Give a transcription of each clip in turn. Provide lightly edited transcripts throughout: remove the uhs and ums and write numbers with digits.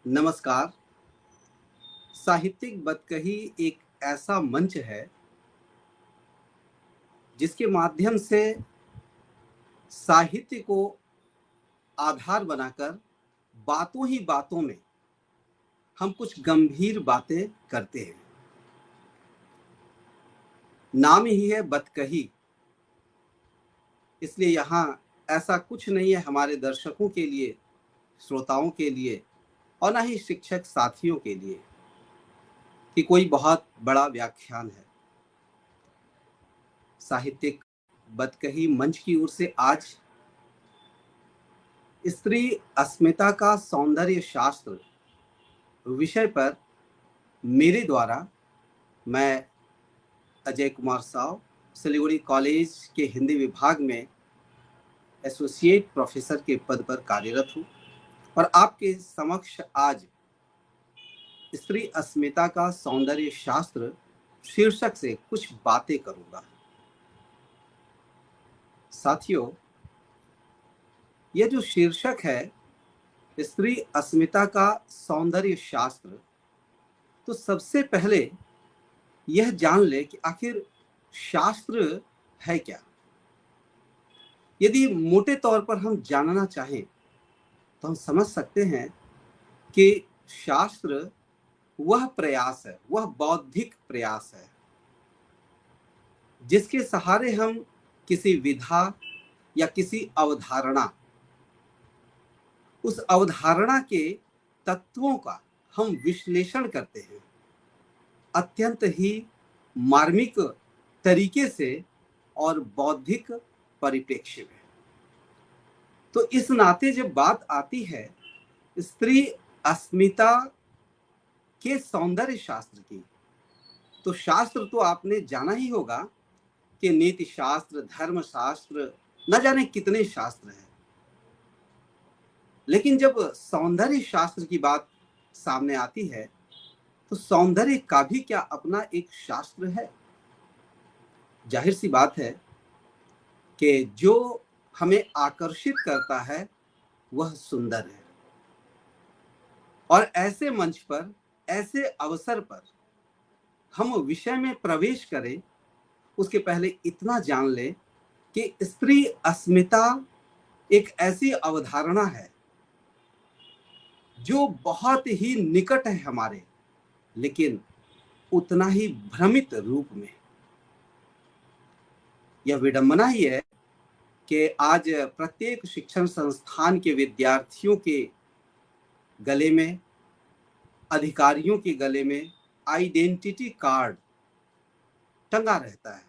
नमस्कार। साहित्यिक बतकही एक ऐसा मंच है जिसके माध्यम से साहित्य को आधार बनाकर बातों ही बातों में हम कुछ गंभीर बातें करते हैं। नाम ही है बतकही, इसलिए यहाँ ऐसा कुछ नहीं है हमारे दर्शकों के लिए, श्रोताओं के लिए और ना ही शिक्षक साथियों के लिए कि कोई बहुत बड़ा व्याख्यान है। साहित्यिक बतकही मंच की ओर से आज स्त्री अस्मिता का सौंदर्य शास्त्र विषय पर मेरे द्वारा, मैं अजय कुमार साव सिलीगुड़ी कॉलेज के हिंदी विभाग में एसोसिएट प्रोफेसर के पद पर कार्यरत हूँ और आपके समक्ष आज स्त्री अस्मिता का सौंदर्य शास्त्र शीर्षक से कुछ बातें करूंगा। साथियों, यह जो शीर्षक है स्त्री अस्मिता का सौंदर्य शास्त्र, तो सबसे पहले यह जान ले कि आखिर शास्त्र है क्या। यदि मोटे तौर पर हम जानना चाहें तो हम समझ सकते हैं कि शास्त्र वह प्रयास है, वह बौद्धिक प्रयास है जिसके सहारे हम किसी विधा या किसी अवधारणा, उस अवधारणा के तत्वों का हम विश्लेषण करते हैं अत्यंत ही मार्मिक तरीके से और बौद्धिक परिप्रेक्ष्य में। तो इस नाते जब बात आती है स्त्री अस्मिता के सौंदर्य शास्त्र की, तो शास्त्र तो आपने जाना ही होगा कि नीति शास्त्र, धर्म शास्त्र, न जाने कितने शास्त्र हैं। लेकिन जब सौंदर्य शास्त्र की बात सामने आती है तो सौंदर्य का भी क्या अपना एक शास्त्र है। जाहिर सी बात है कि जो हमें आकर्षित करता है वह सुंदर है, और ऐसे मंच पर, ऐसे अवसर पर हम विषय में प्रवेश करें उसके पहले इतना जान ले कि स्त्री अस्मिता एक ऐसी अवधारणा है जो बहुत ही निकट है हमारे, लेकिन उतना ही भ्रमित रूप में। यह विडंबना ही है कि आज प्रत्येक शिक्षण संस्थान के विद्यार्थियों के गले में, अधिकारियों के गले में आइडेंटिटी कार्ड टंगा रहता है।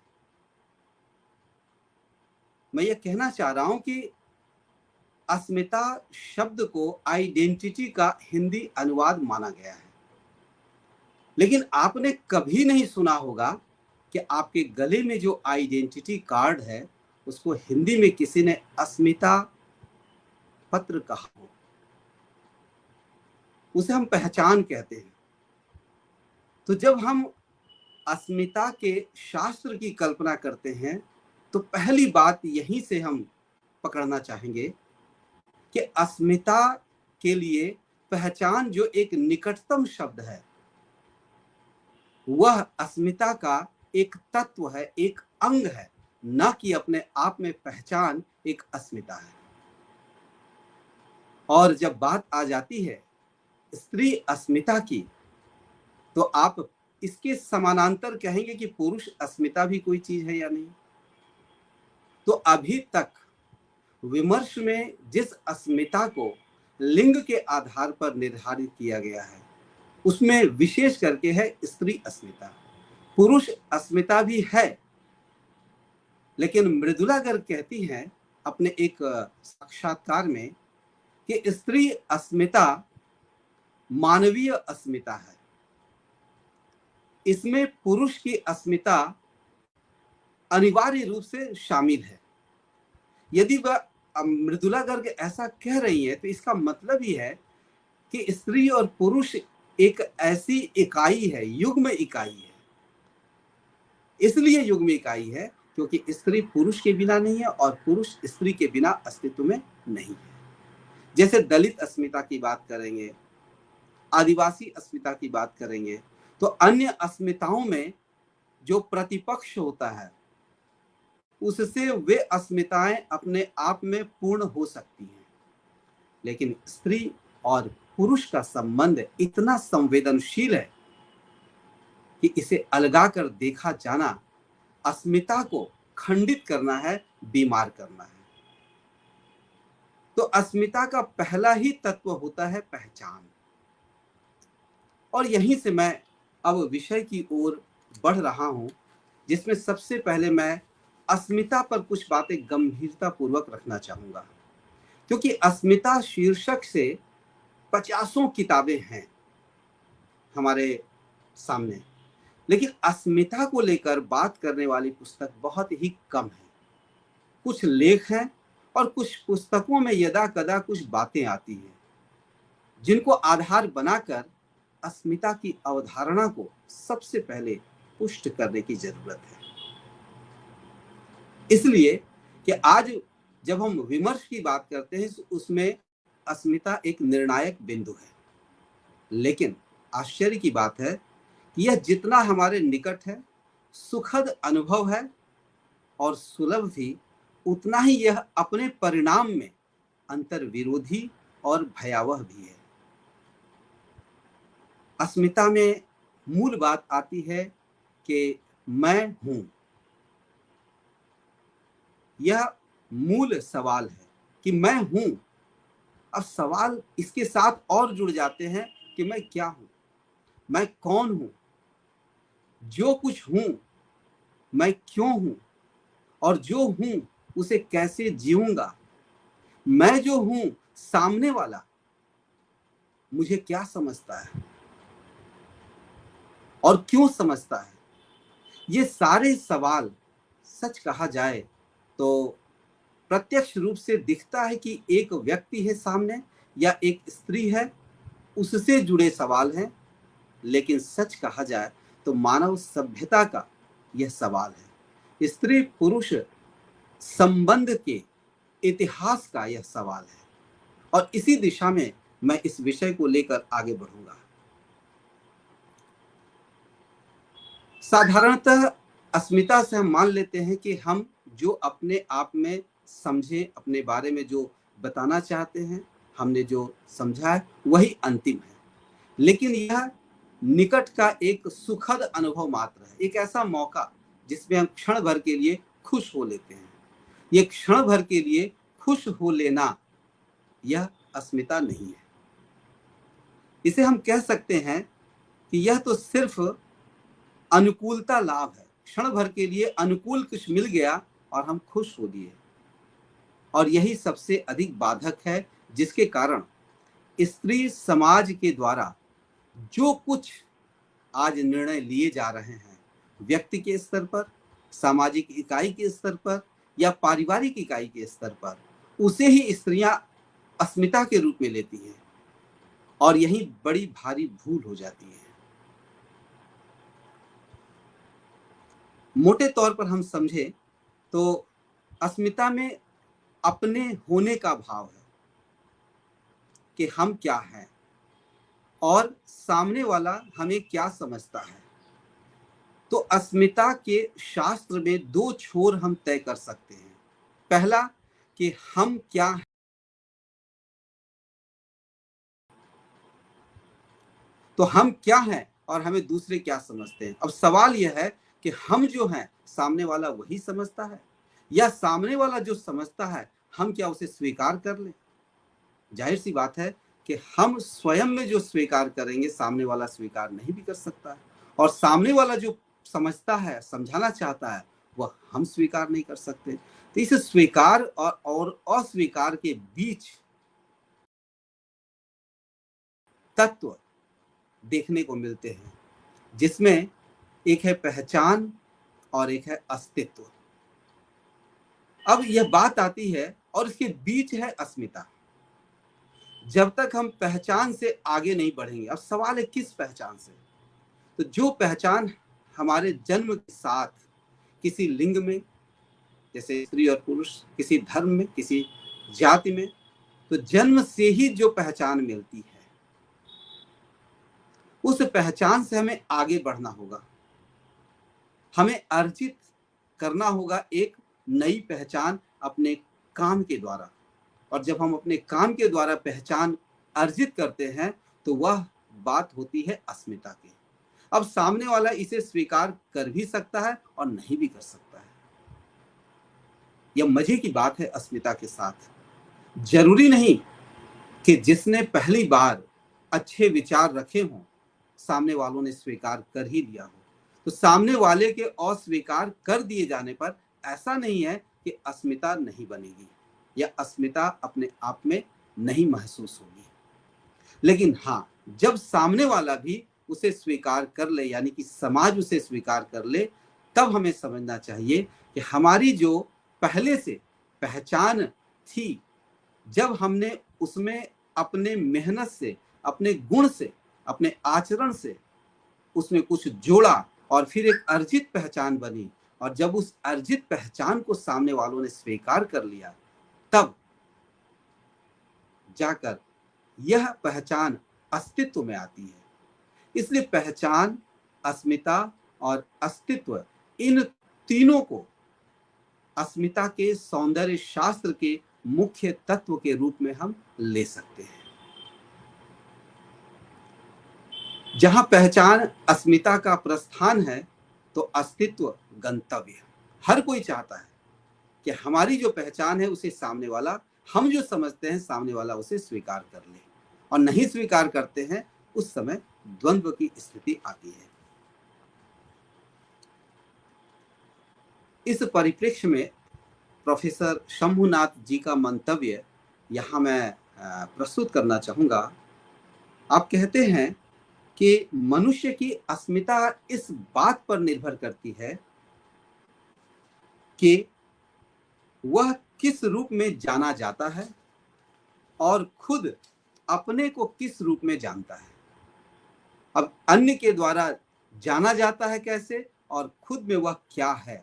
मैं ये कहना चाह रहा हूं कि अस्मिता शब्द को आइडेंटिटी का हिंदी अनुवाद माना गया है, लेकिन आपने कभी नहीं सुना होगा कि आपके गले में जो आइडेंटिटी कार्ड है उसको हिंदी में किसी ने अस्मिता पत्र कहा हो। उसे हम पहचान कहते हैं। तो जब हम अस्मिता के शास्त्र की कल्पना करते हैं तो पहली बात यहीं से हम पकड़ना चाहेंगे कि अस्मिता के लिए पहचान जो एक निकटतम शब्द है वह अस्मिता का एक तत्व है, एक अंग है, न कि अपने आप में पहचान एक अस्मिता है। और जब बात आ जाती है स्त्री अस्मिता की, तो आप इसके समानांतर कहेंगे कि पुरुष अस्मिता भी कोई चीज है या नहीं। तो अभी तक विमर्श में जिस अस्मिता को लिंग के आधार पर निर्धारित किया गया है उसमें विशेष करके है स्त्री अस्मिता। पुरुष अस्मिता भी है, लेकिन मृदुला गर्ग कहती हैं अपने एक साक्षात्कार में कि स्त्री अस्मिता मानवीय अस्मिता है, इसमें पुरुष की अस्मिता अनिवार्य रूप से शामिल है। यदि वह मृदुला गर्ग ऐसा कह रही है तो इसका मतलब ही है कि स्त्री और पुरुष एक ऐसी इकाई है, युग्म इकाई है। इसलिए युग्म इकाई है क्योंकि स्त्री पुरुष के बिना नहीं है और पुरुष स्त्री के बिना अस्तित्व में नहीं है। जैसे दलित अस्मिता की बात करेंगे आदिवासी अस्मिता की बात करेंगे, तो अन्य अस्मिताओं में जो प्रतिपक्ष होता है उससे वे अस्मिताएं अपने आप में पूर्ण हो सकती हैं, लेकिन स्त्री और पुरुष का संबंध इतना संवेदनशील है कि इसे अलगा कर देखा जाना अस्मिता को खंडित करना है, बीमार करना है। तो अस्मिता का पहला ही तत्व होता है पहचान। और यहीं से मैं अब विषय की ओर बढ़ रहा हूं, जिसमें सबसे पहले मैं अस्मिता पर कुछ बातें गंभीरता पूर्वक रखना चाहूंगा, क्योंकि अस्मिता शीर्षक से 50 किताबें हैं हमारे सामने, लेकिन अस्मिता को लेकर बात करने वाली पुस्तक बहुत ही कम है। कुछ लेख हैं और कुछ पुस्तकों में यदा कदा कुछ बातें आती हैं जिनको आधार बनाकर अस्मिता की अवधारणा को सबसे पहले पुष्ट करने की जरूरत है। इसलिए कि आज जब हम विमर्श की बात करते हैं तो उसमें अस्मिता एक निर्णायक बिंदु है, लेकिन आश्चर्य की बात है कि यह जितना हमारे निकट है, सुखद अनुभव है और सुलभ भी, उतना ही यह अपने परिणाम में अंतर विरोधी और भयावह भी है। अस्मिता में मूल बात आती है कि मैं हूं। यह मूल सवाल है कि मैं हूं। अब सवाल इसके साथ और जुड़ जाते हैं कि मैं क्या हूं, मैं कौन हूं, जो कुछ हूं मैं क्यों हूं, और जो हूं उसे कैसे जीऊंगा। मैं जो हूं, सामने वाला मुझे क्या समझता है और क्यों समझता है। ये सारे सवाल सच कहा जाए तो प्रत्यक्ष रूप से दिखता है कि एक व्यक्ति है सामने या एक स्त्री है, उससे जुड़े सवाल हैं, लेकिन सच कहा जाए तो मानव सभ्यता का यह सवाल है। स्त्री पुरुष संबंध के इतिहास का यह सवाल है, और इसी दिशा में मैं इस विषय को लेकर आगे बढ़ूंगा। साधारणतः अस्मिता से हम मान लेते हैं कि हम जो अपने आप में समझे, अपने बारे में जो बताना चाहते हैं, हमने जो समझा है वही अंतिम है, लेकिन यह निकट का एक सुखद अनुभव मात्र है, एक ऐसा मौका जिसमें हम क्षण भर के लिए खुश हो लेते हैं। ये क्षण भर के लिए खुश हो लेना यह अस्मिता नहीं है। इसे हम कह सकते हैं कि यह तो सिर्फ अनुकूलता लाभ है। क्षण भर के लिए अनुकूल कुछ मिल गया और हम खुश हो लिए, और यही सबसे अधिक बाधक है, जिसके कारण स्त्री समाज के द्वारा जो कुछ आज निर्णय लिए जा रहे हैं, व्यक्ति के स्तर पर, सामाजिक इकाई के स्तर पर या पारिवारिक इकाई के स्तर पर, उसे ही स्त्रियां अस्मिता के रूप में लेती हैं, और यही बड़ी भारी भूल हो जाती है। मोटे तौर पर हम समझे तो अस्मिता में अपने होने का भाव है कि हम क्या हैं और सामने वाला हमें क्या समझता है। तो अस्मिता के शास्त्र में 2 छोर हम तय कर सकते हैं। पहला कि हम क्या हैं, तो हम क्या हैं और हमें दूसरे क्या समझते हैं। अब सवाल यह है कि हम जो हैं सामने वाला वही समझता है, या सामने वाला जो समझता है हम क्या उसे स्वीकार कर लें। जाहिर सी बात है कि हम स्वयं में जो स्वीकार करेंगे सामने वाला स्वीकार नहीं भी कर सकता है, और सामने वाला जो समझता है, समझाना चाहता है, वह हम स्वीकार नहीं कर सकते। तो इस स्वीकार और अस्वीकार के बीच तत्व देखने को मिलते हैं, जिसमें एक है पहचान और एक है अस्तित्व। अब यह बात आती है और इसके बीच है अस्मिता। जब तक हम पहचान से आगे नहीं बढ़ेंगे, अब सवाल है किस पहचान से। तो जो पहचान हमारे जन्म के साथ किसी लिंग में, जैसे स्त्री और पुरुष, किसी धर्म में, किसी जाति में, तो जन्म से ही जो पहचान मिलती है, उस पहचान से हमें आगे बढ़ना होगा। हमें अर्जित करना होगा एक नई पहचान अपने काम के द्वारा। और जब हम अपने काम के द्वारा पहचान अर्जित करते हैं तो वह बात होती है अस्मिता की। अब सामने वाला इसे स्वीकार कर भी सकता है और नहीं भी कर सकता है। यह मजे की बात है अस्मिता के साथ। जरूरी नहीं कि जिसने पहली बार अच्छे विचार रखे हों सामने वालों ने स्वीकार कर ही लिया हो। तो सामने वाले के अस्वीकार कर दिए जाने पर ऐसा नहीं है कि अस्मिता नहीं बनेगी या अस्मिता अपने आप में नहीं महसूस होगी। लेकिन हाँ, जब सामने वाला भी उसे स्वीकार कर ले, यानी कि समाज उसे स्वीकार कर ले, तब हमें समझना चाहिए कि हमारी जो पहले से पहचान थी, जब हमने उसमें अपने मेहनत से, अपने गुण से, अपने आचरण से उसमें कुछ जोड़ा और फिर एक अर्जित पहचान बनी, और जब उस अर्जित पहचान को सामने वालों ने स्वीकार कर लिया, तब जाकर यह पहचान अस्तित्व में आती है। इसलिए पहचान, अस्मिता और अस्तित्व, इन तीनों को अस्मिता के सौंदर्य शास्त्र के मुख्य तत्व के रूप में हम ले सकते हैं। जहां पहचान अस्मिता का प्रस्थान है तो अस्तित्व गंतव्य है। हर कोई चाहता है कि हमारी जो पहचान है उसे सामने वाला, हम जो समझते हैं सामने वाला उसे स्वीकार कर ले, और नहीं स्वीकार करते हैं उस समय द्वंद्व की स्थिति आती है। इस परिप्रेक्ष्य में प्रोफेसर शंभुनाथ जी का मंतव्य यहाँ मैं प्रस्तुत करना चाहूँगा। आप कहते हैं कि मनुष्य की अस्मिता इस बात पर निर्भर करती है कि वह किस रूप में जाना जाता है और खुद अपने को किस रूप में जानता है। अब अन्य के द्वारा जाना जाता है कैसे और खुद में वह क्या है,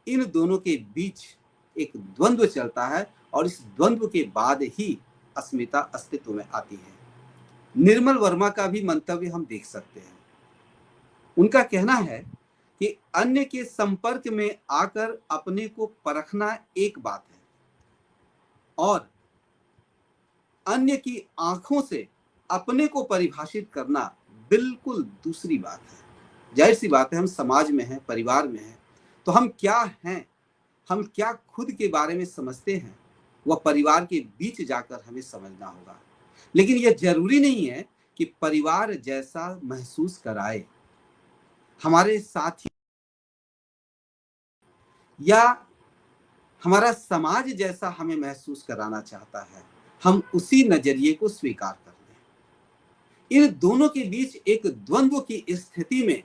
इन दोनों के बीच एक द्वंद्व चलता है, और इस द्वंद्व के बाद ही अस्मिता अस्तित्व में आती है। निर्मल वर्मा का भी मंतव्य हम देख सकते हैं। उनका कहना है कि अन्य के संपर्क में आकर अपने को परखना एक बात है और अन्य की आंखों से अपने को परिभाषित करना बिल्कुल दूसरी बात है। जाहिर सी बात है, हम समाज में हैं, परिवार में हैं, तो हम क्या हैं, हम क्या खुद के बारे में समझते हैं, वह परिवार के बीच जाकर हमें समझना होगा। लेकिन यह जरूरी नहीं है कि परिवार जैसा महसूस कराए हमारे साथी या हमारा समाज जैसा हमें महसूस कराना चाहता है, हम उसी नजरिए को स्वीकार कर लें। इन दोनों के बीच एक द्वंद्व की स्थिति में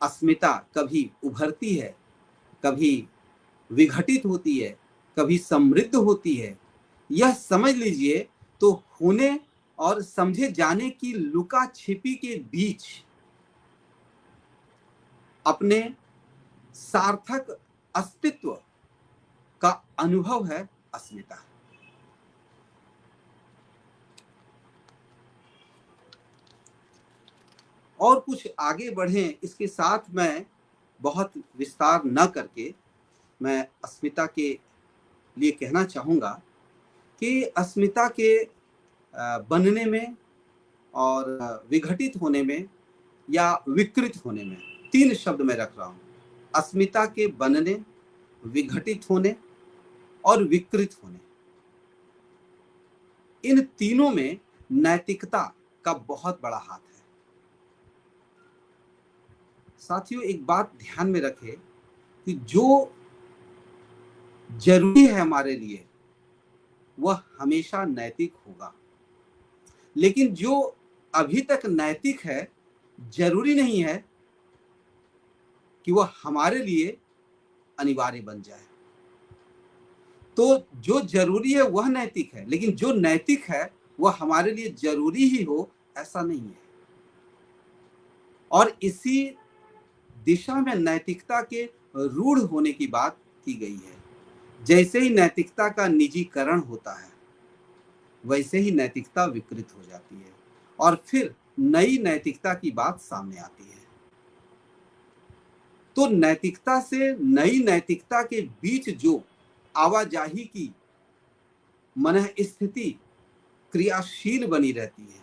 अस्मिता कभी उभरती है, कभी विघटित होती है, कभी समृद्ध होती है। यह समझ लीजिए तो होने और समझे जाने की लुका छिपी के बीच अपने सार्थक अस्तित्व का अनुभव है अस्मिता। और कुछ आगे बढ़ें, इसके साथ मैं बहुत विस्तार न करके मैं अस्मिता के लिए कहना चाहूँगा कि अस्मिता के बनने में और विघटित होने में या विकृत होने में, तीन शब्द मैं रख रहा हूँ। अस्मिता के बनने, विघटित होने और विकृत होने, इन तीनों में नैतिकता का बहुत बड़ा हाथ है। साथियों, एक बात ध्यान में रखें कि जो जरूरी है हमारे लिए वह हमेशा नैतिक होगा, लेकिन जो अभी तक नैतिक है जरूरी नहीं है कि वह हमारे लिए अनिवार्य बन जाए। तो जो जरूरी है वह नैतिक है, लेकिन जो नैतिक है वह हमारे लिए जरूरी ही हो ऐसा नहीं है। और इसी दिशा में नैतिकता के रूढ़ होने की बात की गई है। जैसे ही नैतिकता का निजीकरण होता है वैसे ही नैतिकता विकृत हो जाती है, और फिर नई नैतिकता की बात सामने आती है। तो नैतिकता से नई नैतिकता के बीच जो आवाजाही की मन स्थिति क्रियाशील बनी रहती है,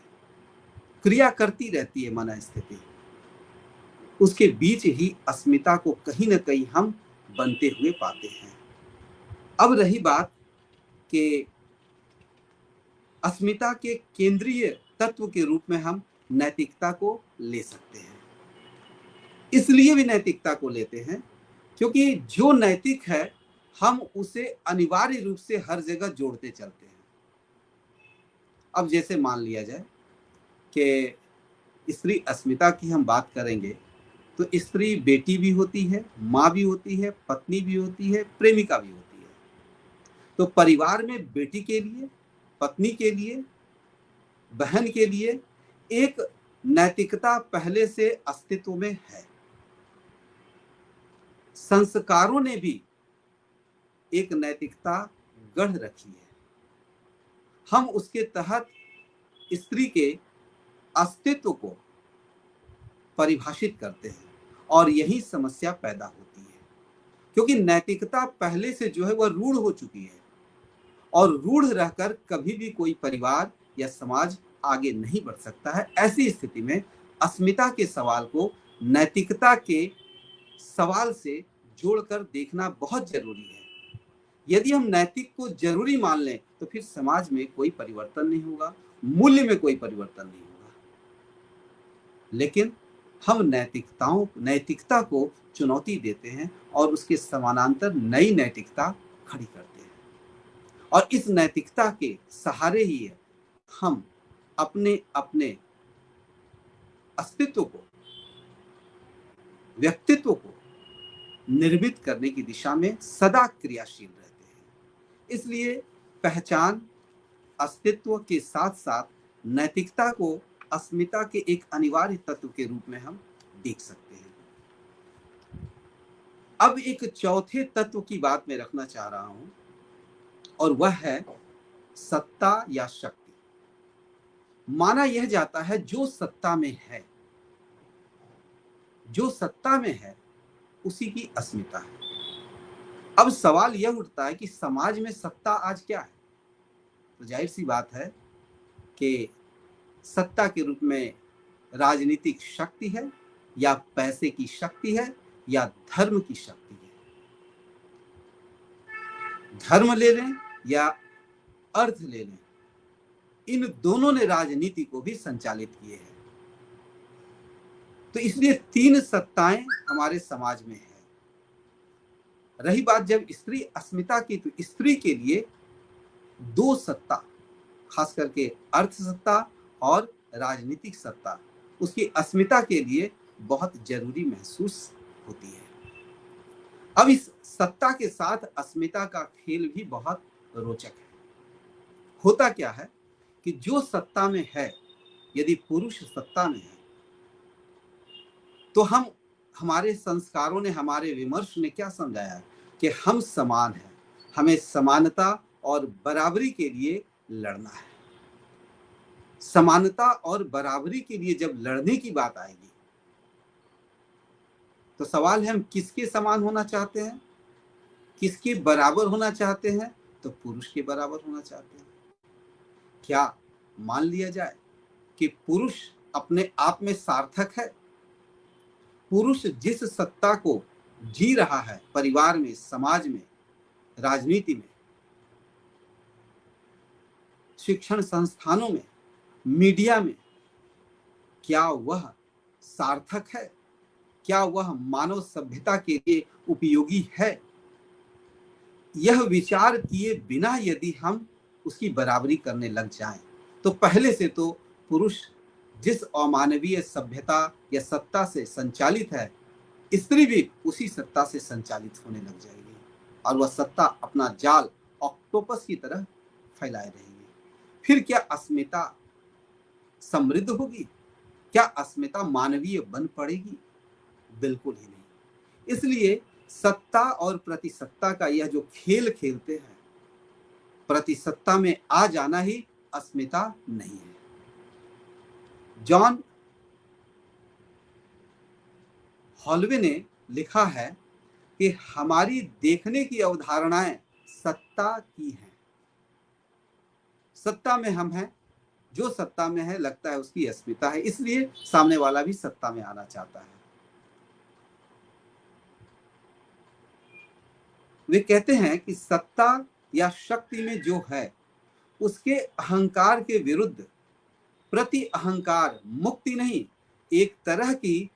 क्रिया करती रहती है मन स्थिति, उसके बीच ही अस्मिता को कहीं ना कहीं हम बनते हुए पाते हैं। अब रही बात कि अस्मिता के केंद्रीय तत्व के रूप में हम नैतिकता को ले सकते हैं। इसलिए भी नैतिकता को लेते हैं क्योंकि जो नैतिक है हम उसे अनिवार्य रूप से हर जगह जोड़ते चलते हैं। अब जैसे मान लिया जाए कि स्त्री अस्मिता की हम बात करेंगे तो स्त्री बेटी भी होती है, माँ भी होती है, पत्नी भी होती है, प्रेमिका भी होती है। तो परिवार में बेटी के लिए, पत्नी के लिए, बहन के लिए एक नैतिकता पहले से अस्तित्व में है। संस्कारों ने भी एक नैतिकता गढ़ रखी है। हम उसके तहत स्त्री के अस्तित्व को परिभाषित करते हैं और यही समस्या पैदा होती है क्योंकि नैतिकता पहले से जो है वह रूढ़ हो चुकी है और रूढ़ रहकर कभी भी कोई परिवार या समाज आगे नहीं बढ़ सकता है। ऐसी स्थिति में अस्मिता के सवाल को नैतिकता के सवाल से जोड़कर देखना बहुत जरूरी है। यदि हम नैतिक को जरूरी मान लें तो फिर समाज में कोई परिवर्तन नहीं होगा, मूल्य में कोई परिवर्तन नहीं होगा। लेकिन हम नैतिकता को चुनौती देते हैं और उसके समानांतर नई नैतिकता खड़ी करते हैं और इस नैतिकता के सहारे ही हम अपने अपने अस्तित्व को, व्यक्तित्व को निर्मित करने की दिशा में सदा क्रियाशील रहते हैं। इसलिए पहचान, अस्तित्व के साथ साथ नैतिकता को अस्मिता के एक अनिवार्य तत्व के रूप में हम देख सकते हैं। अब एक चौथे तत्व की बात मैं रखना चाह रहा हूं और वह है सत्ता या शक्ति। माना यह जाता है जो सत्ता में है, जो सत्ता में है उसी की अस्मिता है। अब सवाल यह उठता है कि समाज में सत्ता आज क्या है? तो जाहिर सी बात है कि सत्ता के रूप में राजनीतिक शक्ति है या पैसे की शक्ति है या धर्म की शक्ति है। धर्म ले लें या अर्थ ले लें, इन दोनों ने राजनीति को भी संचालित किए हैं। तो इसलिए तीन सत्ताएं हमारे समाज में है। रही बात जब स्त्री अस्मिता की, तो स्त्री के लिए दो सत्ता, खास करके अर्थ सत्ता और राजनीतिक सत्ता, उसकी अस्मिता के लिए बहुत जरूरी महसूस होती है। अब इस सत्ता के साथ अस्मिता का खेल भी बहुत रोचक है। होता क्या है कि जो सत्ता में है, यदि पुरुष सत्ता में है तो हमारे संस्कारों ने, हमारे विमर्श ने क्या समझाया कि हम समान हैं, हमें समानता और बराबरी के लिए लड़ना है। समानता और बराबरी के लिए जब लड़ने की बात आएगी तो सवाल है हम किसके समान होना चाहते हैं, किसके बराबर होना चाहते हैं? तो पुरुष के बराबर होना चाहते हैं। क्या मान लिया जाए कि पुरुष अपने आप में सार्थक है? पुरुष जिस सत्ता को जी रहा है परिवार में, समाज में, राजनीति में, शिक्षण संस्थानों में, मीडिया में, क्या वह सार्थक है? क्या वह मानव सभ्यता के लिए उपयोगी है? यह विचार किए बिना यदि हम उसकी बराबरी करने लग जाएं तो पहले से तो पुरुष जिस अमानवीय सभ्यता या सत्ता से संचालित है, स्त्री भी उसी सत्ता से संचालित होने लग जाएगी और वह सत्ता अपना जाल ऑक्टोपस की तरह फैलाए रहेगी। फिर क्या अस्मिता समृद्ध होगी? क्या अस्मिता मानवीय बन पड़ेगी? बिल्कुल ही नहीं। इसलिए सत्ता और प्रतिसत्ता का यह जो खेल खेलते हैं, प्रतिसत्ता में आ जाना ही अस्मिता नहीं है। जॉन हॉलवे ने लिखा है कि हमारी देखने की अवधारणाएं सत्ता की हैं। सत्ता में हम हैं, जो सत्ता में है लगता है उसकी अस्मिता है, इसलिए सामने वाला भी सत्ता में आना चाहता है। वे कहते हैं कि सत्ता या शक्ति में जो है उसके अहंकार के विरुद्ध प्रति अहंकार मुक्ति नहीं, एक तरह की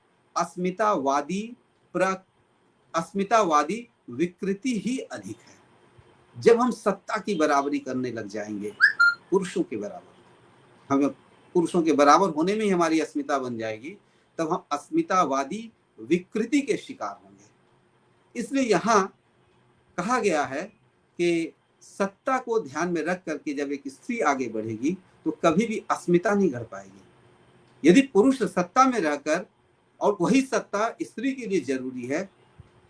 अस्मितावादी विकृति ही अधिक है। जब हम सत्ता की बराबरी करने लग जाएंगे, पुरुषों के बराबर, हमें पुरुषों के बराबर होने में ही हमारी अस्मिता बन जाएगी, तब हम अस्मितावादी विकृति के शिकार होंगे। इसलिए यहाँ कहा गया है कि सत्ता को ध्यान में रख करके जब एक स्त्री आगे बढ़ेगी तो कभी भी अस्मिता नहीं घर पाएगी। यदि पुरुष सत्ता में रहकर और वही सत्ता स्त्री के लिए जरूरी है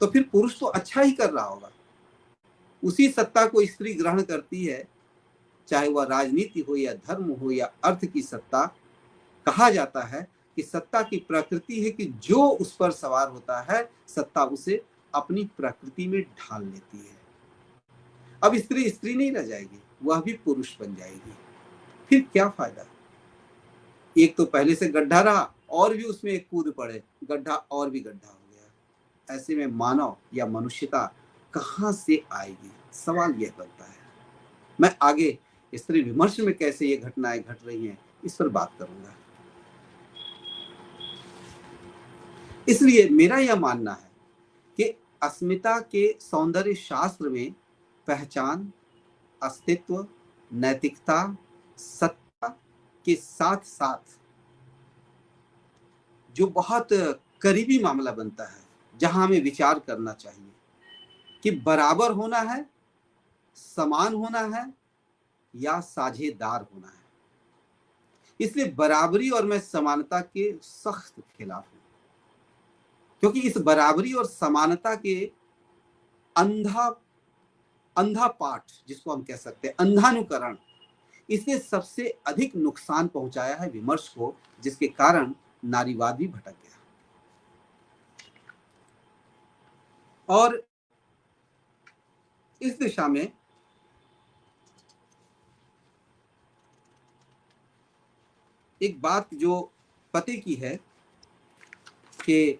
तो फिर पुरुष तो अच्छा ही कर रहा होगा। उसी सत्ता को स्त्री ग्रहण करती है, चाहे वह राजनीति हो या धर्म हो या अर्थ की सत्ता। कहा जाता है कि सत्ता की प्रकृति है कि जो उस पर सवार होता है सत्ता उसे अपनी प्रकृति में ढाल लेती है। अब स्त्री स्त्री नहीं रह जाएगी, वह भी पुरुष बन जाएगी। फिर क्या फायदा? एक तो पहले से गड्ढा रहा और भी उसमें एक कूद पड़े, गड्ढा और भी गड्ढा हो गया। ऐसे में मानव या मनुष्यता कहां से आएगी? सवाल यह बनता है। मैं आगे स्त्री विमर्श में कैसे ये घटनाएं घट रही हैं इस पर बात करूंगा। इसलिए मेरा यह मानना है कि अस्मिता के सौंदर्य शास्त्र में पहचान, अस्तित्व, नैतिकता, सत्ता के साथ साथ जो बहुत करीबी मामला बनता है, जहां हमें विचार करना चाहिए कि बराबर होना है, समान होना है या साझेदार होना है। इसलिए बराबरी और मैं समानता के सख्त खिलाफ हूं, क्योंकि इस बराबरी और समानता के अंधा पाठ, जिसको हम कह सकते हैं अंधानुकरण, इसने सबसे अधिक नुकसान पहुंचाया है विमर्श को, जिसके कारण नारीवाद भी भटक गया। और इस दिशा में एक बात जो पते की है कि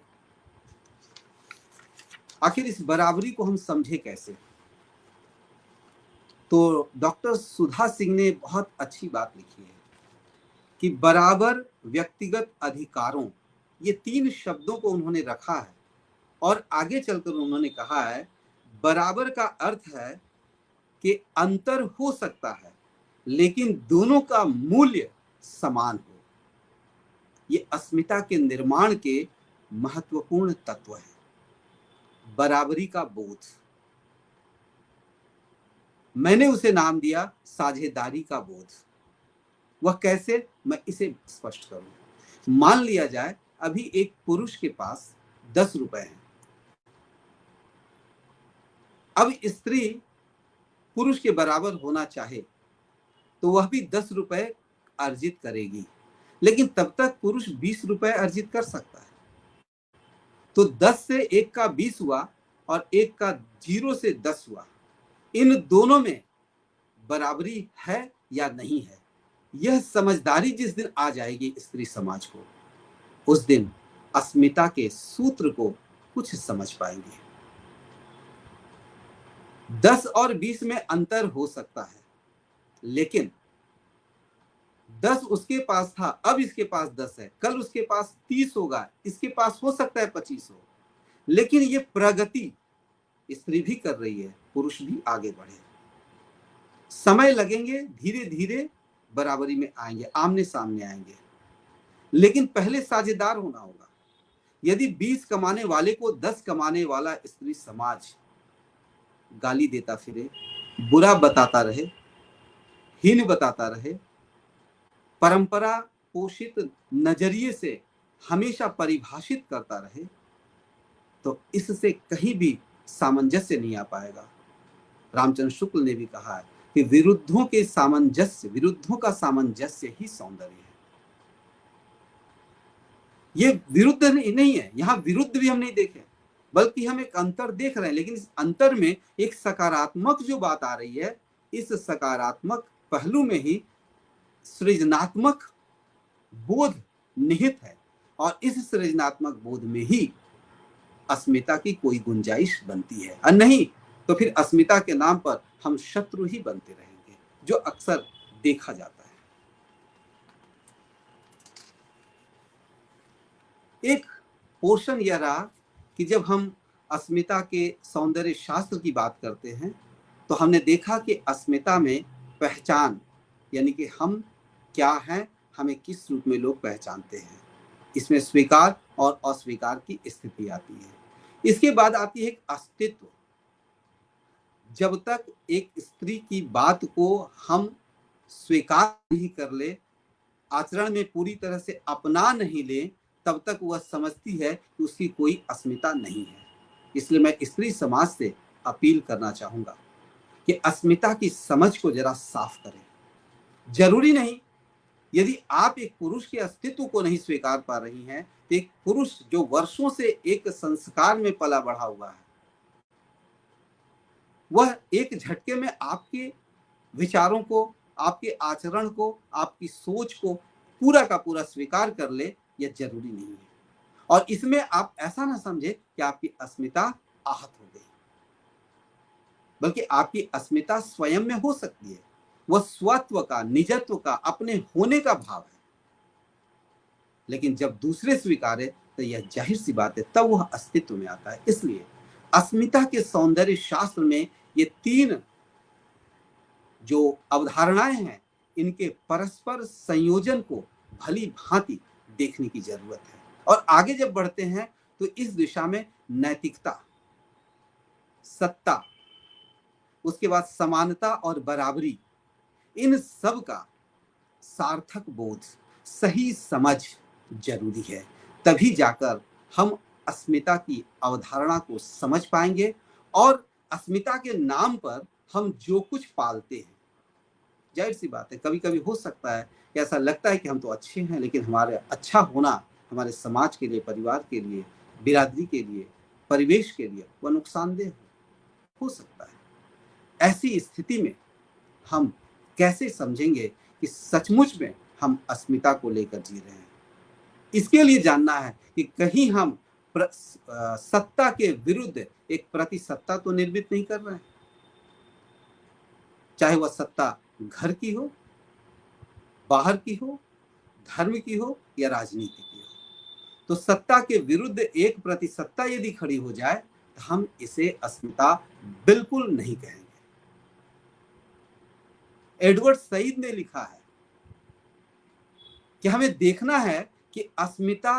आखिर इस बराबरी को हम समझे कैसे। तो डॉक्टर सुधा सिंह ने बहुत अच्छी बात लिखी है कि बराबर व्यक्तिगत अधिकारों, ये 3 शब्दों को उन्होंने रखा है और आगे चलकर उन्होंने कहा है बराबर का अर्थ है कि अंतर हो सकता है लेकिन दोनों का मूल्य समान हो। ये अस्मिता के निर्माण के महत्वपूर्ण तत्व है। बराबरी का बोध, मैंने उसे नाम दिया साझेदारी का बोध। वह कैसे, मैं इसे स्पष्ट करूं। मान लिया जाए अभी एक पुरुष के पास 10 रुपए हैं। अब स्त्री पुरुष के बराबर होना चाहे तो वह भी 10 रुपए अर्जित करेगी, लेकिन तब तक पुरुष 20 रुपए अर्जित कर सकता है। तो 10 से 1 का 20 हुआ और 1 का 0 से 10 हुआ। इन दोनों में बराबरी है या नहीं है, यह समझदारी जिस दिन आ जाएगी स्त्री समाज को, उस दिन अस्मिता के सूत्र को कुछ समझ पाएंगे। 10 और 20 में अंतर हो सकता है, लेकिन 10 उसके पास था, अब इसके पास 10 है, कल उसके पास 30 होगा, इसके पास हो सकता है 25 हो। लेकिन ये प्रगति स्त्री भी कर रही है, पुरुष भी आगे बढ़े। समय लगेंगे, धीरे धीरे बराबरी में आएंगे, आमने सामने आएंगे, लेकिन पहले साझेदार होना होगा। यदि 20 कमाने वाले को 10 कमाने वाला स्त्री समाज गाली देता फिरे, बुरा बताता रहे, हीन बताता रहे, परंपरा पोषित नजरिए से हमेशा परिभाषित करता रहे, तो इससे कहीं भी सामंजस्य नहीं आ पाएगा। रामचंद्र शुक्ल ने भी कहा है कि विरुद्धों का सामंजस्य ही सौंदर्य है। ये विरुद्ध नहीं है, यहाँ विरुद्ध भी हम नहीं देखे, बल्कि हम एक अंतर देख रहे हैं। लेकिन इस अंतर में एक सकारात्मक जो बात आ रही है, इस सकारात्मक पहलू में ही सृजनात्मक बोध निहित है, और इस सृजनात्मक बोध में ही अस्मिता की कोई गुंजाइश बनती है। और नहीं तो फिर अस्मिता के नाम पर हम शत्रु ही बनते रहेंगे, जो अक्सर देखा जाता है। एक पोर्शन यह रहा कि जब हम अस्मिता के सौंदर्य शास्त्र की बात करते हैं, तो हमने देखा कि अस्मिता में पहचान, यानी कि हम क्या हैं, हमें किस रूप में लोग पहचानते हैं, इसमें स्वीकार और अस्वीकार की स्थिति आती है। इसके बाद आती है एक अस्तित्व। जब तक एक स्त्री की बात को हम स्वीकार नहीं कर ले, आचरण में पूरी तरह से अपना नहीं ले, तब तक वह समझती है कि उसकी कोई अस्मिता नहीं है। इसलिए मैं स्त्री समाज से अपील करना चाहूंगा कि अस्मिता की समझ को जरा साफ करें। जरूरी नहीं, यदि आप एक पुरुष के अस्तित्व को नहीं स्वीकार पा रही हैं, तो एक पुरुष जो वर्षों से एक संस्कार में पला बढ़ा हुआ है, वह एक झटके में आपके विचारों को, आपके आचरण को, आपकी सोच को पूरा का पूरा स्वीकार कर ले, यह जरूरी नहीं है। और इसमें आप ऐसा ना समझे कि आपकी अस्मिता आहत हो गई, बल्कि आपकी अस्मिता स्वयं में हो सकती है। वह स्वत्व का, निजत्व का, अपने होने का भाव है। लेकिन जब दूसरे स्वीकारे तो यह जाहिर सी बात है, तब वह अस्तित्व में आता है। इसलिए अस्मिता के सौंदर्य शास्त्र में ये तीन जो अवधारणाएं हैं, इनके परस्पर संयोजन को भली भांति देखने की जरूरत है। और आगे जब बढ़ते हैं तो इस दिशा में नैतिकता, सत्ता, उसके बाद समानता और बराबरी, इन सब का सार्थक बोध, सही समझ जरूरी है। तभी जाकर हम अस्मिता की अवधारणा को समझ पाएंगे। और अस्मिता के नाम पर हम जो कुछ पालते हैं, जाहिर सी बात है, कभी कभी हो सकता है कि ऐसा लगता है कि हम तो अच्छे हैं, लेकिन हमारे अच्छा होना हमारे समाज के लिए, परिवार के लिए, बिरादरी के लिए, परिवेश के लिए वह नुकसानदेह हो सकता है। ऐसी स्थिति में हम कैसे समझेंगे कि सचमुच में हम अस्मिता को लेकर जी रहे हैं? इसके लिए जानना है कि कहीं हम सत्ता के विरुद्ध एक प्रतिसत्ता तो निर्मित नहीं कर रहे हैं, चाहे वह सत्ता घर की हो, बाहर की हो, धर्म की हो या राजनीति की हो। तो सत्ता के विरुद्ध एक प्रतिसत्ता यदि खड़ी हो जाए तो हम इसे अस्मिता बिल्कुल नहीं कहेंगे। एडवर्ड सईद ने लिखा है कि हमें देखना है कि अस्मिता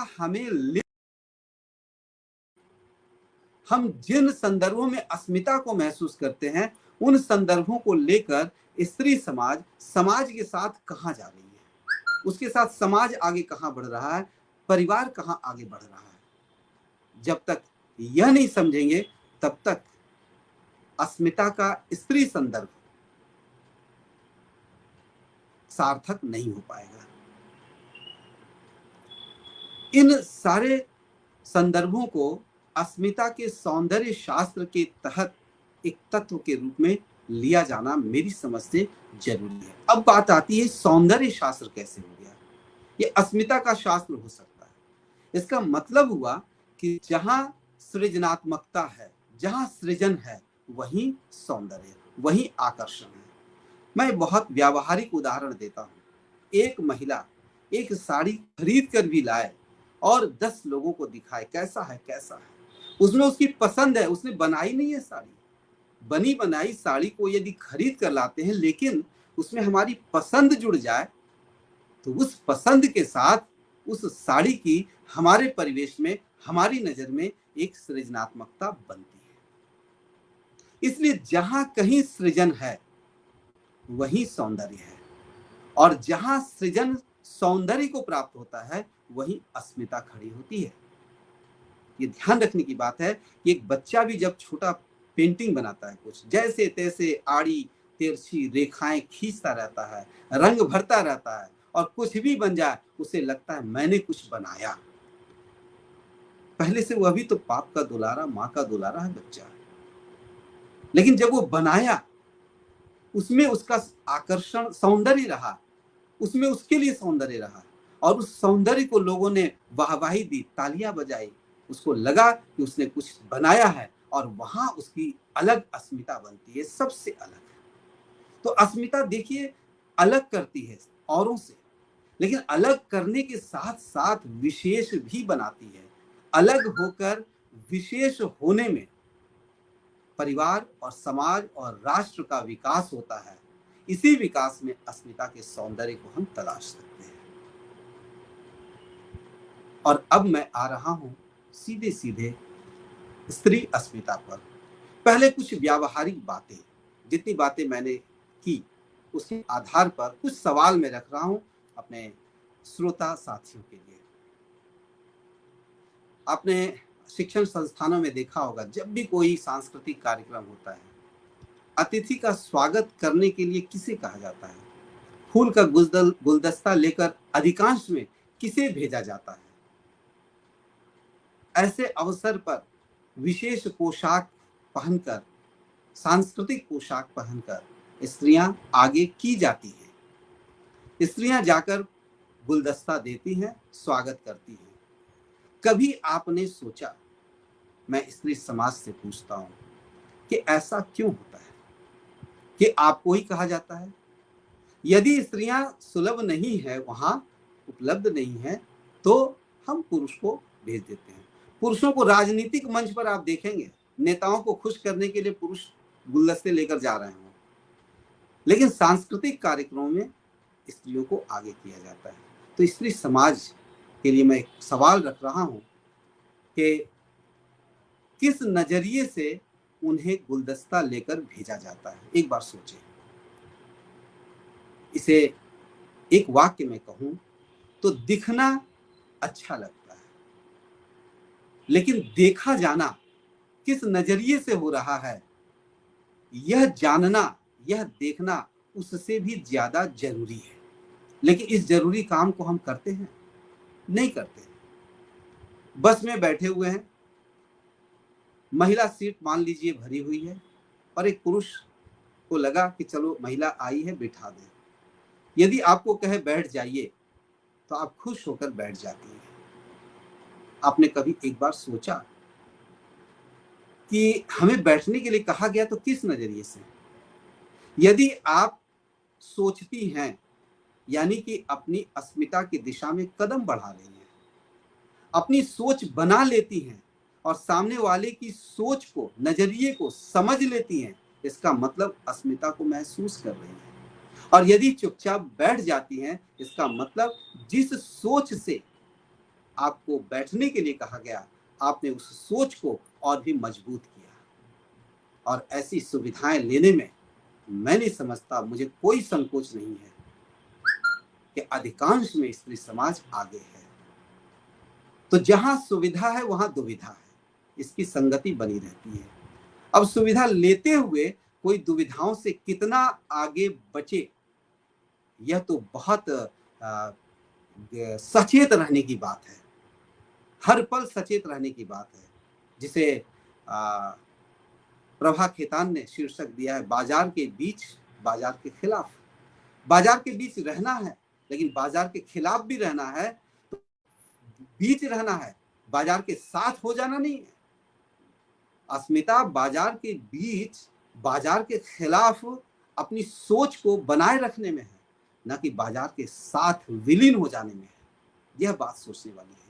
हम जिन संदर्भों में अस्मिता को महसूस करते हैं, उन संदर्भों को लेकर स्त्री समाज के साथ कहां जा रही है, उसके साथ समाज आगे कहां बढ़ रहा है, परिवार कहां आगे बढ़ रहा है। जब तक यह नहीं समझेंगे, तब तक अस्मिता का स्त्री संदर्भ सार्थक नहीं हो पाएगा। इन सारे संदर्भों को अस्मिता के सौंदर्य शास्त्र के तहत एक तत्व के रूप में लिया जाना मेरी समझ से जरूरी है। अब बात आती है सौंदर्य शास्त्र कैसे हो गया? ये अस्मिता का शास्त्र हो सकता है। इसका मतलब हुआ कि जहां सृजनात्मकता है, जहां सृजन है, वहीं सौंदर्य, वहीं आकर्षण है। मैं बहुत व्यावहारिक उदाहरण देता हूं। एक महिला एक साड़ी खरीद कर भी लाए और 10 लोगों को दिखाए कैसा है कैसा है, उसमें उसकी पसंद है, उसने बनाई नहीं है साड़ी। बनी बनाई साड़ी को यदि खरीद कर लाते हैं, लेकिन उसमें हमारी पसंद जुड़ जाए, तो उस पसंद के साथ उस साड़ी की हमारे परिवेश में, हमारी नजर में एक सृजनात्मकता बनती है। इसलिए जहां कहीं सृजन है, वहीं सौंदर्य है, और जहां सृजन सौंदर्य को प्राप्त होता है, वहीं अस्मिता खड़ी होती है। ये ध्यान रखने की बात है कि एक बच्चा भी जब छोटा पेंटिंग बनाता है, कुछ जैसे तैसे आड़ी तिरछी रेखाएं खींचता रहता है, रंग भरता रहता है, और कुछ भी बन जाए उसे लगता है मैंने कुछ बनाया। पहले से वह भी तो बाप का दुलारा, माँ का दुलारा है बच्चा, लेकिन जब वो बनाया उसमें उसका आकर्षण सौंदर्य रहा, उसमें उसके लिए सौंदर्य रहा और उस सौंदर्य को लोगों ने वाहवाही दी, तालियां बजाई, उसको लगा कि उसने कुछ बनाया है और वहां उसकी अलग अस्मिता बनती है, सबसे अलग। तो अस्मिता देखिए अलग करती है औरों से, लेकिन अलग करने के साथ साथ विशेष भी बनाती है। अलग होकर विशेष होने में परिवार और समाज और राष्ट्र का विकास होता है। इसी विकास में अस्मिता के सौंदर्य को हम तलाश सकते हैं। और अब मैं आ रहा हूं सीधे सीधे स्त्री अस्मिता पर। पहले कुछ व्यावहारिक बातें, जितनी बातें मैंने की उसके आधार पर कुछ सवाल मैं रख रहा हूं अपने श्रोता साथियों के लिए। आपने शिक्षण संस्थानों में देखा होगा, जब भी कोई सांस्कृतिक कार्यक्रम होता है, अतिथि का स्वागत करने के लिए किसे कहा जाता है? फूल का गुलदस्ता लेकर अधिकांश में किसे भेजा जाता है? ऐसे अवसर पर विशेष पोशाक पहनकर, सांस्कृतिक पोशाक पहनकर स्त्रियां आगे की जाती हैं। स्त्रियां जाकर गुलदस्ता देती हैं, स्वागत करती हैं। कभी आपने सोचा, मैं स्त्री समाज से पूछता हूं, कि ऐसा क्यों होता है कि आपको ही कहा जाता है? यदि स्त्रियां सुलभ नहीं है, वहां उपलब्ध नहीं है, तो हम पुरुष को भेज देते हैं। पुरुषों को राजनीतिक मंच पर आप देखेंगे, नेताओं को खुश करने के लिए पुरुष गुलदस्ते लेकर जा रहे हों, लेकिन सांस्कृतिक कार्यक्रमों में स्त्रियों को आगे किया जाता है। तो स्त्री समाज के लिए मैं एक सवाल रख रहा हूं कि किस नजरिए से उन्हें गुलदस्ता लेकर भेजा जाता है? एक बार सोचें। इसे एक वाक्य में कहूं तो दिखना अच्छा लगता है, लेकिन देखा जाना किस नजरिए से हो रहा है, यह जानना, यह देखना उससे भी ज्यादा जरूरी है। लेकिन इस जरूरी काम को हम करते हैं? नहीं करते। बस में बैठे हुए हैं, महिला सीट मान लीजिए भरी हुई है और एक पुरुष को लगा कि चलो महिला आई है, बिठा दें। यदि आपको कहे बैठ जाइए, तो आप खुश होकर बैठ जाती हैं। आपने कभी एक बार सोचा कि हमें बैठने के लिए कहा गया तो किस नजरिए से? यदि आप सोचती हैं, यानी कि अपनी अस्मिता की दिशा में कदम बढ़ा रही हैं, अपनी सोच बना लेती हैं और सामने वाले की सोच को, नजरिए को समझ लेती हैं, इसका मतलब अस्मिता को महसूस कर रही हैं। और यदि चुपचाप बैठ जाती हैं, इसका मतलब जिस सोच से आपको बैठने के लिए कहा गया, आपने उस सोच को और भी मजबूत किया। और ऐसी सुविधाएं लेने में मैं नहीं समझता, मुझे कोई संकोच नहीं है कि अधिकांश में स्त्री समाज आगे है। तो जहां सुविधा है वहां दुविधा है, इसकी संगति बनी रहती है। अब सुविधा लेते हुए कोई दुविधाओं से कितना आगे बचे, यह तो बहुत सचेत रहने की बात है, हर पल सचेत रहने की बात है। जिसे प्रभा खेतान ने शीर्षक दिया है, बाजार के बीच, बाजार के खिलाफ। बाजार के बीच रहना है, लेकिन बाजार के खिलाफ भी रहना है, तो बीच रहना है, बाजार के साथ हो जाना नहीं है। अस्मिता बाजार के बीच, बाजार के खिलाफ अपनी सोच को बनाए रखने में है, न कि बाजार के साथ विलीन हो जाने में है। यह बात सोचने वाली है।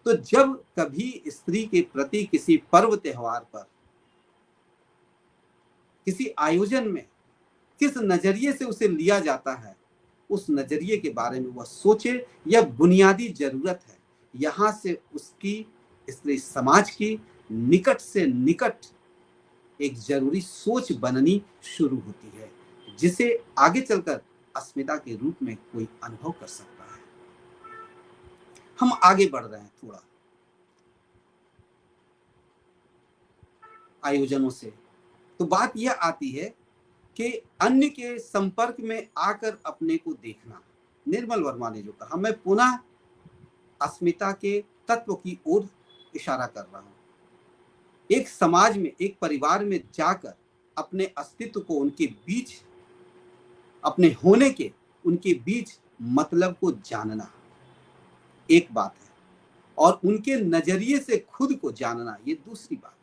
तो जब कभी स्त्री के प्रति किसी पर्व त्योहार पर, किसी आयोजन में किस नजरिए से उसे लिया जाता है, उस नजरिए के बारे में वह सोचे। यह बुनियादी जरूरत है। यहां से उसकी, स्त्री समाज की निकट से निकट एक जरूरी सोच बननी शुरू होती है, जिसे आगे चलकर अस्मिता के रूप में कोई अनुभव कर सकता है। हम आगे बढ़ रहे हैं थोड़ा आयोजनों से, तो बात यह आती है कि अन्य के संपर्क में आकर अपने को देखना। निर्मल वर्मा ने जो कहा, मैं पुनः अस्मिता के तत्व की ओर इशारा कर रहा हूं। एक समाज में, एक परिवार में जाकर अपने अस्तित्व को, उनके बीच, अपने होने के उनके बीच मतलब को जानना एक बात है, और उनके नजरिए से खुद को जानना ये दूसरी बात है।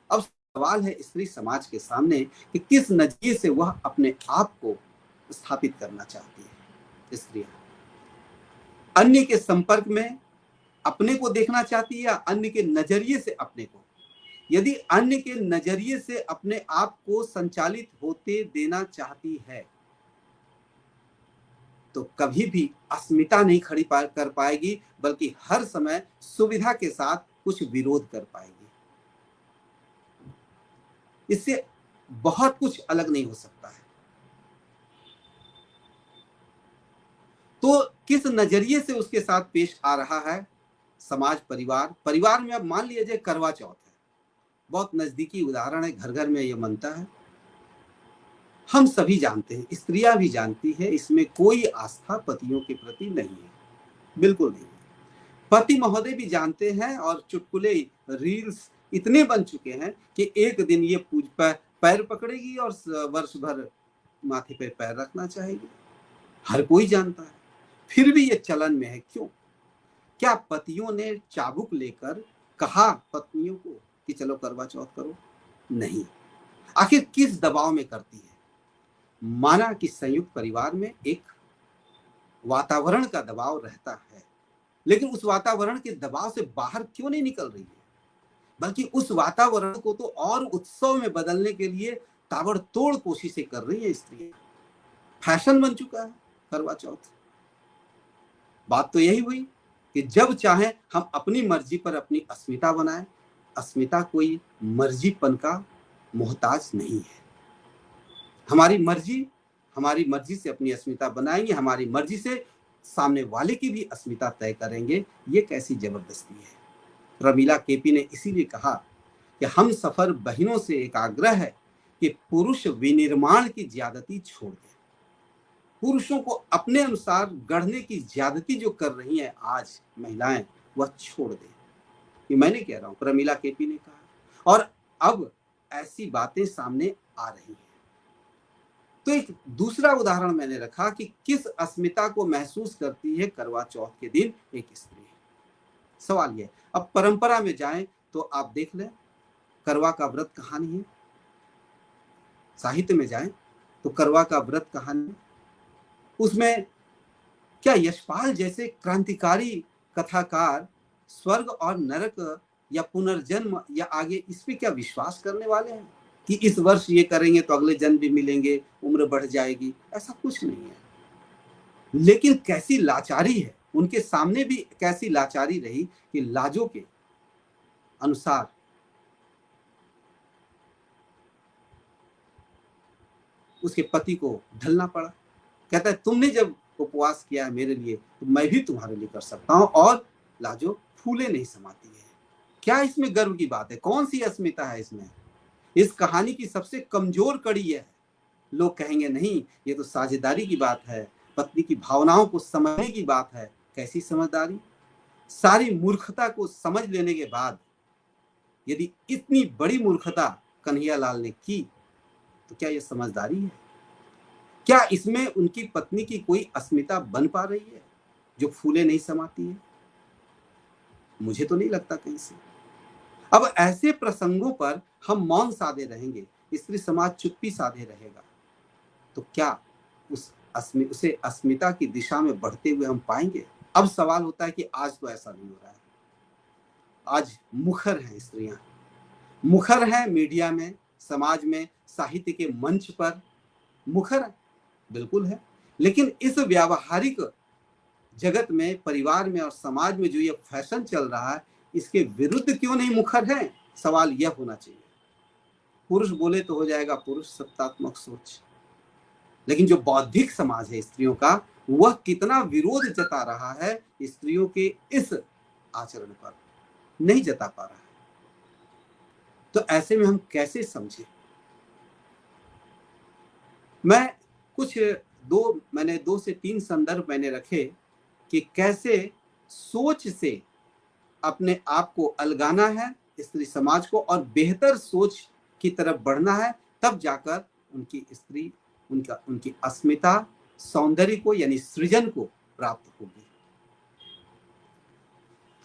अब सवाल है स्त्री समाज के सामने कि किस नजरिए से वह अपने आप को स्थापित करना चाहती है। स्त्रियां अन्य के संपर्क में अपने को देखना चाहती है या अन्य के नजरिए से अपने को? यदि अन्य के नजरिए से अपने आप को संचालित होते देना चाहती है तो कभी भी अस्मिता नहीं खड़ी कर पाएगी, बल्कि हर समय सुविधा के साथ कुछ विरोध कर पाएगी। इससे बहुत कुछ अलग नहीं हो सकता है। तो किस नजरिए से उसके साथ पेश आ रहा है समाज, परिवार में अब मान लिया जाए करवा चौथ है, बहुत नजदीकी उदाहरण है, घर घर में ये मनता है। हम सभी जानते हैं, स्त्रियां भी जानती है, इसमें कोई आस्था पतियों के प्रति नहीं है, बिल्कुल नहीं। पति महोदय भी जानते हैं और चुटकुले रील्स इतने बन चुके हैं कि एक दिन ये पैर पकड़ेगी और वर्ष भर माथे पे पैर रखना चाहेगी। हर कोई जानता है, फिर भी ये चलन में है। क्यों? क्या पतियों ने चाबुक लेकर कहा पत्नियों को कि चलो करवा चौथ करो? नहीं। आखिर किस दबाव में करती है? माना कि संयुक्त परिवार में एक वातावरण का दबाव रहता है, लेकिन उस वातावरण के दबाव से बाहर क्यों नहीं निकल रही है, बल्कि उस वातावरण को तो और उत्सव में बदलने के लिए ताबड़तोड़ कोशिशें कर रही है स्त्रियां। फैशन बन चुका है करवा चौथ। बात तो यही हुई कि जब चाहे हम अपनी मर्जी पर अपनी अस्मिता बनाएं। अस्मिता कोई मर्जीपन का मोहताज नहीं है। हमारी मर्जी से अपनी अस्मिता बनाएंगे, हमारी मर्जी से सामने वाले की भी अस्मिता तय करेंगे। ये कैसी जबरदस्ती है। रमीला केपी ने इसीलिए कहा कि हम सफर बहनों से एक आग्रह है कि पुरुष विनिर्माण की ज्यादती छोड़ दें। पुरुषों को अपने अनुसार गढ़ने की ज्यादती जो कर रही हैं आज महिलाएं, वह छोड़ दें। ये मैंने कह रहा हूं, रमीला केपी ने कहा, और अब ऐसी बातें सामने आ रही हैं। तो एक दूसरा उदाहरण मैंने रखा कि किस अस्मिता को महसूस करती है करवा चौथ के दिन एक स्त्री। सवाल यह, अब परंपरा में जाएं तो आप देख लें करवा का व्रत कहानी है, साहित्य में जाएं तो करवा का व्रत कहानी, उसमें क्या यशपाल जैसे क्रांतिकारी कथाकार स्वर्ग और नरक या पुनर्जन्म या आगे इस पे क्या विश्वास करने वाले हैं कि इस वर्ष ये करेंगे तो अगले जन्म भी मिलेंगे, उम्र बढ़ जाएगी? ऐसा कुछ नहीं है। लेकिन कैसी लाचारी है, उनके सामने भी कैसी लाचारी रही कि लाजों के अनुसार उसके पति को ढलना पड़ा। कहता है तुमने जब उपवास किया है मेरे लिए तो मैं भी तुम्हारे लिए कर सकता हूं, और लाजो फूले नहीं समाती है। क्या इसमें गर्व की बात है? कौन सी अस्मिता है इसमें? इस कहानी की सबसे कमजोर कड़ी है। लोग कहेंगे नहीं, ये तो साझेदारी की बात है, पत्नी की भावनाओं को समझने की बात है। कैसी समझदारी? सारी मूर्खता को समझ लेने के बाद यदि इतनी बड़ी मूर्खता कन्हैयालाल ने की तो क्या यह समझदारी है? क्या इसमें उनकी पत्नी की कोई अस्मिता बन पा रही है जो फूले नहीं समाती है? मुझे तो नहीं लगता कहीं से। अब ऐसे प्रसंगों पर हम मौन साधे रहेंगे, स्त्री समाज चुप्पी साधे रहेगा, तो क्या उसे अस्मिता की दिशा में बढ़ते हुए हम पाएंगे? अब सवाल होता है कि आज तो ऐसा नहीं हो रहा है। आज मुखर हैं स्त्रियां, मुखर हैं मीडिया में, समाज में, साहित्य के मंच पर मुखर बिल्कुल है, लेकिन इस व्यावहारिक जगत में, परिवार में और समाज में जो ये फैशन चल रहा है, इसके विरुद्ध क्यों नहीं मुखर है? सवाल यह होना चाहिए। पुरुष बोले तो हो जाएगा पुरुष सत्तात्मक सोच, लेकिन जो बौद्धिक समाज है स्त्रियों का, वह कितना विरोध जता रहा है स्त्रियों के इस आचरण पर? नहीं जता पा रहा है। तो ऐसे में हम कैसे समझें? मैंने 2 से 3 संदर्भ मैंने रखे कि कैसे सोच से अपने आप को अलगाना है स्त्री समाज को और बेहतर सोच की तरफ बढ़ना है, तब जाकर उनकी स्त्री उनकी अस्मिता सौंदर्य को यानी सृजन को प्राप्त होगी।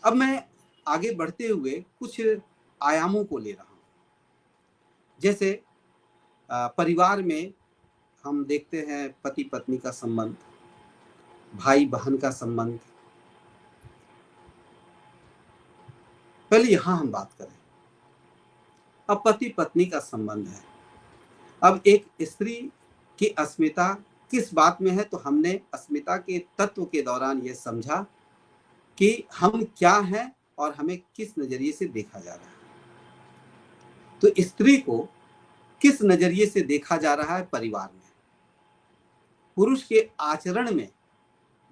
अब मैं आगे बढ़ते हुए कुछ आयामों को ले रहा हूं। जैसे परिवार में हम देखते हैं पति पत्नी का संबंध, भाई बहन का संबंध। पहले यहां हम बात करें। अब पति पत्नी का संबंध है। अब एक स्त्री की अस्मिता किस बात में है, तो हमने अस्मिता के तत्व के दौरान यह समझा कि हम क्या हैं और हमें किस नजरिए से देखा जा रहा है। तो स्त्री को किस नजरिए से देखा जा रहा है परिवार में, पुरुष के आचरण में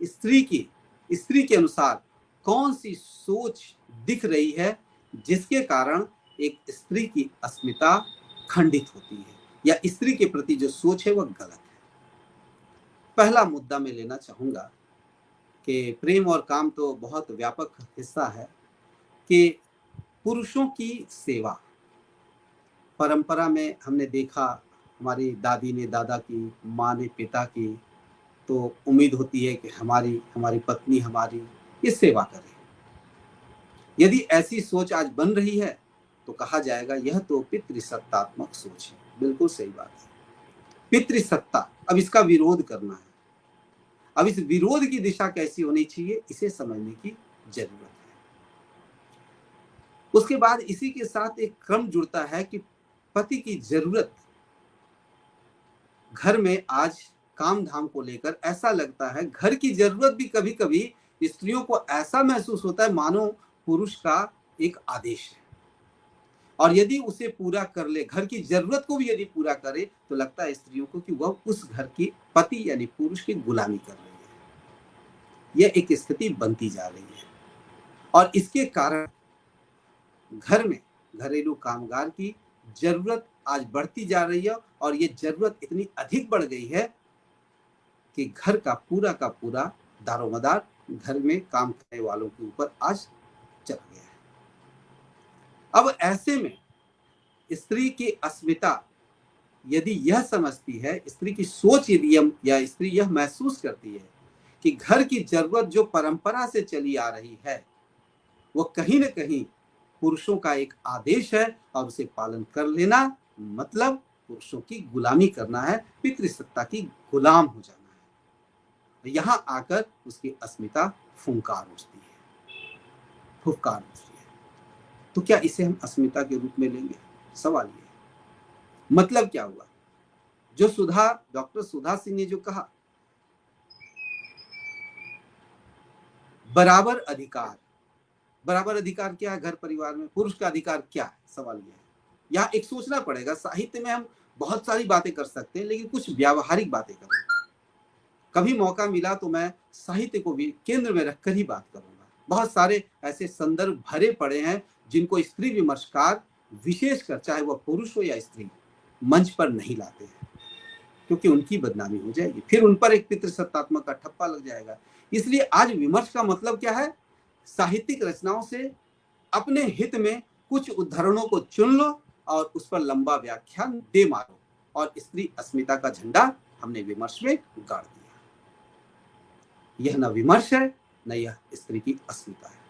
स्त्री के अनुसार कौन सी सोच दिख रही है जिसके कारण एक स्त्री की अस्मिता खंडित होती है या स्त्री के प्रति जो सोच है वह गलत है। पहला मुद्दा मैं लेना चाहूंगा कि प्रेम और काम तो बहुत व्यापक हिस्सा है कि पुरुषों की सेवा। परंपरा में हमने देखा, हमारी दादी ने दादा की, माँ ने पिता की, तो उम्मीद होती है कि हमारी पत्नी हमारी ये सेवा करे। यदि ऐसी सोच आज बन रही है तो कहा जाएगा यह तो पितृसत्तात्मक सोच है। बिल्कुल सही बात है, पितृसत्ता। अब इसका विरोध करना है। अब इस विरोध की दिशा कैसी होनी चाहिए, इसे समझने की जरूरत है। उसके बाद इसी के साथ एक क्रम जुड़ता है कि पति की जरूरत। घर में आज काम धाम को लेकर ऐसा लगता है, घर की जरूरत भी कभी कभी स्त्रियों को ऐसा महसूस होता है मानो पुरुष का एक आदेश है, और यदि उसे पूरा कर ले, घर की जरूरत को भी यदि पूरा करे, तो लगता है स्त्रियों को कि वह उस घर की पति यानी पुरुष की गुलामी कर रही है। यह एक स्थिति बनती जा रही है और इसके कारण घर में घरेलू कामगार की जरूरत आज बढ़ती जा रही है और ये जरूरत इतनी अधिक बढ़ गई है कि घर का पूरा दारोमदार घर में काम करने वालों के ऊपर आज चल गया है। अब ऐसे में स्त्री की अस्मिता यदि यह समझती है, स्त्री की सोच यदि या स्त्री यह महसूस करती है कि घर की जरूरत जो परंपरा से चली आ रही है वो कहीं न कहीं पुरुषों का एक आदेश है और उसे पालन कर लेना मतलब पुरुषों की गुलामी करना है, पितृसत्ता की गुलाम हो जाना है। यहां आकर उसकी अस्मिता फुंकार उठती है, फुफकार उठती है। तो क्या इसे हम अस्मिता के रूप में लेंगे? सवाल ये है। मतलब क्या हुआ? जो डॉक्टर सुधा सिंह ने जो कहा बराबर अधिकार क्या है घर परिवार में, पुरुष का अधिकार क्या है, सवाल यह है। यहाँ एक सोचना पड़ेगा। साहित्य में हम बहुत सारी बातें कर सकते हैं लेकिन कुछ व्यावहारिक बातें करें। कभी मौका मिला तो मैं साहित्य को भी केंद्र में रखकर ही बात करूंगा। बहुत सारे ऐसे संदर्भ भरे पड़े हैं जिनको स्त्री विमर्शकार विशेषकर चाहे वह पुरुष हो या स्त्री मंच पर नहीं लाते हैं क्योंकि उनकी बदनामी हो जाएगी, फिर उन पर एक पितृसत्तात्मक का ठप्पा लग जाएगा। इसलिए आज विमर्श का मतलब क्या है? साहित्यिक रचनाओं से अपने हित में कुछ उदाहरणों को चुन लो और उस पर लंबा व्याख्यान दे मारो और स्त्री अस्मिता का झंडा हमने विमर्श में गाड़ दिया। यह न विमर्श है न यह स्त्री की अस्मिता है।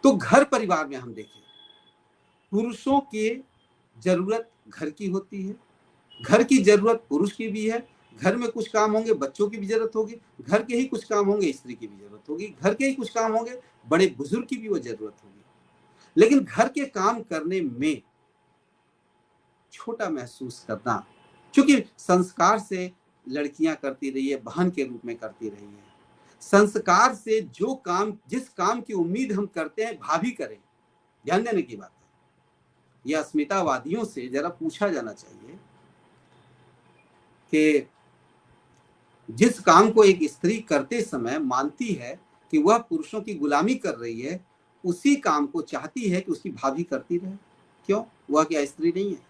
तो घर परिवार में हम देखें, पुरुषों की जरूरत घर की होती है, घर की जरूरत पुरुष की भी है। घर में कुछ काम होंगे बच्चों की भी जरूरत होगी, घर के ही कुछ काम होंगे स्त्री की भी जरूरत होगी, घर के ही कुछ काम होंगे बड़े बुजुर्ग की भी वो जरूरत होगी। लेकिन घर के काम करने में छोटा महसूस करना, क्योंकि संस्कार से लड़कियां करती रही है, बहन के रूप में करती रही है, संस्कार से जिस काम की उम्मीद हम करते हैं भाभी करें, ध्यान देने की बात है। यह अस्मितावादियों से जरा पूछा जाना चाहिए कि जिस काम को एक स्त्री करते समय मानती है कि वह पुरुषों की गुलामी कर रही है, उसी काम को चाहती है कि उसकी भाभी करती रहे। क्यों? वह क्या स्त्री नहीं है?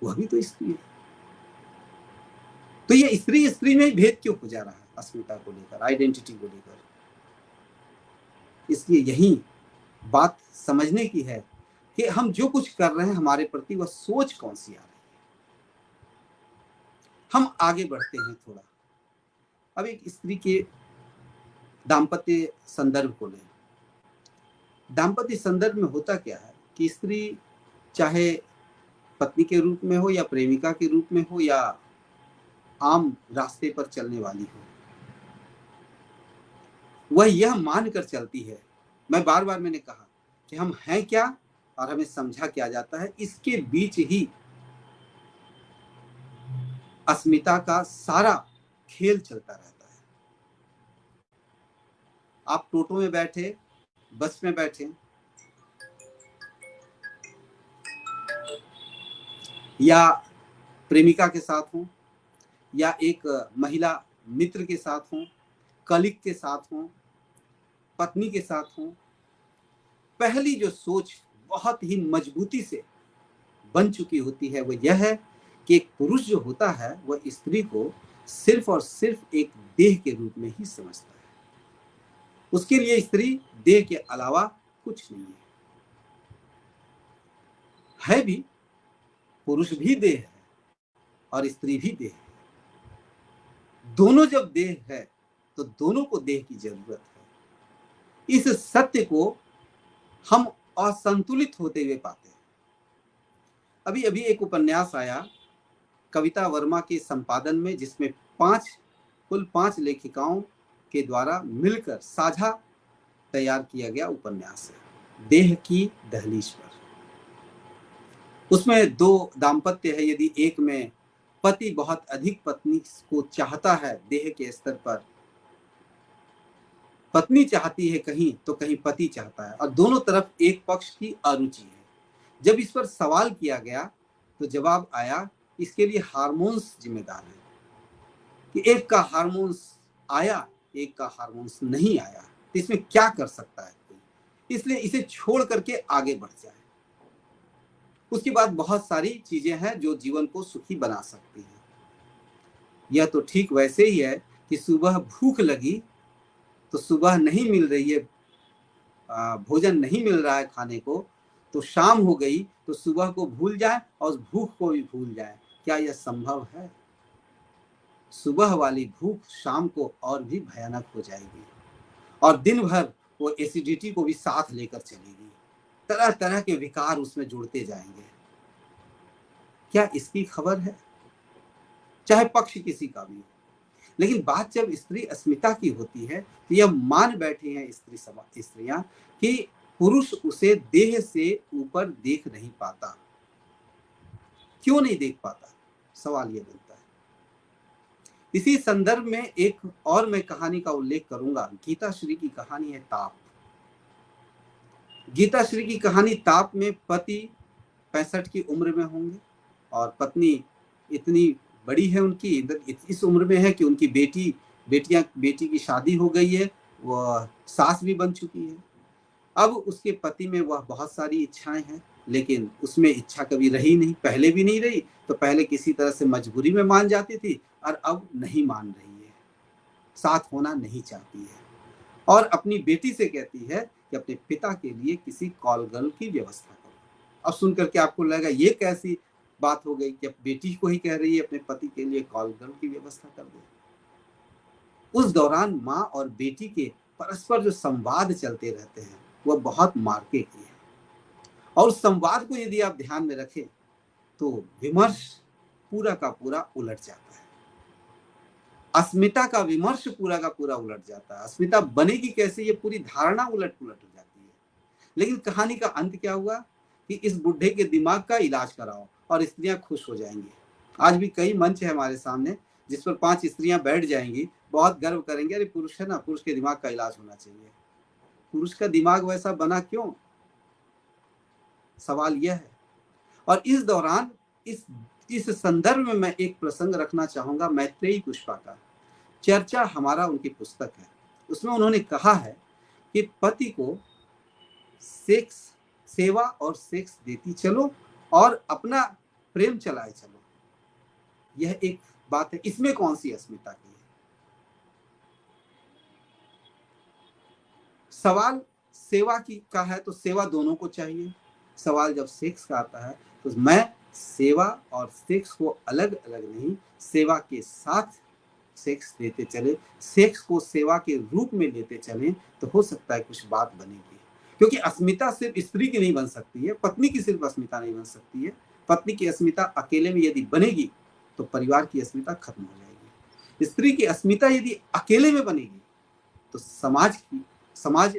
वह भी तो स्त्री है। तो ये स्त्री में भेद क्यों हो जा रहा है? अस्मिता को लेकर, आइडेंटिटी को लेकर। इसलिए यही बात समझने की है कि हम जो कुछ कर रहे हैं हमारे प्रति वह सोच कौन सी आ रही है। हम आगे बढ़ते हैं थोड़ा। अब एक स्त्री के दाम्पत्य संदर्भ को लें। दाम्पत्य संदर्भ में होता क्या है कि स्त्री चाहे पत्नी के रूप में हो या प्रेमिका के रूप में हो या आम रास्ते पर चलने वाली हो, वह यह मान कर चलती है, मैं बार बार मैंने कहा कि हम हैं क्या और हमें समझा क्या जाता है, इसके बीच ही अस्मिता का सारा खेल चलता रहता है। आप टोटो में बैठे, बस में बैठे या प्रेमिका के साथ हो या एक महिला मित्र के साथ हो, कलीग के साथ हो, पत्नी के साथ हो, पहली जो सोच बहुत ही मजबूती से बन चुकी होती है वो यह है कि एक पुरुष जो होता है वह स्त्री को सिर्फ और सिर्फ एक देह के रूप में ही समझता है। उसके लिए स्त्री देह के अलावा कुछ नहीं है भी। पुरुष भी देह है और स्त्री भी देह है। दोनों जब देह है तो दोनों को देह की जरूरत है। इस सत्य को हम असंतुलित होते हुए पाते हैं। अभी अभी एक उपन्यास आया कविता वर्मा के संपादन में, जिसमें कुल 5 लेखिकाओं के द्वारा मिलकर साझा तैयार किया गया उपन्यास है, देह की दहलीज पर। उसमें 2 दाम्पत्य है। यदि एक में पति बहुत अधिक पत्नी को चाहता है, देह के स्तर पर पत्नी चाहती है कहीं तो कहीं पति चाहता है, और दोनों तरफ एक पक्ष की अरुचि है। जब इस पर सवाल किया गया तो जवाब आया इसके लिए हार्मोन्स जिम्मेदार है, कि एक का हार्मोन्स आया एक का हार्मोन्स नहीं आया, तो इसमें क्या कर सकता है कोई, इसलिए इसे छोड़ करके आगे बढ़ जाए। उसके बाद बहुत सारी चीजें हैं जो जीवन को सुखी बना सकती हैं। यह तो ठीक वैसे ही है कि सुबह भूख लगी तो सुबह नहीं मिल रही है, भोजन नहीं मिल रहा है खाने को, तो शाम हो गई तो सुबह को भूल जाए और उस भूख को भी भूल जाए। क्या यह संभव है? सुबह वाली भूख शाम को और भी भयानक हो जाएगी और दिन भर वो एसिडिटी को भी साथ लेकर चलेगी। तरह तरह के विकार उसमें जुड़ते जाएंगे। क्या इसकी खबर है? चाहे पक्ष किसी का भी हो। लेकिन बात जब स्त्री अस्मिता की होती है तो यह मान बैठे हैं स्त्रियां कि पुरुष उसे देह से ऊपर देख नहीं पाता। क्यों नहीं देख पाता? सवाल यह बनता है। इसी संदर्भ में एक और मैं कहानी का उल्लेख करूंगा। गीता श्री की कहानी है ताप। गीता श्री की कहानी ताप में पति 65 की उम्र में होंगे और पत्नी इतनी बड़ी है, उनकी इस उम्र में है कि उनकी बेटी की शादी हो गई है, वह सास भी बन चुकी है। अब उसके पति में वह बहुत सारी इच्छाएं हैं, लेकिन उसमें इच्छा कभी रही नहीं, पहले भी नहीं रही। तो पहले किसी तरह से मजबूरी में मान जाती थी और अब नहीं मान रही है, साथ होना नहीं चाहती है और अपनी बेटी से कहती है कि अपने पिता के लिए किसी कॉल गर्ल की व्यवस्था करो। अब सुन करके आपको लगेगा ये कैसी बात हो गई कि अब बेटी को ही कह रही है अपने पति के लिए कॉल गर्ल की व्यवस्था कर दो। उस दौरान माँ और बेटी के परस्पर जो संवाद चलते रहते हैं वह बहुत मार्के की है, और उस संवाद को यदि आप ध्यान में रखें तो विमर्श पूरा का पूरा उलट जाता है। अस्मिता का विमर्श पूरा का पूरा उलट जाता है। अस्मिता बनेगी कैसे, ये पूरी धारणा उलट पुलट हो जाती है। लेकिन कहानी का अंत क्या हुआ कि इस बुढ़े के दिमाग का इलाज कराओ और स्त्रियां खुश हो जाएंगी। आज भी कई मंच है हमारे सामने जिस पर 5 स्त्रियां बैठ जाएंगी, बहुत गर्व करेंगे, अरे पुरुष है ना, पुरुष के दिमाग का इलाज होना चाहिए। पुरुष का दिमाग वैसा बना क्यों? सवाल यह है। और इस दौरान इस संदर्भ में मैं एक प्रसंग रखना चाहूंगा मैत्रेयी पुष्पा का। चर्चा हमारा उनकी पुस्तक है। उसमें उन्होंने कहा है कि पति को सेक्स, सेवा और सेक्स देती चलो और अपना प्रेम चलाए चलो। यह एक बात है। इसमें कौन सी अस्मिता की है? सवाल सेवा की का है तो सेवा दोनों को चाहिए। सवाल जब सेक्स का आता है तो मैं सेवा और सेक्स को अलग अलग नहीं, सेवा के साथ सेक्स देते चले, सेक्स को सेवा के रूप में लेते चले, तो हो सकता है कुछ बात बनेगी। क्योंकि अस्मिता सिर्फ स्त्री की नहीं बन सकती है, पत्नी की सिर्फ अस्मिता नहीं बन सकती है। पत्नी की अस्मिता अकेले में यदि बनेगी तो परिवार की अस्मिता खत्म हो जाएगी। स्त्री की अस्मिता यदि अकेले में बनेगी तो समाज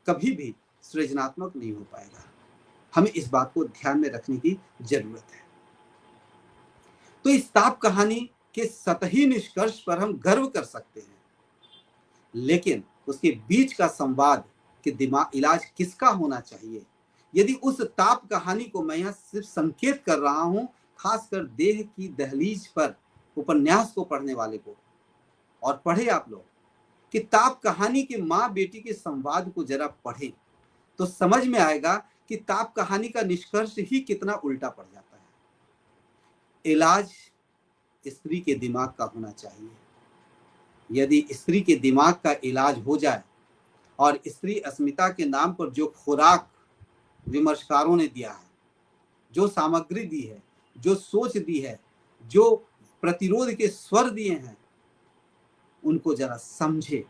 कभी भी सृजनात्मक नहीं हो पाएगा। हमें इस बात को ध्यान में रखने की जरूरत है। तो इस ताप कहानी के सतही निष्कर्ष पर हम गर्व कर सकते हैं, लेकिन उसके बीच का संवाद कि दिमाग इलाज किसका होना चाहिए, यदि उस ताप कहानी को मैं यहाँ सिर्फ संकेत कर रहा हूं, खासकर देह की दहलीज पर उपन्यास को पढ़ने वाले को, और पढ़े आप लोग कि ताप कहानी की माँ बेटी के संवाद को जरा पढ़ें तो समझ में आएगा कि ताप कहानी का निष्कर्ष ही कितना उल्टा पड़ जाता है। इलाज स्त्री के दिमाग का होना चाहिए। यदि स्त्री के दिमाग का इलाज हो जाए और स्त्री अस्मिता के नाम पर जो खुराक विमर्शकारों ने दिया है, जो सामग्री दी है, जो सोच दी है, जो प्रतिरोध के स्वर दिए हैं, उनको जरा समझे,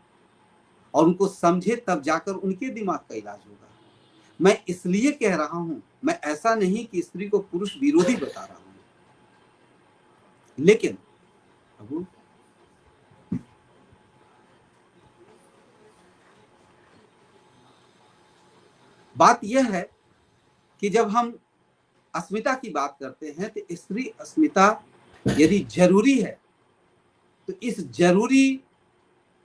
और उनको समझे तब जाकर उनके दिमाग का इलाज होगा। मैं इसलिए कह रहा हूं, मैं ऐसा नहीं कि स्त्री को पुरुष विरोधी बता रहा हूं, लेकिन बात यह है कि जब हम अस्मिता की बात करते हैं तो स्त्री अस्मिता यदि जरूरी है तो इस जरूरी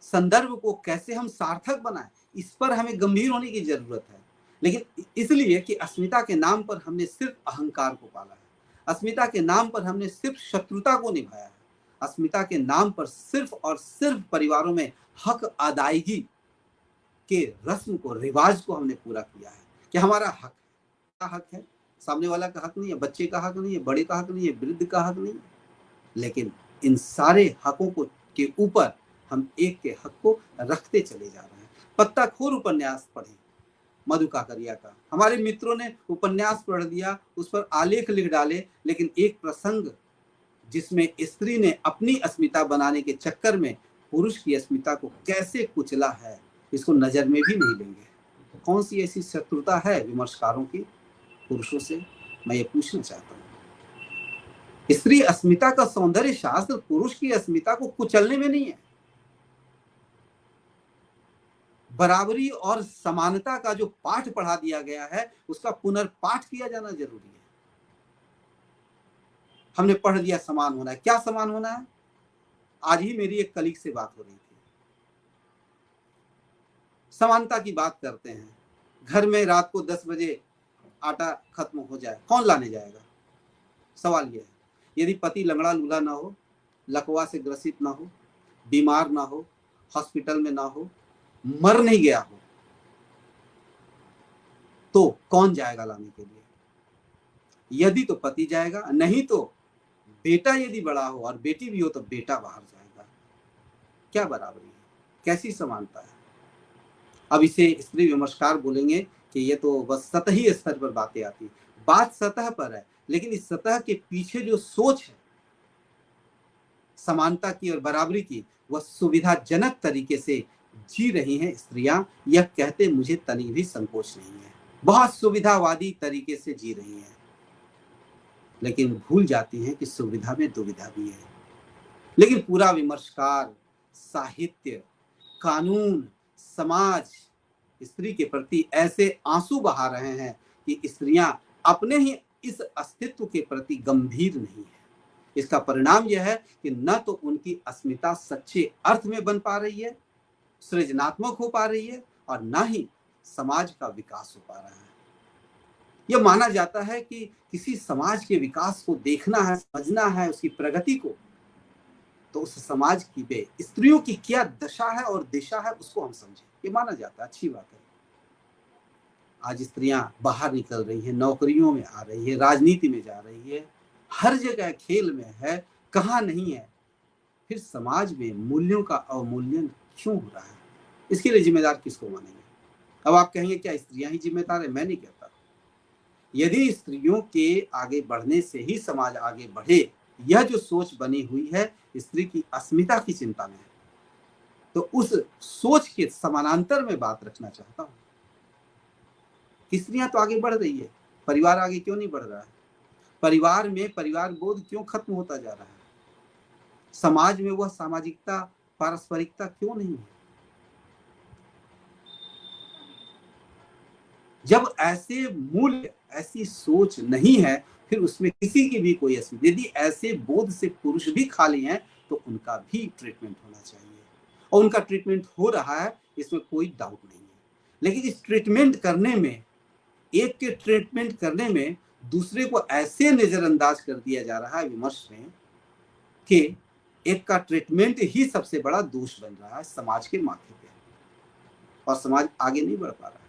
संदर्भ को कैसे हम सार्थक बनाएं, इस पर हमें गंभीर होने की जरूरत है। लेकिन इसलिए कि अस्मिता के नाम पर हमने सिर्फ अहंकार को पाला है, अस्मिता के नाम पर हमने सिर्फ शत्रुता को निभाया है, अस्मिता के नाम पर सिर्फ और सिर्फ परिवारों में हक अदायगी के रस्म को, रिवाज को हमने पूरा किया है कि हमारा हक का हक है, सामने वाला का हक नहीं है, बच्चे का हक नहीं है, बड़े का हक नहीं है, वृद्ध का हक नहीं है। लेकिन इन सारे हकों को के ऊपर हम एक के हक को रखते चले जा रहे हैं। पत्ताखोर उपन्यास पढ़े मधु काकरिया का, हमारे मित्रों ने उपन्यास पढ़ दिया, उस पर आलेख लिख डाले, लेकिन एक प्रसंग जिसमें स्त्री ने अपनी अस्मिता बनाने के चक्कर में पुरुष की अस्मिता को कैसे कुचला है, इसको नजर में भी नहीं लेंगे। कौन सी ऐसी शत्रुता है विमर्शकारों की पुरुषों से, मैं ये पूछना चाहता हूँ। स्त्री अस्मिता का सौंदर्य शास्त्र पुरुष की अस्मिता को कुचलने में नहीं है। बराबरी और समानता का जो पाठ पढ़ा दिया गया है उसका पुनर्पाठ किया जाना जरूरी है। हमने पढ़ दिया समान होना है, क्या समान होना है? आज ही मेरी एक कलीग से बात हो रही थी, समानता की बात करते हैं। घर में रात को 10 बजे आटा खत्म हो जाए, कौन लाने जाएगा? सवाल यह है। यदि पति लंगड़ा लूला ना हो, लकवा से ग्रसित ना हो, बीमार ना हो, हॉस्पिटल में ना हो, मर नहीं गया हो, तो कौन जाएगा लाने के लिए? यदि तो पति जाएगा, नहीं तो बेटा यदि बड़ा हो और बेटी भी हो तो बेटा बाहर जाएगा। क्या बराबरी है? कैसी समानता है? अब इसे स्त्री विमर्शकार बोलेंगे कि ये तो बस सतही स्तर पर बातें आती। बात सतह पर है, लेकिन इस सतह के पीछे जो सोच है समानता की और बराबरी की, वह सुविधाजनक तरीके से जी रही हैं स्त्रियां। यह कहते मुझे तनी भी संकोच नहीं है, बहुत सुविधावादी तरीके से जी रही हैं, लेकिन भूल जाती हैं कि सुविधा में दुविधा भी है। लेकिन पूरा विमर्शकार, साहित्य, कानून, समाज स्त्री के प्रति ऐसे आंसू बहा रहे हैं कि स्त्रियां अपने ही इस अस्तित्व के प्रति गंभीर नहीं है। इसका परिणाम यह है कि न तो उनकी अस्मिता सच्चे अर्थ में बन पा रही है, सृजनात्मक हो पा रही है, और न ही समाज का विकास हो पा रहा है। यह माना जाता है कि किसी समाज के विकास को देखना है, समझना है, उसकी प्रगति को, तो उस समाज की पे स्त्रियों की क्या दशा है और दिशा है उसको हम समझें, ये माना जाता है। अच्छी बात है। आज स्त्रियां बाहर निकल रही हैं, नौकरियों में आ रही है, राजनीति में जा रही है, हर जगह खेल में है, कहाँ नहीं है। फिर समाज में मूल्यों का अवमूल्यन क्यों हो रहा है? इसके लिए जिम्मेदार किसको मानेंगे? अब आप कहेंगे क्या स्त्रियां ही जिम्मेदार है? मैं नहीं कहता। यदि स्त्रियों के आगे बढ़ने से ही समाज आगे बढ़े, यह जो सोच बनी हुई है स्त्री की अस्मिता की चिंता में, तो उस सोच के समानांतर में बात रखना चाहता हूं कि स्त्रियां तो आगे बढ़ रही है, परिवार आगे क्यों नहीं बढ़ रहा है? परिवार में परिवार बोध क्यों खत्म होता जा रहा है? समाज में वह सामाजिकता, पारस्परिकता क्यों नहीं है? जब ऐसे मूल्य, ऐसी सोच नहीं है, फिर उसमें किसी की भी कोई अस्मिता, यदि ऐसे बोध से पुरुष भी खाली हैं तो उनका भी ट्रीटमेंट होना चाहिए, और उनका ट्रीटमेंट हो रहा है, इसमें कोई डाउट नहीं है। लेकिन इस ट्रीटमेंट करने में, एक के ट्रीटमेंट करने में दूसरे को ऐसे नजरअंदाज कर दिया जा रहा है विमर्श में कि एक का ट्रीटमेंट ही सबसे बड़ा दोष बन रहा है समाज के माथे पे, और समाज आगे नहीं बढ़ पा रहा है।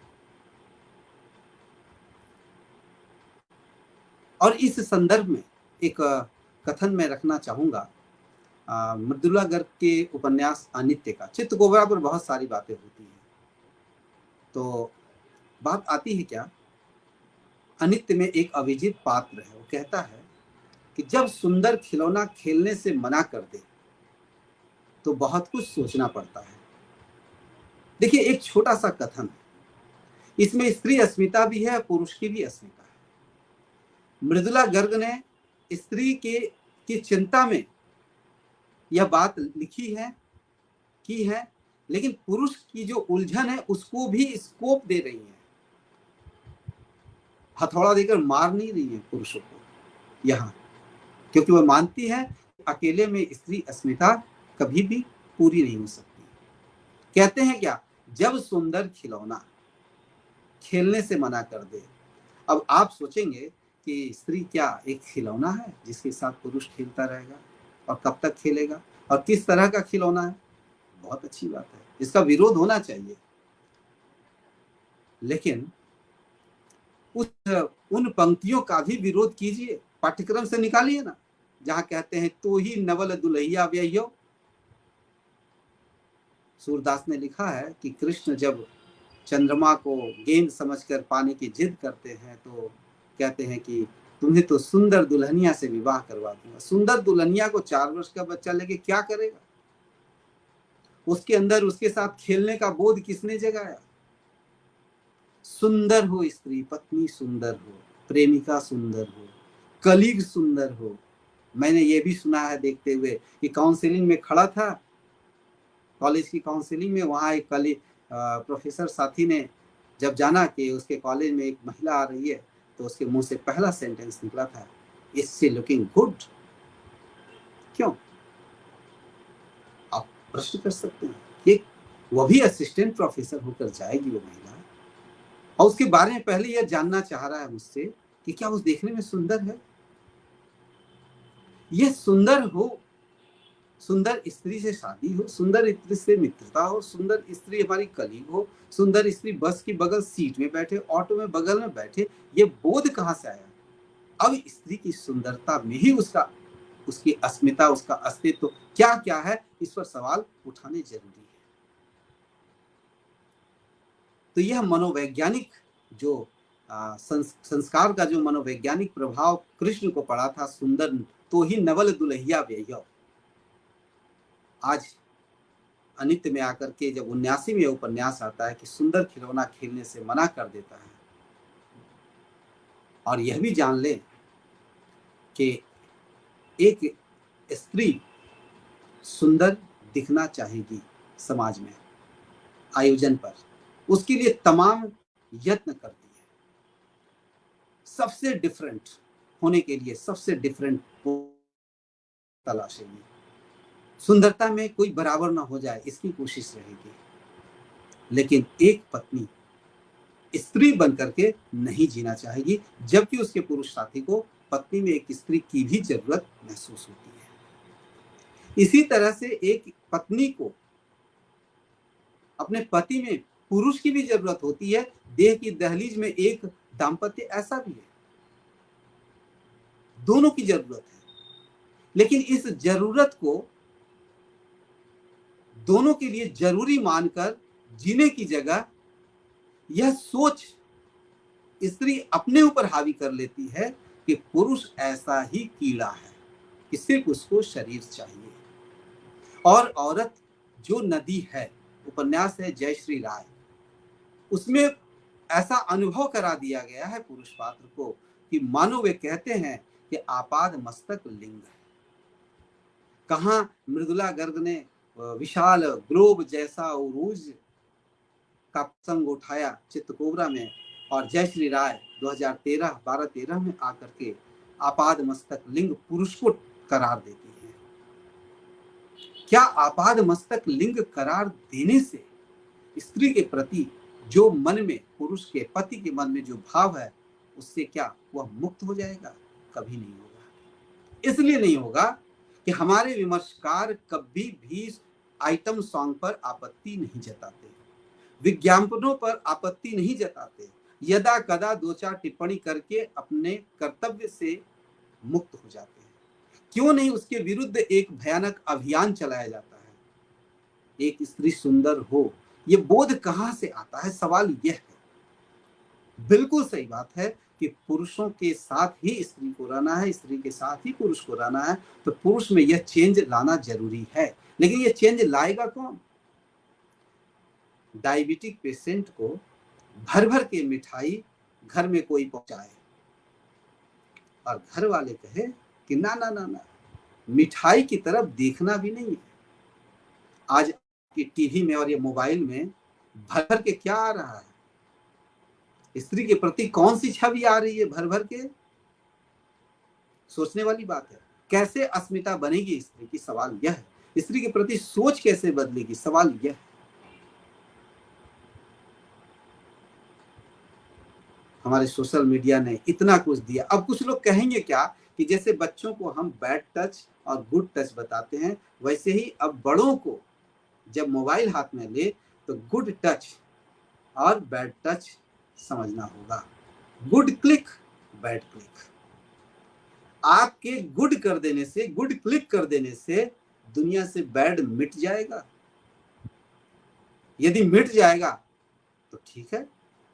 और इस संदर्भ में एक कथन मैं रखना चाहूंगा मृदुला गर्ग के उपन्यास अनित्य का। चित्तकोबरा पर बहुत सारी बातें होती हैं, तो बात आती है क्या, अनित्य में एक अविजित पात्र है, वो कहता है कि जब सुंदर खिलौना खेलने से मना कर दे तो बहुत कुछ सोचना पड़ता है। देखिए, एक छोटा सा कथन है, इसमें स्त्री अस्मिता भी है, पुरुष की भी अस्मिता है। मृदुला गर्ग ने स्त्री की चिंता में यह बात लिखी है, की है, लेकिन पुरुष की जो उलझन है उसको भी स्कोप दे रही है, हथौड़ा देकर मार नहीं रही है पुरुषों को यहाँ, क्योंकि वह मानती है अकेले में स्त्री अस्मिता कभी भी पूरी नहीं हो सकती। कहते हैं क्या, जब सुंदर खिलौना खेलने से मना कर दे। अब आप सोचेंगे कि स्त्री क्या एक खिलौना है जिसके साथ पुरुष खेलता रहेगा, और कब तक खेलेगा, और किस तरह का खिलौना है? बहुत अच्छी बात है, इसका विरोध होना चाहिए, लेकिन उन पंक्तियों का भी विरोध कीजिए, पाठ्यक्रम से निकालिए ना, जहां कहते हैं तो ही नवल दुल्हैया व्ययो। सूरदास ने लिखा है कि कृष्ण जब चंद्रमा को गेंद समझकर पाने की जिद करते हैं तो कहते हैं कि तुम्हें तो सुंदर दुल्हनिया से विवाह करवा दूंगा। सुंदर दुल्हनिया को 4 वर्ष का बच्चा लेके क्या करेगा? उसके अंदर उसके साथ खेलने का बोध किसने जगाया? सुंदर हो स्त्री, पत्नी सुंदर हो, प्रेमिका सुंदर हो, कलीग सुंदर हो। मैंने ये भी सुना है देखते हुए कि काउंसलिंग में खड़ा था, कॉलेज की काउंसलिंग में, वहाँ एक प्रोफेसर साथी ने जब जाना कि उसके कॉलेज में एक महिला आ रही है, तो उसके मुंह से पहला सेंटेंस निकला था, इज शी लुकिंग गुड? क्यों? आप प्रश्न कर सकते हैं कि वो भी असिस्टेंट प्रोफेसर होकर जाएगी वो महिला, और उसके बारे में पहले यह जानना चाह रहा है मुझसे कि क्या उस देखने में सुंदर है? ये सुंदर हो, सुंदर स्त्री से शादी हो, सुंदर स्त्री से मित्रता हो, सुंदर स्त्री हमारी कलीग हो, सुंदर स्त्री बस की बगल सीट में बैठे, ऑटो में बगल में बैठे, ये बोध कहां से आया? अब स्त्री की सुंदरता में ही उसकी अस्मिता, उसका अस्तित्व क्या क्या है, इस पर सवाल उठाने जरूरी है। तो यह मनोवैज्ञानिक जो संस्कार का जो मनोवैज्ञानिक प्रभाव कृष्ण को पड़ा था, सुंदर तो ही नवल दुल्हैया व्ययो, आज अनित्य में आकर के जब 79वें उपन्यास आता है कि सुंदर खिलौना खेलने से मना कर देता है, और यह भी जान ले कि एक स्त्री सुंदर दिखना चाहेगी समाज में, आयोजन पर उसके लिए तमाम यत्न करती है, सबसे डिफरेंट होने के लिए सबसे डिफरेंट तलाशेगी, सुंदरता में कोई बराबर ना हो जाए इसकी कोशिश रहेगी। लेकिन एक पत्नी स्त्री बनकर के नहीं जीना चाहेगी, जबकि उसके पुरुष साथी को पत्नी में एक स्त्री की भी जरूरत महसूस होती है। इसी तरह से एक पत्नी को अपने पति में पुरुष की भी जरूरत होती है। देह की दहलीज में एक दाम्पत्य ऐसा भी है, दोनों की जरूरत है, लेकिन इस जरूरत को दोनों के लिए जरूरी मानकर जीने की जगह यह सोच स्त्री अपने ऊपर हावी कर लेती है कि पुरुष ऐसा ही कीड़ा है कि सिर्फ उसको शरीर चाहिए। और औरत जो नदी है, उपन्यास है जय श्री राय, उसमें ऐसा अनुभव करा दिया गया है पुरुष पात्र को कि मानो वे कहते हैं कि आपाद मस्तक लिंग है। कहाँ मृदुला गर्ग ने विशाल ग्लोब जैसा उरूज का प्रसंग उठाया चित्तकोबरा में, और जय श्री राय 2013 में आकर के आपाद मस्तक लिंग पुरुष को करार देती है। क्या आपाद मस्तक लिंग करार देने से स्त्री के प्रति जो मन में, पुरुष के पति के मन में जो भाव है, उससे क्या वह मुक्त हो जाएगा? कभी नहीं होगा। इसलिए नहीं होगा कि हमारे विमर्शकार कभी भी आइटम सॉन्ग पर आपत्ति नहीं जताते, विज्ञापनों पर आपत्ति नहीं जताते, यदा कदा दो चार टिप्पणी करके अपने कर्तव्य से मुक्त हो जाते हैं। क्यों नहीं उसके विरुद्ध एक भयानक अभियान चलाया जाता है? एक स्त्री सुंदर हो, ये बोध कहां से आता है? सवाल यह है। बिल्कुल सही बात है कि पुरुषों के साथ ही स्त्री को रहना है, स्त्री के साथ ही पुरुष को रहना है, तो पुरुष में यह चेंज लाना जरूरी है। लेकिन यह चेंज लाएगा कौन? डायबिटिक पेशेंट को भर भर के मिठाई घर में कोई पहुंचाए और घर वाले कहे कि ना ना ना ना, मिठाई की तरफ देखना भी नहीं है। आज की टीवी में और ये मोबाइल में भर भर के क्या आ रहा है? स्त्री के प्रति कौन सी छवि आ रही है भर भर के? सोचने वाली बात है। कैसे अस्मिता बनेगी स्त्री की? सवाल यह है। स्त्री के प्रति सोच कैसे बदलेगी? सवाल यह है। हमारे सोशल मीडिया ने इतना कुछ दिया। अब कुछ लोग कहेंगे क्या कि जैसे बच्चों को हम बैड टच और गुड टच बताते हैं, वैसे ही अब बड़ों को जब मोबाइल हाथ में ले तो गुड टच और बैड टच समझना होगा। Good click, bad click. आपके गुड कर देने से, गुड क्लिक कर देने से दुनिया से बैड मिट जाएगा? यदि मिट जाएगा तो ठीक है,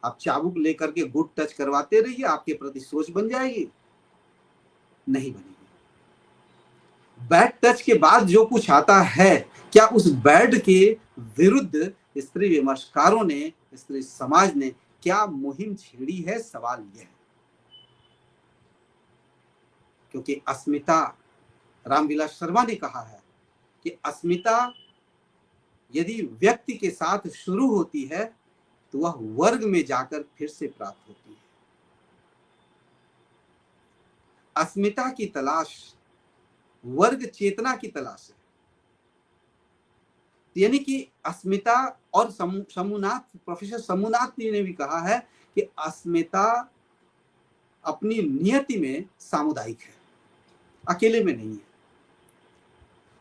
आप चाबुक लेकर के गुड टच करवाते रहिए, आपके प्रति सोच बन जाएगी? नहीं बनेगी। बैड टच के बाद जो कुछ आता है, क्या उस बैड के विरुद्ध स्त्री विमर्शकारों ने, स्त्री समाज ने क्या मुहिम छेड़ी है? सवाल यह है। क्योंकि अस्मिता, रामविलास शर्मा ने कहा है कि अस्मिता यदि व्यक्ति के साथ शुरू होती है तो वह वर्ग में जाकर फिर से प्राप्त होती है। अस्मिता की तलाश वर्ग चेतना की तलाश है। यानी कि अस्मिता, और समूहनाथ, प्रोफेसर समूहनाथ ने भी कहा है कि अस्मिता अपनी नियति में सामुदायिक है, अकेले में नहीं है।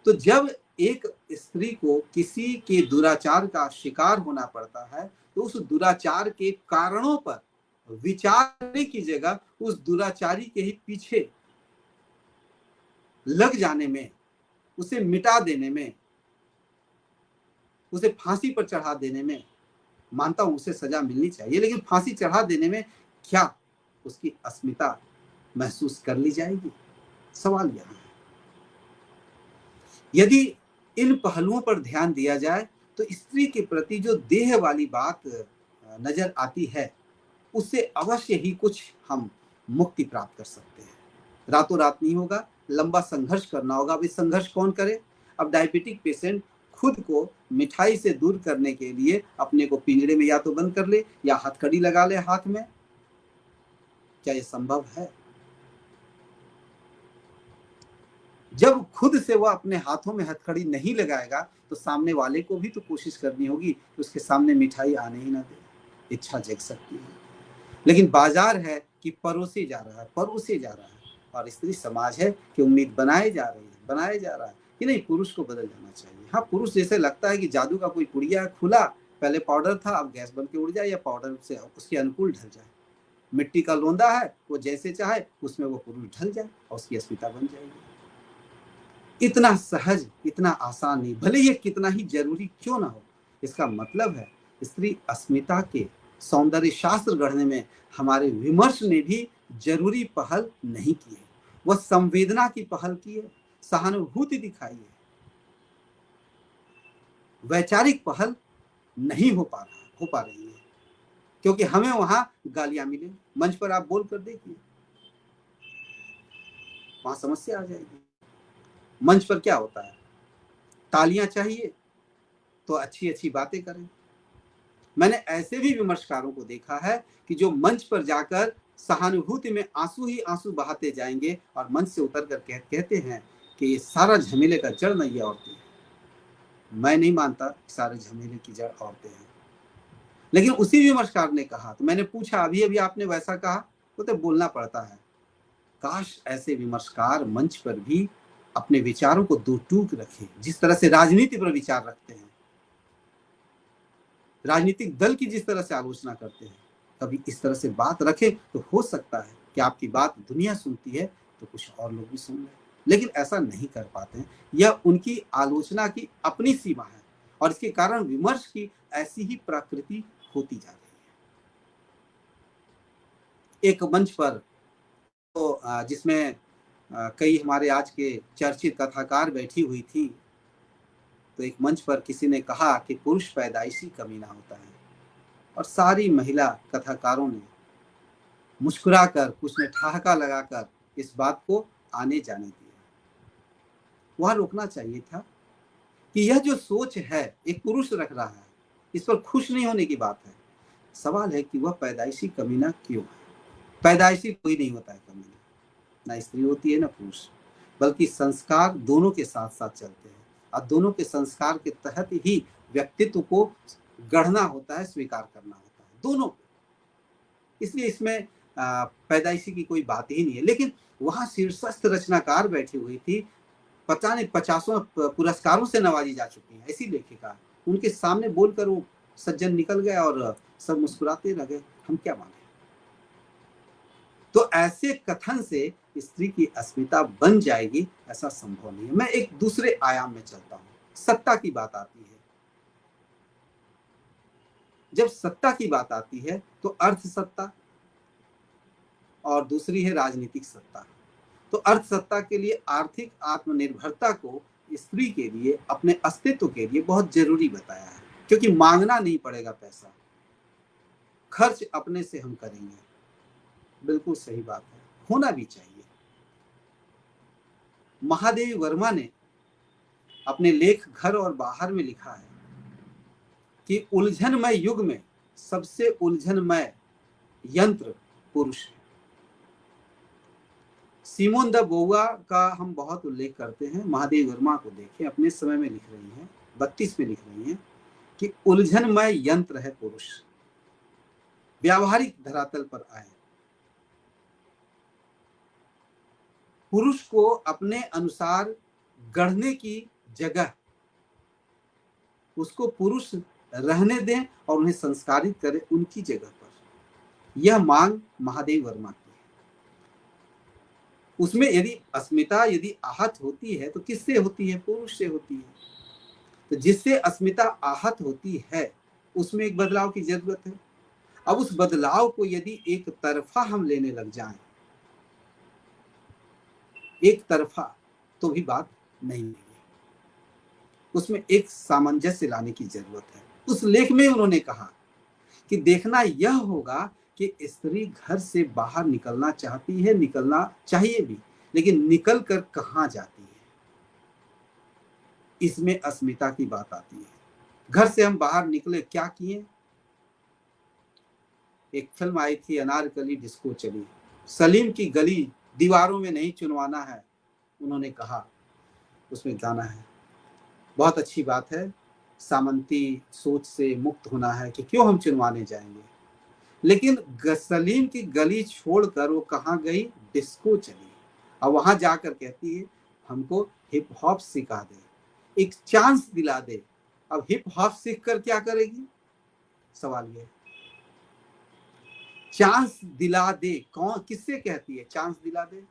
तो जब एक स्त्री को किसी के दुराचार का शिकार होना पड़ता है तो उस दुराचार के कारणों पर विचार करने की जगह उस दुराचारी के ही पीछे लग जाने में, उसे मिटा देने में, उसे फांसी पर चढ़ा देने में, मानता हूं उसे सजा मिलनी चाहिए, लेकिन फांसी चढ़ा देने में क्या उसकी अस्मिता महसूस कर ली जाएगी? सवाल यहां है। यदि इन पहलुओं पर ध्यान दिया जाए तो स्त्री के प्रति जो देह वाली बात नजर आती है, उससे अवश्य ही कुछ हम मुक्ति प्राप्त कर सकते हैं। रातों रात नहीं होगा, लंबा संघर्ष करना होगा। अब इस संघर्ष कौन करे? अब डायबिटिक पेशेंट खुद को मिठाई से दूर करने के लिए अपने को पिंजरे में या तो बंद कर ले या हथकड़ी लगा ले हाथ में। क्या यह संभव है? जब खुद से वह अपने हाथों में हथकड़ी नहीं लगाएगा तो सामने वाले को भी तो कोशिश करनी होगी कि उसके सामने मिठाई आने ही ना दे। इच्छा जग सकती है, लेकिन बाजार है कि परोसे जा रहा है, परोसे जा रहा है, और स्त्री समाज है कि उम्मीद बनाए जा रही है, बनाया जा रहा है कि नहीं, पुरुष को बदल जाना चाहिए। हाँ, पुरुष जैसे लगता है कि जादू का कोई पुड़िया खुला, पहले पाउडर था, अब गैस बन के उड़ जाए या पाउडर से उसके अनुकूल ढल जाए। मिट्टी का लोंदा है, वो जैसे चाहे उसमें वो पुरुष ढल जाए और उसकी अस्मिता बन जाएगी। इतना सहज, इतना आसान नहीं, भले ये कितना ही जरूरी क्यों ना हो। इसका मतलब है स्त्री अस्मिता के सौंदर्य शास्त्र गढ़ने में हमारे विमर्श ने भी जरूरी पहल नहीं की है। वह संवेदना की पहल की है, सहानुभूति दिखाई है। वैचारिक पहल नहीं हो पा रही है, क्योंकि हमें वहां गालियां मिले। मंच पर आप बोल कर देखिए, वहां समस्या आ जाएगी। मंच पर क्या होता है, तालियां चाहिए तो अच्छी अच्छी बातें करें। मैंने ऐसे भी विमर्शकारों को देखा है कि जो मंच पर जाकर सहानुभूति में आंसू ही आंसू बहाते जाएंगे और मंच से उतर कर कहते हैं कि ये सारा झमेले का जड़ नहीं है औरतें। मैं नहीं मानता सारे झमेले की जड़ औरतें हैं। लेकिन उसी विमर्शकार ने कहा, तो मैंने पूछा अभी अभी आपने वैसा कहा, तो बोलना पड़ता है। काश ऐसे विमर्शकार मंच पर भी अपने विचारों को दो टूक रखें, जिस तरह से राजनीति पर विचार रखते हैं, राजनीतिक दल की जिस तरह से आलोचना करते हैं, कभी इस तरह से बात रखें तो हो सकता है कि आपकी बात दुनिया सुनती है तो कुछ और लोग भी सुन लें, लेकिन ऐसा नहीं कर पाते हैं। यह उनकी आलोचना की अपनी सीमा है और इसके कारण विमर्श की ऐसी ही प्रकृति होती जा रही है। एक मंच पर तो जिसमें कई हमारे आज के चर्चित कथाकार बैठी हुई थी, तो एक मंच पर किसी ने कहा कि पुरुष पैदाइशी कमीना होता है, और सारी महिला कथाकारों ने मुस्कुराकर, कुछ ने ठहाका लगाकर इस बात को आने जाने दिया। वह रोकना चाहिए था कि यह जो सोच है एक पुरुष रख रहा है, इस पर खुश नहीं होने की बात है। सवाल है कि वह पैदाइशी कमीना क्यों है। पैदाइशी कोई नहीं होता है कमीना, ना स्त्री होती है ना पुरुष, बल्कि संस्कार दोनों के साथ साथ चलते हैं और दोनों के संस्कार के तहत ही व्यक्तित्व को गढ़ना होता है, स्वीकार करना होता है दोनों को। इसलिए इसमें पैदाइशी की कोई बात ही नहीं है। लेकिन वहां शीर्षस्थ रचनाकार बैठी हुई थी, पता नहीं 50 पुरस्कारों से नवाजी जा चुकी हैं ऐसी लेखिका, उनके सामने बोलकर वो सज्जन निकल गए और सब मुस्कुराते रह गए। हम क्या माने। तो ऐसे कथन से स्त्री की अस्मिता बन जाएगी, ऐसा संभव नहीं है। मैं एक दूसरे आयाम में चलता हूं। सत्ता की बात आती है, जब सत्ता की बात आती है तो अर्थ सत्ता और दूसरी है राजनीतिक सत्ता। तो अर्थ सत्ता के लिए आर्थिक आत्मनिर्भरता को स्त्री के लिए, अपने अस्तित्व के लिए बहुत जरूरी बताया है, क्योंकि मांगना नहीं पड़ेगा पैसा, खर्च अपने से हम करेंगे। बिल्कुल सही बात है, होना भी चाहिए। महादेवी वर्मा ने अपने लेख घर और बाहर में लिखा है कि उलझनमय युग में सबसे उलझनमय यंत्र पुरुष है। सिमोन द बोवा का हम बहुत उल्लेख करते हैं। महादेवी वर्मा को देखें, अपने समय में लिख रही हैं, 32 में लिख रही हैं कि उलझनमय यंत्र है पुरुष। व्यावहारिक धरातल पर आए, पुरुष को अपने अनुसार गढ़ने की जगह उसको पुरुष रहने दें और उन्हें संस्कारित करें उनकी जगह पर। यह मांग महादेवी वर्मा की है। उसमें यदि अस्मिता यदि आहत होती है तो किससे होती है? पुरुष से होती है। तो जिससे अस्मिता आहत होती है उसमें एक बदलाव की जरूरत है। अब उस बदलाव को यदि एक तरफा हम लेने लग जाएं, एक तरफा, तो भी बात नहीं है। उसमें एक सामंजस्य लाने की जरूरत है। उस लेख में उन्होंने कहा कि देखना यह होगा कि स्त्री घर से बाहर निकलना चाहती है, निकलना चाहिए भी, लेकिन निकल कर कहां जाती है, इसमें अस्मिता की बात आती है। घर से हम बाहर निकले, क्या किए? एक फिल्म आई थी अनारकली डिस्को चली, सलीम की गली दीवारों में नहीं चुनवाना है, उन्होंने कहा, उसमें गाना है। बहुत अच्छी बात है, सामंती सोच से मुक्त होना है कि क्यों हम चुनवाने जाएंगे। लेकिन सलीम की गली छोड़कर वो कहाँ गई? डिस्को चली, और वहां जाकर कहती है हमको हिप हॉप सिखा दे, एक चांस दिला दे। अब हिप हॉप सीख कर क्या करेगी? सवाल ये, चांस दिला दे, कौन, किससे कहती है चांस दिला दे?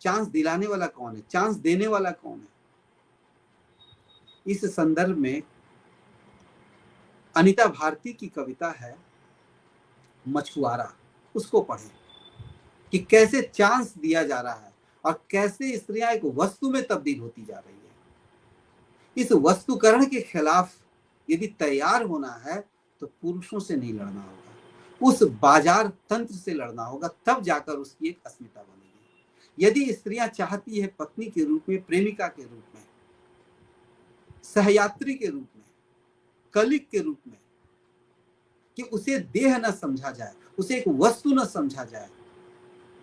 चांस दिलाने वाला कौन है? चांस देने वाला कौन है? इस संदर्भ में अनीता भारती की कविता है मछुआरा, उसको पढ़ें कि कैसे चांस दिया जा रहा है और कैसे स्त्रियां एक वस्तु में तब्दील होती जा रही है। इस वस्तुकरण के खिलाफ यदि तैयार होना है तो पुरुषों से नहीं लड़ना होगा, उस बाजार तंत्र से लड़ना होगा, तब जाकर उसकी एक अस्मिता बनेगी। यदि स्त्रियां चाहती है पत्नी के रूप में, प्रेमिका के रूप में, सहयात्री के रूप में, कलिक के रूप में, कि उसे देह न समझा जाए, उसे एक वस्तु न समझा जाए,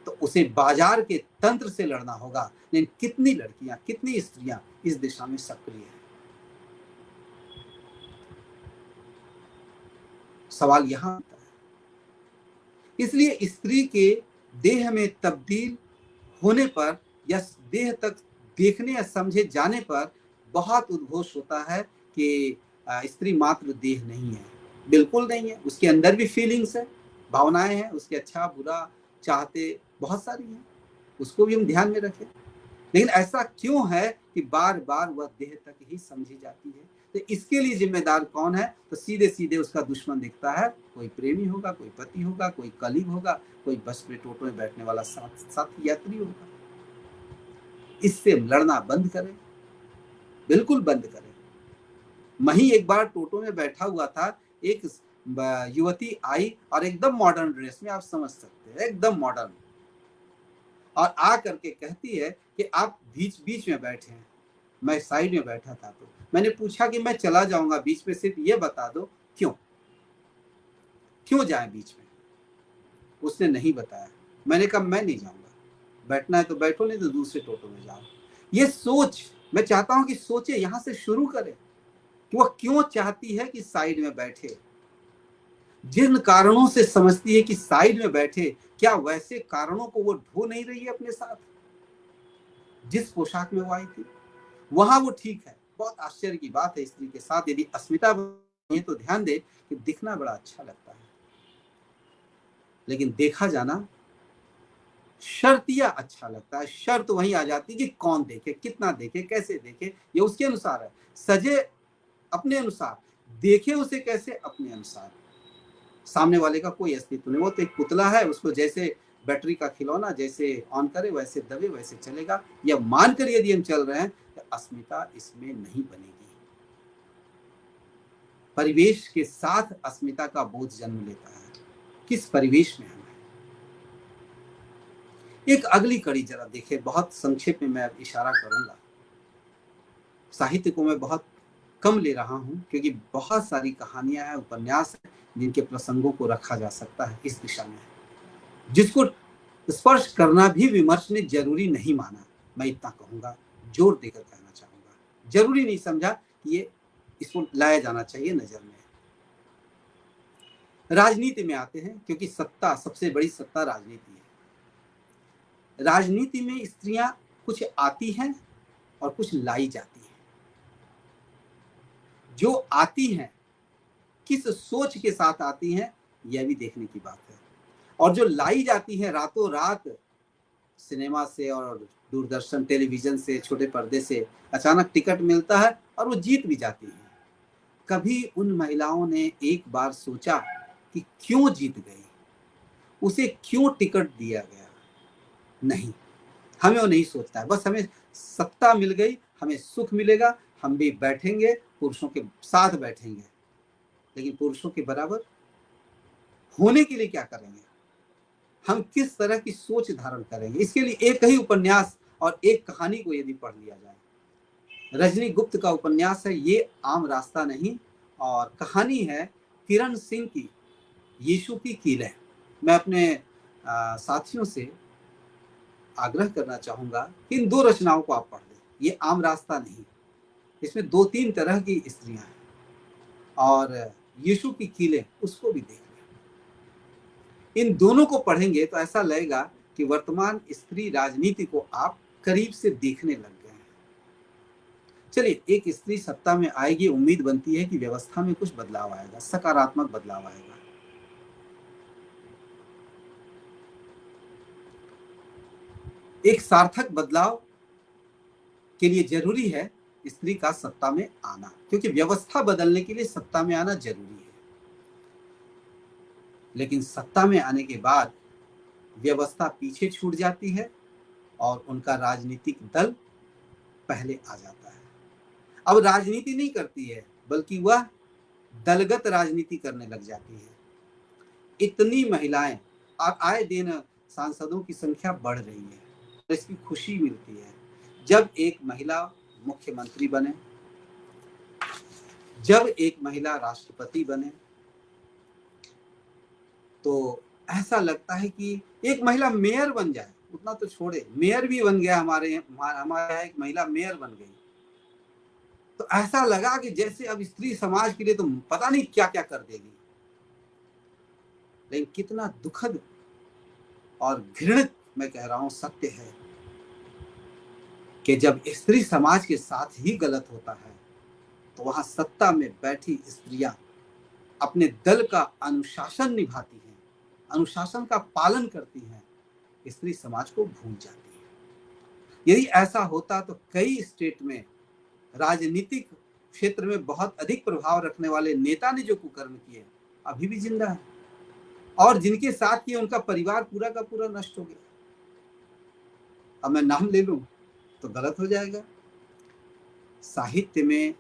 तो उसे बाजार के तंत्र से लड़ना होगा। लेकिन कितनी लड़कियां, कितनी स्त्रियां इस दिशा में सक्रिय हैं? सवाल यहां आता है। इसलिए स्त्री के देह में तब्दील होने पर या देह तक देखने या समझे जाने पर बहुत उद्घोष होता है कि स्त्री मात्र देह नहीं है। बिल्कुल नहीं है, उसके अंदर भी फीलिंग्स है, भावनाएं हैं, उसके अच्छा बुरा चाहते बहुत सारी हैं, उसको भी हम ध्यान में रखें। लेकिन ऐसा क्यों है कि बार बार वह देह तक ही समझी जाती है? तो इसके लिए जिम्मेदार कौन है? तो सीधे सीधे उसका दुश्मन दिखता है। कोई प्रेमी होगा, कोई पति होगा, कोई कलीग होगा, कोई बस में टोटो में बैठने वाला साथ यात्री होगा। इससे लड़ना बंद करें, बिल्कुल बंद करें। मैं ही एक बार टोटो में बैठा हुआ था, एक युवती आई और एकदम मॉडर्न ड्रेस में, आप समझ सकते हैं, एकदम मॉडर्न, और आ करके कहती है कि आप बीच बीच में बैठे हैं। मैं साइड में बैठा था। तो मैंने पूछा कि मैं चला जाऊंगा बीच में, सिर्फ ये बता दो क्यों जाए बीच में। उसने नहीं बताया। मैंने कहा मैं नहीं जाऊंगा, बैठना है तो बैठो, नहीं तो दूसरे टोटो में जाओ। ये सोच मैं चाहता हूं कि सोचे, यहां से शुरू करें कि वह क्यों चाहती है कि साइड में बैठे। जिन कारणों से समझती है कि साइड में बैठे, क्या वैसे कारणों को वो ढो नहीं रही है अपने साथ? जिस पोशाक में वो आई थी वहां वो ठीक है। बहुत आश्चर्य की बात है, स्त्री के साथ यदि अस्मिता बनी तो ध्यान दे कि दिखना बड़ा अच्छा लगता है, लेकिन देखा जाना शर्तिया अच्छा लगता है। शर्त वहीं आ जाती कि कौन देखे, कितना देखे, कैसे देखे, ये उसके अनुसार है। सजे अपने अनुसार, देखे उसे कैसे, अपने अनुसार। सामने वाले का कोई अस्तित्व नहीं, वो तो एक पुतला है, उसको जैसे बैटरी का खिलौना जैसे ऑन करे वैसे दबे वैसे चलेगा। यह मानकर यदि हम चल रहे हैं तो अस्मिता इसमें नहीं बनेगी। परिवेश के साथ अस्मिता का बोध जन्म लेता है। किस परिवेश में हम हैं? एक अगली कड़ी जरा देखें, बहुत संक्षेप में मैं इशारा करूंगा। साहित्य को मैं बहुत कम ले रहा हूं क्योंकि बहुत सारी कहानियां हैं, उपन्यास हैं, जिनके प्रसंगों को रखा जा सकता है इस दिशा में, जिसको स्पर्श करना भी विमर्श ने जरूरी नहीं माना। मैं इतना कहूंगा, जोर देकर कहना चाहूंगा, जरूरी नहीं समझा कि ये इसको लाया जाना चाहिए नजर में। राजनीति में आते हैं, क्योंकि सत्ता, सबसे बड़ी सत्ता राजनीति है। राजनीति में स्त्रियां कुछ आती हैं और कुछ लाई जाती हैं। जो आती हैं किस सोच के साथ आती हैं, यह भी देखने की बात है। और जो लाई जाती है रातों रात सिनेमा से और दूरदर्शन टेलीविजन से, छोटे पर्दे से अचानक टिकट मिलता है और वो जीत भी जाती है। कभी उन महिलाओं ने एक बार सोचा कि क्यों जीत गई, उसे क्यों टिकट दिया गया? नहीं, हमें वो नहीं सोचता है। बस हमें सत्ता मिल गई, हमें सुख मिलेगा, हम भी बैठेंगे, पुरुषों के साथ बैठेंगे। लेकिन पुरुषों के बराबर होने के लिए क्या करेंगे? हम किस तरह की सोच धारण करेंगे? इसके लिए एक ही उपन्यास और एक कहानी को यदि पढ़ लिया जाए, रजनी गुप्त का उपन्यास है ये आम रास्ता नहीं, और कहानी है किरण सिंह की यीशु की कीलें। मैं अपने साथियों से आग्रह करना चाहूंगा कि इन दो रचनाओं को आप पढ़ लें। ये आम रास्ता नहीं, इसमें 2-3 तरह की स्त्रियां हैं, और यीशु की कीलें उसको भी देख लें। इन दोनों को पढ़ेंगे तो ऐसा लगेगा कि वर्तमान स्त्री राजनीति को आप करीब से देखने लग गए हैं। चलिए, एक स्त्री सत्ता में आएगी, उम्मीद बनती है कि व्यवस्था में कुछ बदलाव आएगा, सकारात्मक बदलाव आएगा। एक सार्थक बदलाव के लिए जरूरी है स्त्री का सत्ता में आना, क्योंकि व्यवस्था बदलने के लिए सत्ता में आना जरूरी है। लेकिन सत्ता में आने के बाद व्यवस्था पीछे छूट जाती है और उनका राजनीतिक दल पहले आ जाता है। अब राजनीति नहीं करती है, बल्कि वह दलगत राजनीति करने लग जाती है। इतनी महिलाएं, आए दिन सांसदों की संख्या बढ़ रही है, इसकी खुशी मिलती है जब एक महिला मुख्यमंत्री बने, जब एक महिला राष्ट्रपति बने, तो ऐसा लगता है कि एक महिला मेयर बन जाए, उतना तो छोड़े, मेयर भी बन गया, हमारे यहाँ एक महिला मेयर बन गई, तो ऐसा लगा कि जैसे अब स्त्री समाज के लिए तो पता नहीं क्या क्या कर देगी। लेकिन कितना दुखद और घृणित मैं कह रहा हूं सत्य है कि जब स्त्री समाज के साथ ही गलत होता है तो वहां सत्ता में बैठी स्त्रियां अपने दल का अनुशासन निभाती हैं, अनुशासन का पालन करती हैं, स्त्री समाज को भूल जाती है। यदि ऐसा होता तो कई स्टेट में राजनीतिक क्षेत्र में बहुत अधिक प्रभाव रखने वाले नेता ने जो कुकर्म किए अभी भी जिंदा है, और जिनके साथ किए उनका परिवार पूरा का पूरा नष्ट हो गया। अब मैं नाम ले लूं तो गलत हो जाएगा। साहित्य में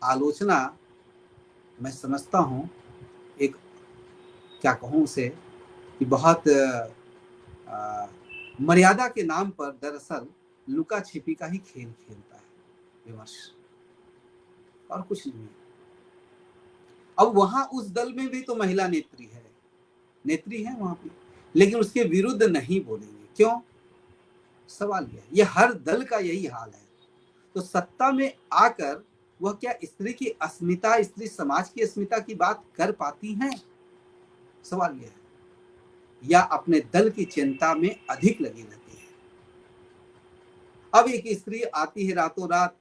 आलोचना मैं समझता हूं एक, क्या कहूं उसे, कि बहुत मर्यादा के नाम पर दरअसल लुका छिपी का ही खेल खेलता है विमर्श, और कुछ नहीं। अब वहां उस दल में भी तो महिला नेत्री है वहां पे, लेकिन उसके विरुद्ध नहीं बोलेंगे। क्यों? सवाल ये हर दल का यही हाल है। तो सत्ता में आकर वह क्या स्त्री की अस्मिता, स्त्री समाज की अस्मिता की बात कर पाती हैं? सवाल यह है, या अपने दल की चिंता में अधिक लगी रहती है। अब एक स्त्री आती है रातों रात,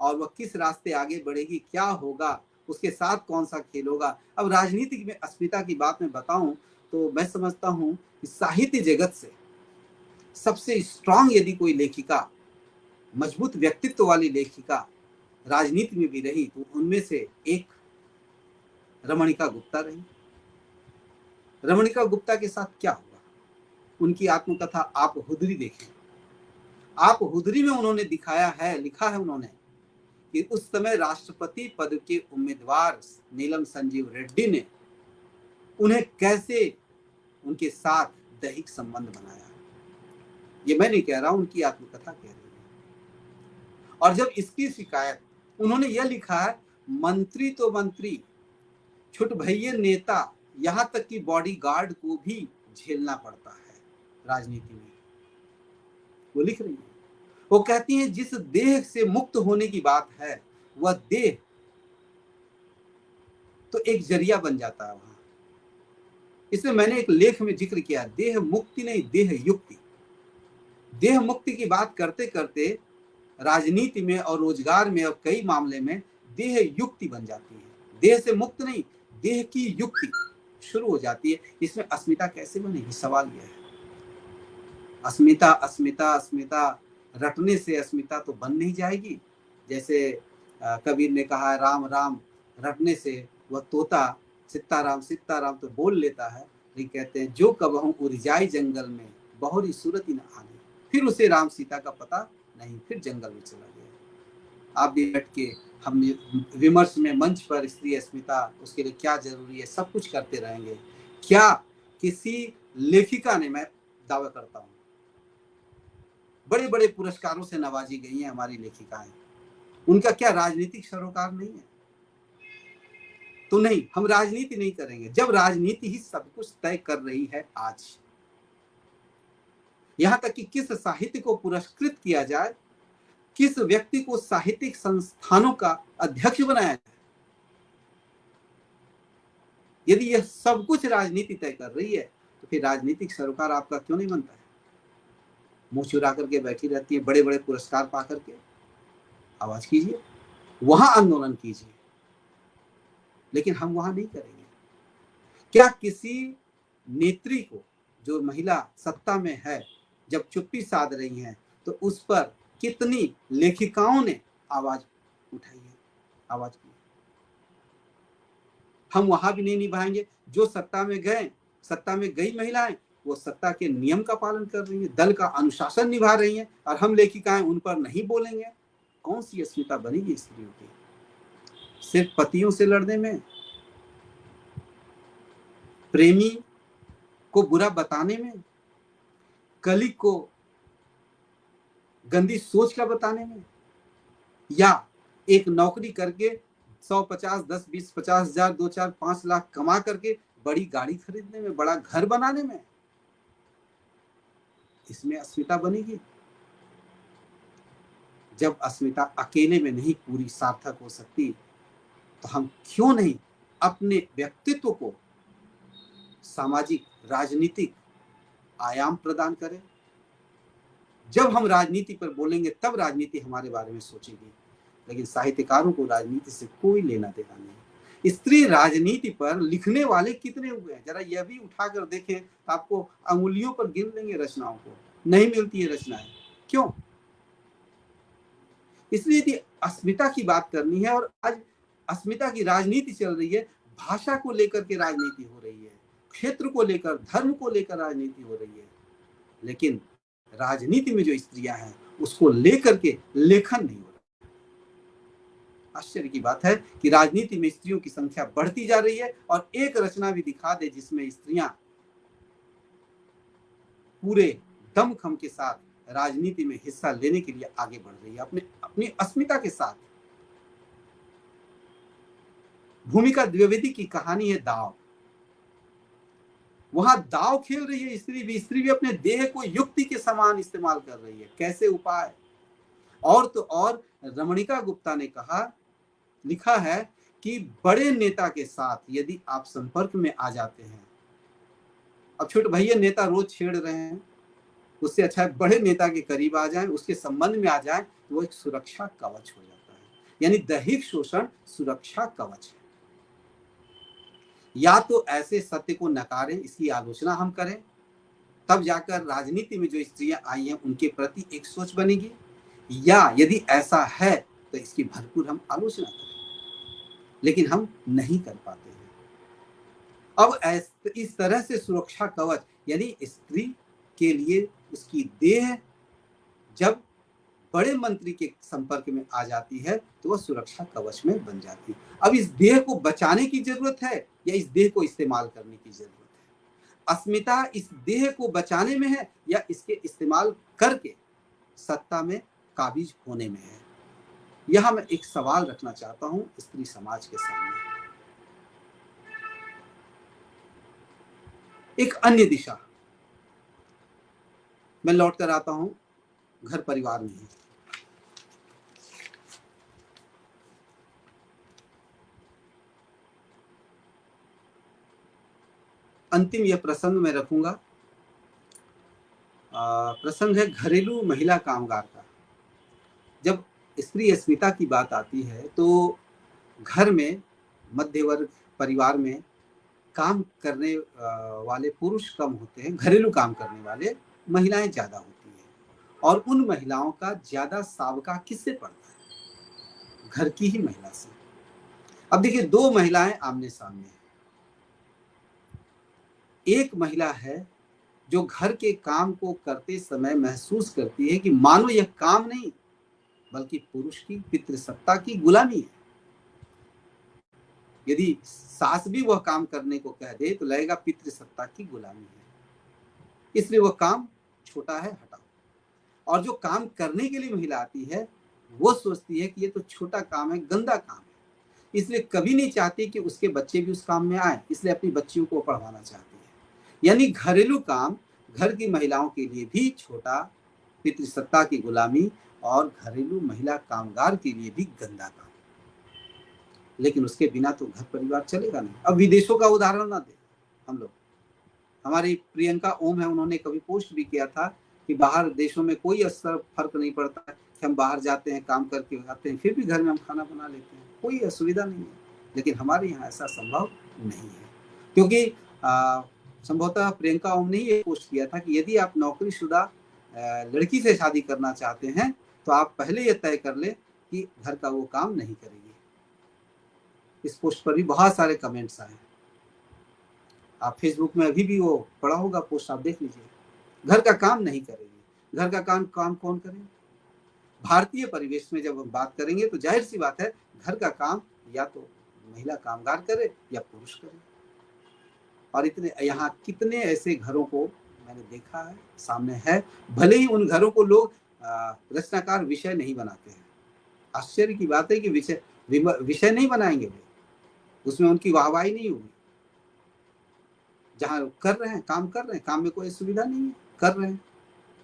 और वह किस रास्ते आगे बढ़ेगी, क्या होगा, उसके साथ कौन सा खेल होगा। अब राजनीति में अस्मिता की बात मैं बताऊं तो मैं समझता हूं कि साहित्य जगत से सबसे स्ट्रांग यदि कोई लेखिका, मजबूत व्यक्तित्व वाली लेखिका राजनीति में भी रही तो उनमें से एक रमणिका गुप्ता रही। रमणिका गुप्ता के साथ क्या हुआ, उनकी आत्मकथा आप हुदरी देखें। आप हुदरी में उन्होंने दिखाया है, लिखा है उन्होंने कि उस समय राष्ट्रपति पद के उम्मीदवार नीलम संजीव रेड्डी ने उन्हें कैसे उनके साथ दैहिक संबंध बनाया। ये मैं नहीं कह रहा हूं, उनकी आत्मकथा कह रही है। और जब इसकी शिकायत, उन्होंने यह लिखा है, मंत्री तो मंत्री, छुट भइये नेता, यहां तक कि बॉडीगार्ड को भी झेलना पड़ता है राजनीति में। वो लिख रही है, वो कहती हैं जिस देह से मुक्त होने की बात है वह देह तो एक जरिया बन जाता है वहां। इसमें मैंने एक लेख में जिक्र किया, देह मुक्ति नहीं, देह युक्ति। देह मुक्ति की बात करते करते राजनीति में और रोजगार में और कई मामले में देह युक्ति बन जाती है। देह से मुक्त नहीं, देह की युक्ति शुरू हो जाती है। इसमें अस्मिता कैसे बनेगी, सवाल यह है। अस्मिता अस्मिता अस्मिता रटने से अस्मिता तो बन नहीं जाएगी। जैसे कबीर ने कहा, राम राम रटने से वह तोता सीताराम तो बोल लेता है, लेकिन कहते हैं जो कबहू उरिजाई जंगल में बहुरी सूरत ही न आनी, फिर उसे राम सीता का पता नहीं, फिर जंगल में चला गया। आप भी बैठ के हम विमर्श में मंच पर स्त्री अस्मिता, उसके लिए क्या जरूरी है, सब कुछ करते रहेंगे। क्या किसी लेखिका ने, मैं दावा करता हूं बड़े बड़े पुरस्कारों से नवाजी गई हैं हमारी लेखिकाएं, उनका क्या राजनीतिक सरोकार नहीं है? तो नहीं, हम राजनीति नहीं करेंगे जब राजनीति ही सब कुछ तय कर रही है। आज यहां तक कि किस साहित्य को पुरस्कृत किया जाए, किस व्यक्ति को साहित्यिक संस्थानों का अध्यक्ष बनाया जाए, यदि यह सब कुछ राजनीति तय कर रही है तो फिर राजनीतिक सरोकार आपका क्यों नहीं बनता है? मुंह चुरा करके बैठी रहती है, बड़े बड़े पुरस्कार पा करके। आवाज कीजिए, वहां आंदोलन कीजिए, लेकिन हम वहां नहीं करेंगे। क्या किसी नेत्री को, जो महिला सत्ता में है, जब चुप्पी साध रही हैं तो उस पर कितनी लेखिकाओं ने आवाज उठाई है, आवाज की? हम वहां भी नहीं निभाएंगे। जो सत्ता में गई महिलाएं वो सत्ता के नियम का पालन कर रही हैं, दल का अनुशासन निभा रही हैं, और हम लेखिकाएं उन पर नहीं बोलेंगे। कौन सी अस्मिता बनेगी स्त्रियों की? सिर्फ पतियों से लड़ने में, प्रेमी को बुरा बताने में, कलीग को गंदी सोच का बताने में, या एक नौकरी करके 150, 10, 20, 50 हजार, 2, 4, 5 लाख कमा करके बड़ी गाड़ी खरीदने में, बड़ा घर बनाने में? इसमें अस्मिता बनेगी? जब अस्मिता अकेले में नहीं पूरी सार्थक हो सकती, तो हम क्यों नहीं अपने व्यक्तित्व को सामाजिक राजनीतिक आयाम प्रदान करें? जब हम राजनीति पर बोलेंगे तब राजनीति हमारे बारे में सोचेगी, लेकिन साहित्यकारों को राजनीति से कोई लेना देना नहीं। स्त्री राजनीति पर लिखने वाले कितने हुए हैं? जरा यह भी उठाकर देखें तो आपको अंगुलियों पर गिन लेंगे रचनाओं को। नहीं मिलती है रचनाएं। क्यों? इसलिए यदि अस्मिता की बात करनी है, और आज अस्मिता की राजनीति चल रही है, भाषा को लेकर के राजनीति हो रही है, क्षेत्र को लेकर, धर्म को लेकर राजनीति हो रही है, लेकिन राजनीति में जो स्त्रियां हैं उसको लेकर के लेखन नहीं हो रहा। आश्चर्य की बात है कि राजनीति में स्त्रियों की संख्या बढ़ती जा रही है, और एक रचना भी दिखा दे जिसमें स्त्रियां पूरे दमखम के साथ राजनीति में हिस्सा लेने के लिए आगे बढ़ रही है, अपनी अस्मिता के साथ। भूमिका द्विवेदी की कहानी है दाव। वहां दाव खेल रही है स्त्री भी अपने देह को युक्ति के समान इस्तेमाल कर रही है। कैसे उपाय? और तो और रमणिका गुप्ता ने लिखा है कि बड़े नेता के साथ यदि आप संपर्क में आ जाते हैं, अब छोटे भैया नेता रोज छेड़ रहे हैं, उससे अच्छा है बड़े नेता के करीब आ जाएं, उसके संबंध में आ जाएं, तो वो एक सुरक्षा कवच हो जाता है। यानी दैहिक शोषण सुरक्षा कवच है। या तो ऐसे सत्य को नकारें, इसकी आलोचना हम करें, तब जाकर राजनीति में जो स्त्रियां आई हैं उनके प्रति एक सोच बनेगी, या यदि ऐसा है तो इसकी भरपूर हम आलोचना करें, लेकिन हम नहीं कर पाते हैं। अब इस तरह से सुरक्षा कवच, यानी स्त्री के लिए उसकी देह जब बड़े मंत्री के संपर्क में आ जाती है तो वह सुरक्षा कवच में बन जाती है। अब इस देह को बचाने की जरूरत है या इस देह को इस्तेमाल करने की जरूरत है? अस्मिता इस देह को बचाने में है या इसके इस्तेमाल करके सत्ता में काबिज होने में है? यह मैं एक सवाल रखना चाहता हूं स्त्री समाज के सामने। एक अन्य दिशा मैं लौट कर आता हूं घर परिवार में ही। अंतिम यह प्रसंग मैं रखूंगा। प्रसंग है घरेलू महिला कामगार का। जब स्त्री अस्मिता की बात आती है तो घर में मध्य वर्ग परिवार में काम करने वाले पुरुष कम होते हैं, घरेलू काम करने वाले महिलाएं ज्यादा होती हैं, और उन महिलाओं का ज्यादा सावका किससे पड़ता है? घर की ही महिला से। अब देखिए, दो महिलाएं आमने सामने हैं। एक महिला है जो घर के काम को करते समय महसूस करती है कि मानो यह काम नहीं बल्कि पुरुष की पितृसत्ता की गुलामी है। यदि सास भी वह काम करने को कह दे तो लगेगा पितृसत्ता की गुलामी है, इसलिए वह काम छोटा है, हटाओ। और जो काम करने के लिए महिला आती है वो सोचती है कि ये तो छोटा काम है, गंदा काम है, इसलिए कभी नहीं चाहती कि उसके बच्चे भी उस काम में आए, इसलिए अपनी बच्चियों को पढ़वाना चाहती है। यानी घरेलू काम घर की महिलाओं के लिए भी छोटा, पितृसत्ता की गुलामी, और घरेलू महिला कामगार के लिए भी गंदा काम। लेकिन उसके बिना तो घर परिवार चलेगा नहीं। अब विदेशों का उदाहरण ना दे हम लोग। हमारी प्रियंका ओम है, उन्होंने कभी पोस्ट भी किया था कि बाहर देशों में कोई असर फर्क नहीं पड़ता है कि हम बाहर जाते हैं, काम करके आते हैं, फिर भी घर में हम खाना बना लेते हैं, कोई असुविधा नहीं है। लेकिन हमारे यहाँ ऐसा संभव नहीं है, क्योंकि संभवतः प्रियंका ओम ने ये पोस्ट किया था कि यदि आप नौकरीशुदा लड़की से शादी करना चाहते हैं तो आप पहले ये तय कर ले कि घर का वो काम नहीं करेंगे। इस पोस्ट पर भी बहुत सारे कमेंट्स आए। आप फेसबुक में अभी भी वो पड़ा होगा पोस्ट, आप देख लीजिए। घर का काम नहीं करेंगे, घर का काम कौन करें? भारतीय परिवेश में जब हम बात करेंगे तो जाहिर सी बात है, घर का काम या तो महिला कामगार करे या पुरुष करे। और इतने यहाँ कितने ऐसे घरों को मैंने देखा है, सामने है। भले ही उन घरों को लोग रचनाकार विषय नहीं बनाते हैं। आश्चर्य की बात है कि विषय नहीं बनाएंगे वे, उसमें उनकी वाहवाही नहीं होगी। जहाँ कर रहे हैं, काम कर रहे हैं, काम में कोई सुविधा नहीं है, कर रहे हैं।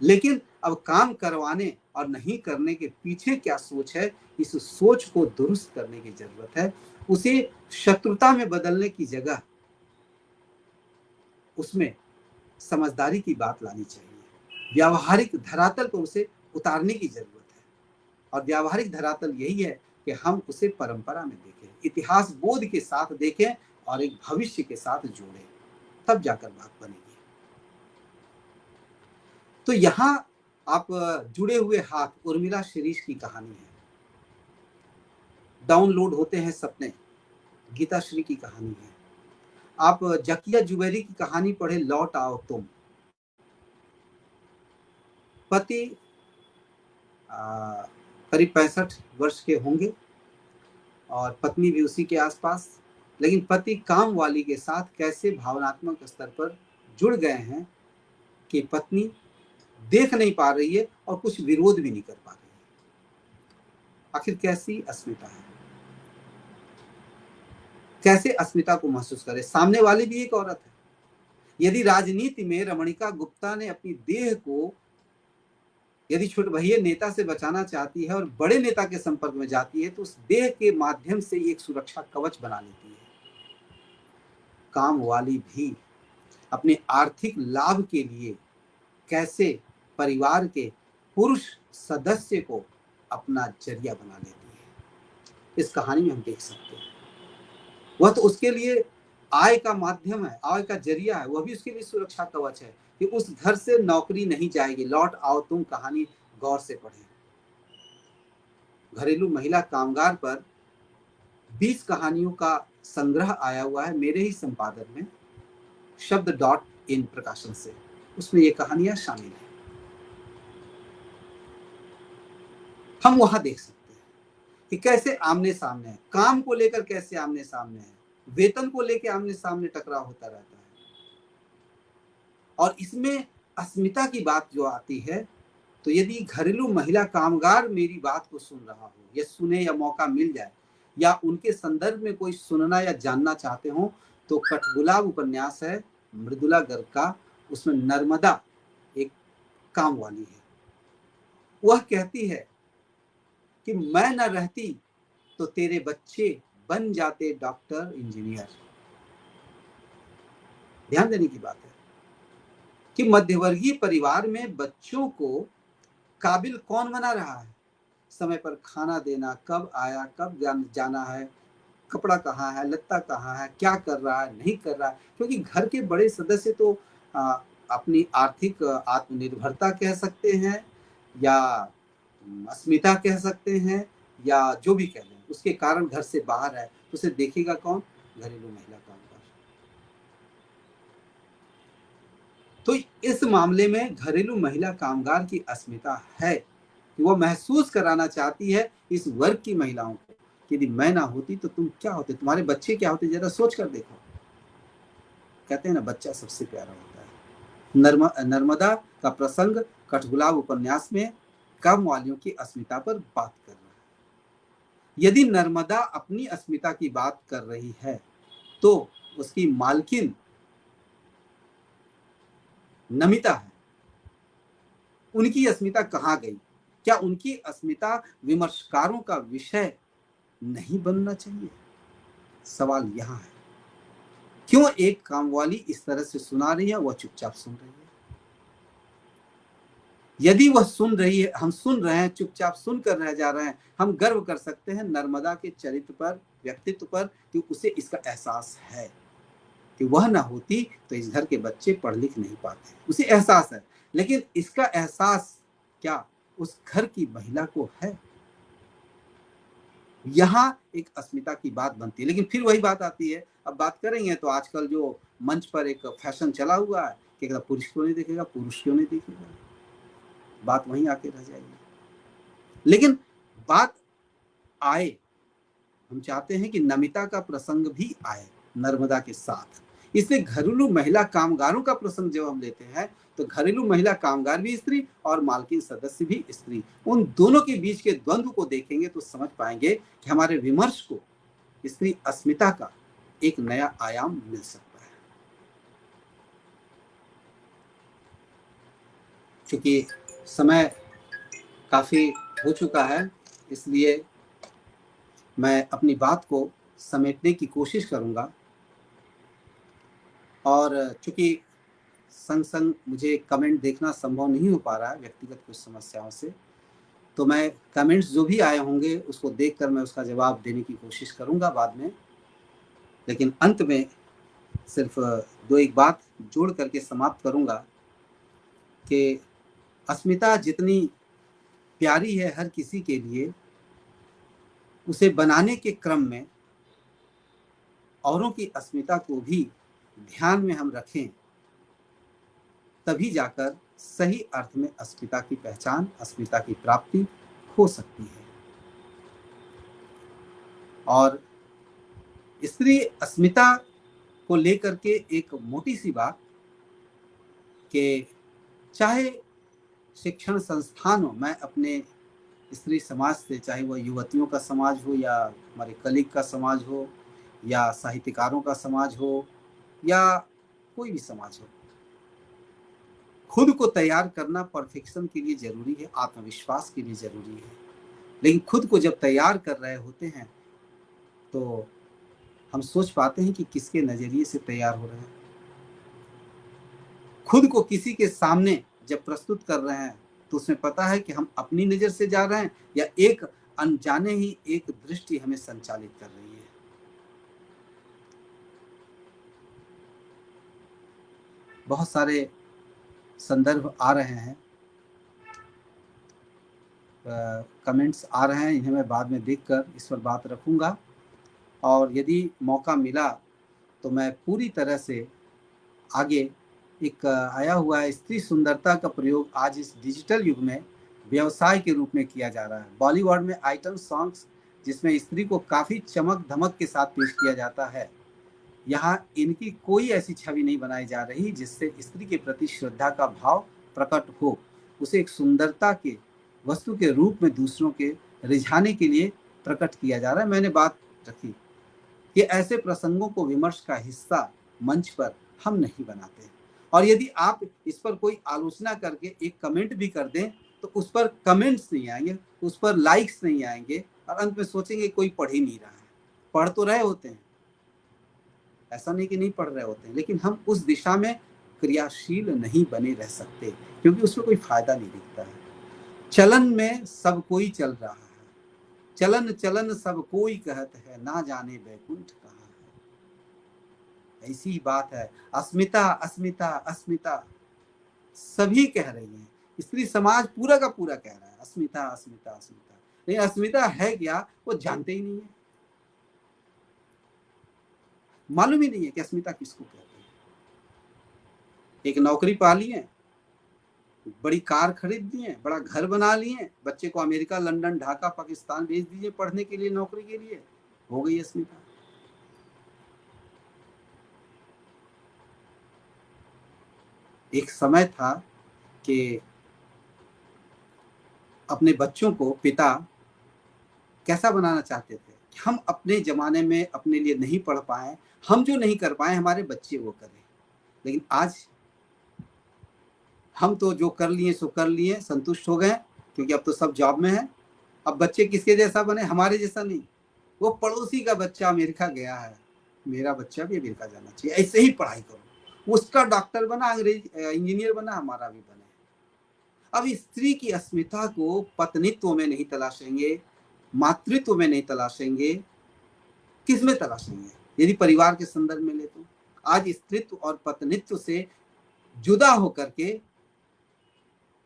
लेकिन अब काम करवाने और नहीं करने के पीछे क्या सोच है, इस सोच को दुरुस्त करने की जरूरत है। उसे शत्रुता में बदलने की जगह उसमें समझदारी की बात लानी चाहिए। व्यावहारिक धरातल पर उसे उतारने की जरूरत है। और व्यावहारिक धरातल यही है कि हम उसे परंपरा में देखें, इतिहास बोध के साथ देखें और एक भविष्य के साथ जोड़ें, तब जाकर बात बनेगी। तो यहाँ आप जुड़े हुए हाथ उर्मिला शिरीष की कहानी है। डाउनलोड होते हैं सपने, गीता श्री की कहानी है। आप जकिया जुबैरी की कहानी पढ़े, लौट आओ तुम। पति करीब 65 वर्ष के होंगे और पत्नी भी उसी के आसपास, लेकिन पति काम वाली के साथ कैसे भावनात्मक स्तर पर जुड़ गए हैं कि पत्नी देख नहीं पा रही है और कुछ विरोध भी नहीं कर पा रही है। आखिर कैसी अस्मिता है, कैसे अस्मिता को महसूस करे? सामने वाली भी एक औरत है। यदि राजनीति में रमणिका गुप्ता ने अपनी देह को यदि छोटे भैया नेता से बचाना चाहती है और बड़े नेता के संपर्क में जाती है, तो उस देह के माध्यम से एक सुरक्षा कवच बना लेती है। काम वाली भी अपने आर्थिक लाभ के लिए कैसे परिवार के पुरुष सदस्य को अपना जरिया बना लेती है, इस कहानी में हम देख सकते हैं। वह तो उसके लिए आय का माध्यम है, आय का जरिया है, वह भी उसके लिए सुरक्षा कवच है कि उस घर से नौकरी नहीं जाएगी। लौट आओ तुम कहानी गौर से पढ़ें। घरेलू महिला कामगार पर 20 कहानियों का संग्रह आया हुआ है मेरे ही संपादन में, शब्द.in प्रकाशन से। उसमें ये कहानियां शामिल हैं। हम वहां देख सकते हैं कि कैसे आमने सामने है, काम को लेकर कैसे आमने सामने है, वेतन को लेकर आमने सामने टकराव होता रहता है। और इसमें अस्मिता की बात जो आती है, तो यदि घरेलू महिला कामगार मेरी बात को सुन रहा हो या सुने या मौका मिल जाए या उनके संदर्भ में कोई सुनना या जानना चाहते हो, तो कठगुलाब उपन्यास है मृदुला गर्ग का। उसमें नर्मदा एक काम वाली है। वह कहती है कि मैं न रहती तो तेरे बच्चे बन जाते डॉक्टर, इंजीनियर। ध्यान देने की बात है कि मध्यवर्गीय परिवार में बच्चों को काबिल कौन बना रहा है? समय पर खाना देना, कब आया, कब जाना है, कपड़ा कहाँ है, लत्ता कहाँ है, क्या कर रहा है, नहीं कर रहा है। क्योंकि घर के बड़े सदस्य तो अपनी आर्थिक आत्मनिर्भरता कह सकते हैं या अस्मिता कह सकते हैं या जो भी कह लें, उसके कारण घर से बाहर है, तो उसे देखेगा कौन? घरेलू महिला कामगार। तो इस मामले में घरेलू महिला कामगार की अस्मिता है कि वो महसूस कराना चाहती है इस वर्ग की महिलाओं को कि यदि मैं ना होती तो तुम क्या होते, तुम्हारे बच्चे क्या होते, जरा सोच कर देखो। कहते हैं ना, बच्चा सबसे प्यारा होता है। नर्मदा का प्रसंग कठगुलाब उपन्यास में काम वालियों की अस्मिता पर बात कर रहा है। यदि नर्मदा अपनी अस्मिता की बात कर रही है, तो उसकी मालकिन नमिता है, उनकी अस्मिता कहाँ गई? क्या उनकी अस्मिता विमर्शकारों का विषय नहीं बनना चाहिए? सवाल यहाँ है। क्यों एक कामवाली इस तरह से सुना रही है, वह चुपचाप सुन रही है? यदि वह सुन रही है, हम सुन रहे हैं, चुपचाप सुनकर रह जा रहे हैं, हम गर्व कर सकते हैं नर्मदा के चरित्र पर, व्यक्तित्व पर, कि उसे इसका एहसास है कि वह ना होती तो इस घर के बच्चे पढ़ लिख नहीं पाते। उसे एहसास है, लेकिन इसका एहसास क्या उस घर की महिला को है? यहाँ एक अस्मिता की बात बनती है। लेकिन फिर वही बात आती है, अब बात करेंगे तो आजकल जो मंच पर एक फैशन चला हुआ है कि पुरुष क्यों नहीं देखेगा, पुरुष क्यों नहीं देखेगा, बात वहीं आके रह जाएगी। लेकिन बात आए, हम चाहते हैं कि नमिता का प्रसंग भी आए नर्मदा के साथ। इसलिए घरेलू महिला कामगारों का प्रसंग जब हम लेते हैं तो घरेलू महिला कामगार भी स्त्री और मालकिन सदस्य भी स्त्री, उन दोनों के बीच के द्वंद्व को देखेंगे तो समझ पाएंगे कि हमारे विमर्श को स्त्री अस्मिता का एक नया आयाम मिल सकता है। क्योंकि समय काफी हो चुका है, इसलिए मैं अपनी बात को समेटने की कोशिश करूंगा। और चूंकि संग संग मुझे कमेंट देखना संभव नहीं हो पा रहा है व्यक्तिगत कुछ समस्याओं से, तो मैं कमेंट्स जो भी आए होंगे उसको देखकर मैं उसका जवाब देने की कोशिश करूंगा बाद में। लेकिन अंत में सिर्फ दो एक बात जोड़ करके समाप्त करूंगा कि अस्मिता जितनी प्यारी है हर किसी के लिए, उसे बनाने के क्रम में औरों की अस्मिता को भी ध्यान में हम रखें, तभी जाकर सही अर्थ में अस्मिता की पहचान, अस्मिता की प्राप्ति हो सकती है। और स्त्री अस्मिता को लेकर के एक मोटी सी बात कि चाहे शिक्षण संस्थान हो, मैं अपने स्त्री समाज से, चाहे वह युवतियों का समाज हो या हमारे कलीग का समाज हो या साहित्यकारों का समाज हो या कोई भी समाज हो, खुद को तैयार करना परफेक्शन के लिए जरूरी है, आत्मविश्वास के लिए जरूरी है। लेकिन खुद को जब तैयार कर रहे होते हैं तो हम सोच पाते हैं कि किसके नजरिए से तैयार हो रहे हैं। खुद को किसी के सामने जब प्रस्तुत कर रहे हैं तो उसमें पता है कि हम अपनी नजर से जा रहे हैं या एक अनजाने ही एक दृष्टि हमें संचालित कर रही है। बहुत सारे संदर्भ आ रहे हैं, कमेंट्स आ रहे हैं, इन्हें मैं बाद में देखकर इस पर बात रखूंगा। और यदि मौका मिला तो मैं पूरी तरह से आगे एक आया हुआ है, स्त्री सुंदरता का प्रयोग आज इस डिजिटल युग में व्यवसाय के रूप में किया जा रहा है। बॉलीवुड में आइटम सॉन्ग्स जिसमें स्त्री को काफ़ी चमक धमक के साथ पेश किया जाता है, यहाँ इनकी कोई ऐसी छवि नहीं बनाई जा रही जिससे स्त्री के प्रति श्रद्धा का भाव प्रकट हो। उसे एक सुंदरता के वस्तु के रूप में दूसरों के रिझाने के लिए प्रकट किया जा रहा है। मैंने बात रखी कि ऐसे प्रसंगों को विमर्श का हिस्सा मंच पर हम नहीं बनाते, और यदि आप इस पर कोई आलोचना करके एक कमेंट भी कर दें तो उस पर कमेंट्स नहीं आएंगे, उस पर लाइक्स नहीं आएंगे, और अंत में सोचेंगे कोई पढ़ ही नहीं रहा है। पढ़ तो रहे होते हैं, ऐसा नहीं कि नहीं पढ़ रहे होते हैं, लेकिन हम उस दिशा में क्रियाशील नहीं बने रह सकते क्योंकि उसमें कोई फायदा नहीं दिखता है। चलन में सब कोई चल रहा है, चलन चलन सब कोई कहत है, ना जाने बैकुंठ कहाँ है। ऐसी ही बात है, अस्मिता अस्मिता अस्मिता सभी कह रही हैं, स्त्री समाज पूरा का पूरा कह रहा है अस्मिता अस्मिता अस्मिता, लेकिन अस्मिता है क्या वो जानते ही नहीं है, मालूम ही नहीं है कि अस्मिता किसको कहते हैं। एक नौकरी पा लिए, बड़ी कार खरीद लिए, बड़ा घर बना लिए, बच्चे को अमेरिका, लंदन, ढाका, पाकिस्तान भेज दीजिए पढ़ने के लिए, नौकरी के लिए, हो गई अस्मिता। एक समय था कि अपने बच्चों को पिता कैसा बनाना चाहते थे, हम अपने जमाने में अपने लिए नहीं पढ़ पाए, हम जो नहीं कर पाए हमारे बच्चे वो करें। लेकिन आज हम तो जो कर लिए सो कर लिए, संतुष्ट हो गए, क्योंकि अब तो सब जॉब में है। अब बच्चे किसके जैसा बने, हमारे जैसा नहीं। वो पड़ोसी का बच्चा अमेरिका गया है, मेरा बच्चा भी अमेरिका जाना चाहिए, ऐसे ही पढ़ाई करो, उसका डॉक्टर बना, अंग्रेज इंजीनियर बना, हमारा भी बने। अब स्त्री की अस्मिता को पत्नीत्व में नहीं तलाशेंगे, मातृत्व में नहीं तलाशेंगे, किस में तलाशेंगे? यदि परिवार के संदर्भ में ले तो आज स्त्रीत्व और पत्नीत्व से जुदा होकर के,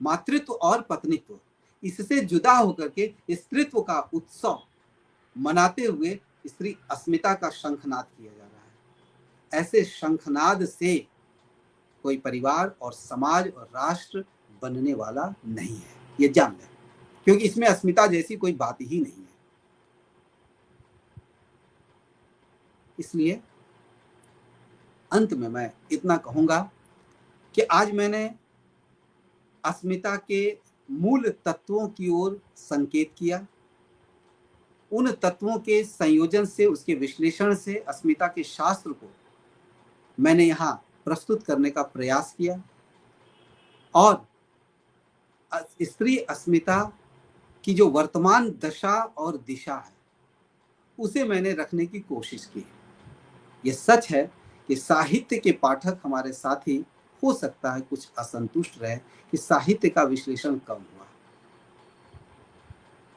मातृत्व और पत्नीत्व इससे जुदा होकर के स्त्रीत्व का उत्सव मनाते हुए स्त्री अस्मिता का शंखनाद किया जा रहा है। ऐसे शंखनाद से कोई परिवार और समाज और राष्ट्र बनने वाला नहीं है, ये जान लें, क्योंकि इसमें अस्मिता जैसी कोई बात ही नहीं है। इसलिए अंत में मैं इतना कहूंगा कि आज मैंने अस्मिता के मूल तत्वों की ओर संकेत किया। उन तत्वों के संयोजन से, उसके विश्लेषण से अस्मिता के शास्त्र को मैंने यहाँ प्रस्तुत करने का प्रयास किया और स्त्री अस्मिता की जो वर्तमान दशा और दिशा है उसे मैंने रखने की कोशिश की। ये सच है कि साहित्य के पाठक हमारे साथी हो सकता है कुछ असंतुष्ट रहे कि साहित्य का विश्लेषण कम हुआ।